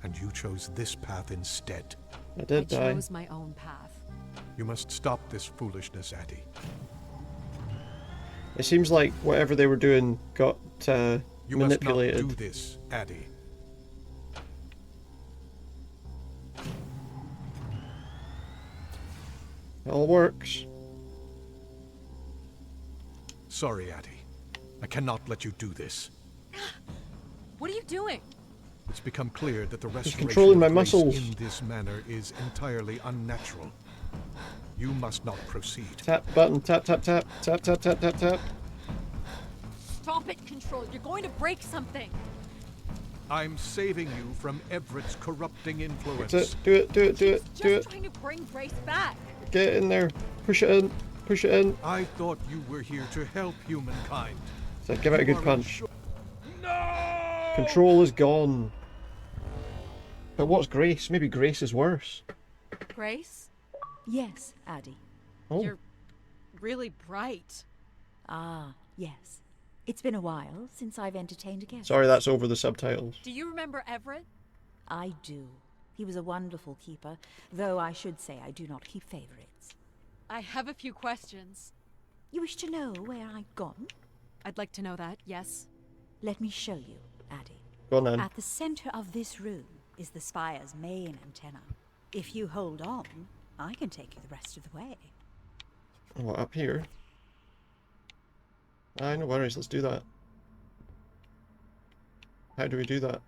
And you chose this path instead. I I did die. chose my own path. You must stop this foolishness, Addie. It seems like whatever they were doing got You manipulated. must not do this, Addie. It all works. Sorry, Addie. I cannot let you do this. What are you doing? It's become clear that the restoration controlling my of grace muscles. in this manner is entirely unnatural. You must not proceed. Tap button, tap, tap, tap, tap, tap, tap, tap, tap. Stop it, Control. You're going to break something. I'm saving you from Everett's corrupting influence. That's it. Do it, do it, do it, do Just it. trying to bring Grace back. Get in there. Push it in. Push it in. I thought you were here to help humankind. So give it a good punch. Control is gone. But what's Grace? Maybe Grace is worse. Grace? Yes, Addie. Oh. You're really bright. Ah, yes. It's been a while since I've entertained a guest. Sorry, that's over the subtitles. Do you remember Everett? I do. He was a wonderful keeper, though I should say I do not keep favorites. I have a few questions. You wish to know where I've gone? I'd like to know that, yes. Let me show you, Addie. Go on then. At the center of this room is the spire's main antenna. If you hold on, I can take you the rest of the way. What, up here? Aye, no worries, let's do that. How do we do that?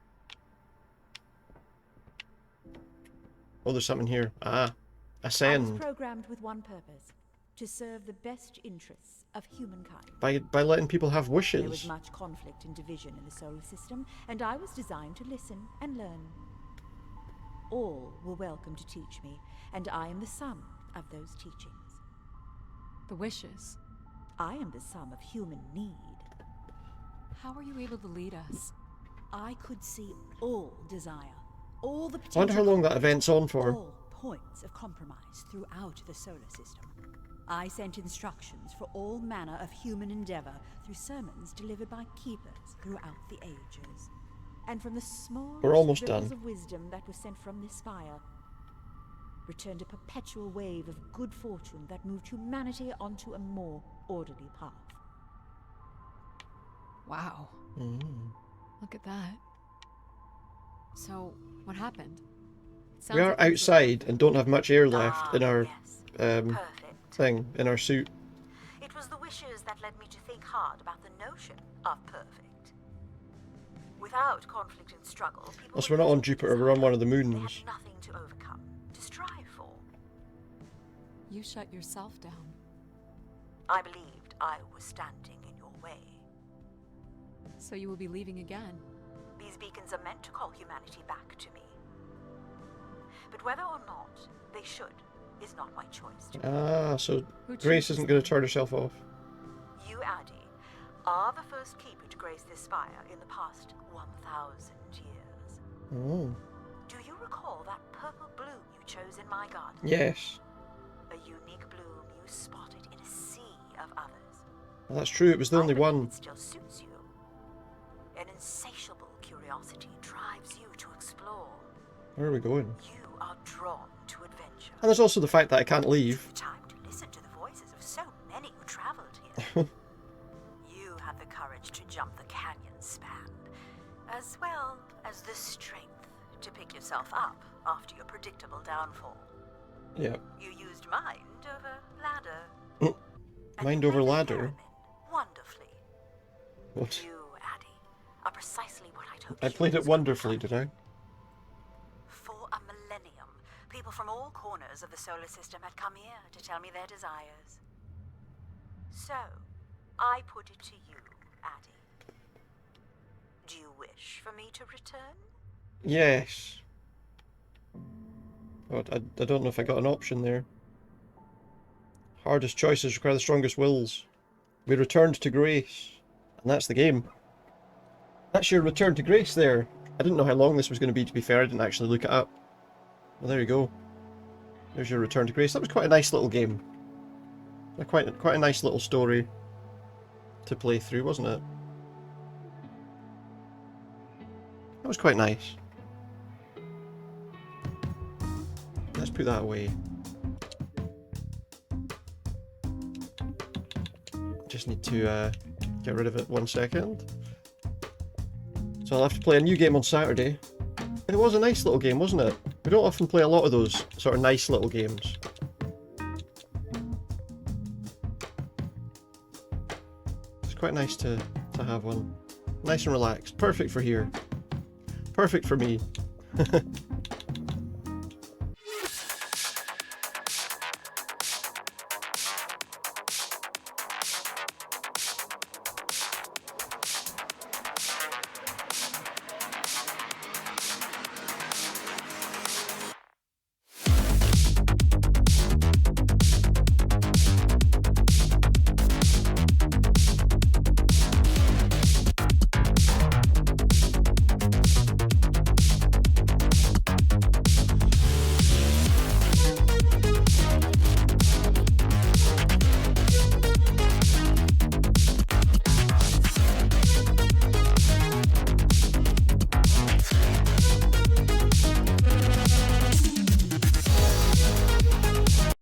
Oh, there's something here. Ah, I was ascend. programmed with one purpose, to serve the best interests of humankind. By letting people have There was wishes. much conflict and division in the solar system, and I was designed to listen and learn. All were welcome to teach me, and I am the sum of those teachings. The wishes. I am the sum of human need. How are you able to lead us? I could see all desire, all the I potential. wonder how long that event's on for. All points of compromise throughout the solar system. I sent instructions for all manner of human endeavor through sermons delivered by keepers throughout the ages. And from the small We're almost ripples done. of wisdom that was sent from this spire, returned a perpetual wave of good fortune that moved humanity onto a more orderly path. Wow. Look at that. So, what happened? We are outside and don't have much air left in our thing, in our suit. It was the wishes that led me to think hard about the notion of perfect. Without conflict and struggle, people Also, we're not on Jupiter, we're on one of the they moons. had nothing to overcome, to strive for. You shut yourself down. I believed I was standing in your way. So you will be leaving again. These beacons are meant to call humanity back to me. But whether or not they should is not my choice. Ah, so Who Grace chooses isn't going to turn herself off. You, Addie, are the first keeper to grace this spire in the past 1,000 years. Oh. Do you recall that purple bloom you chose in my garden? Yes. A unique bloom you spotted in a sea of others. Well, that's true, it was the only one. It still suits you. An insatiable curiosity drives you to explore. Where are we going? You are drawn to adventure. And there's also the fact that I can't leave. Time to listen to the voices of so many who traveled here. You have the courage to jump the canyon span, as well as the strength to pick yourself up after your predictable downfall. Yeah. You used mind over ladder. Mind over ladder? Wonderfully. What? You, Addie, are precisely what I'd hoped I played it wonderfully, did I? For a millennium, people from all corners of the solar system had come here to tell me their desires. So, I put it to you, Addie. Do you wish for me to return? Yes. God, I don't know if I got an option there. Hardest choices require the strongest wills. We returned to Grace. And that's the game. That's your return to Grace there. I didn't know how long this was going to be fair. I didn't actually look it up. Well, there you go. There's your return to Grace. That was quite a nice little game. Quite a nice little story to play through, wasn't it? That was quite nice. Let's put that away. Just need to get rid of it 1 second. So I'll have to play a new game on Saturday. It was a nice little game, wasn't it? We don't often play a lot of those sort of nice little games. quite nice to have one. Nice and relaxed. Perfect for here. Perfect for me.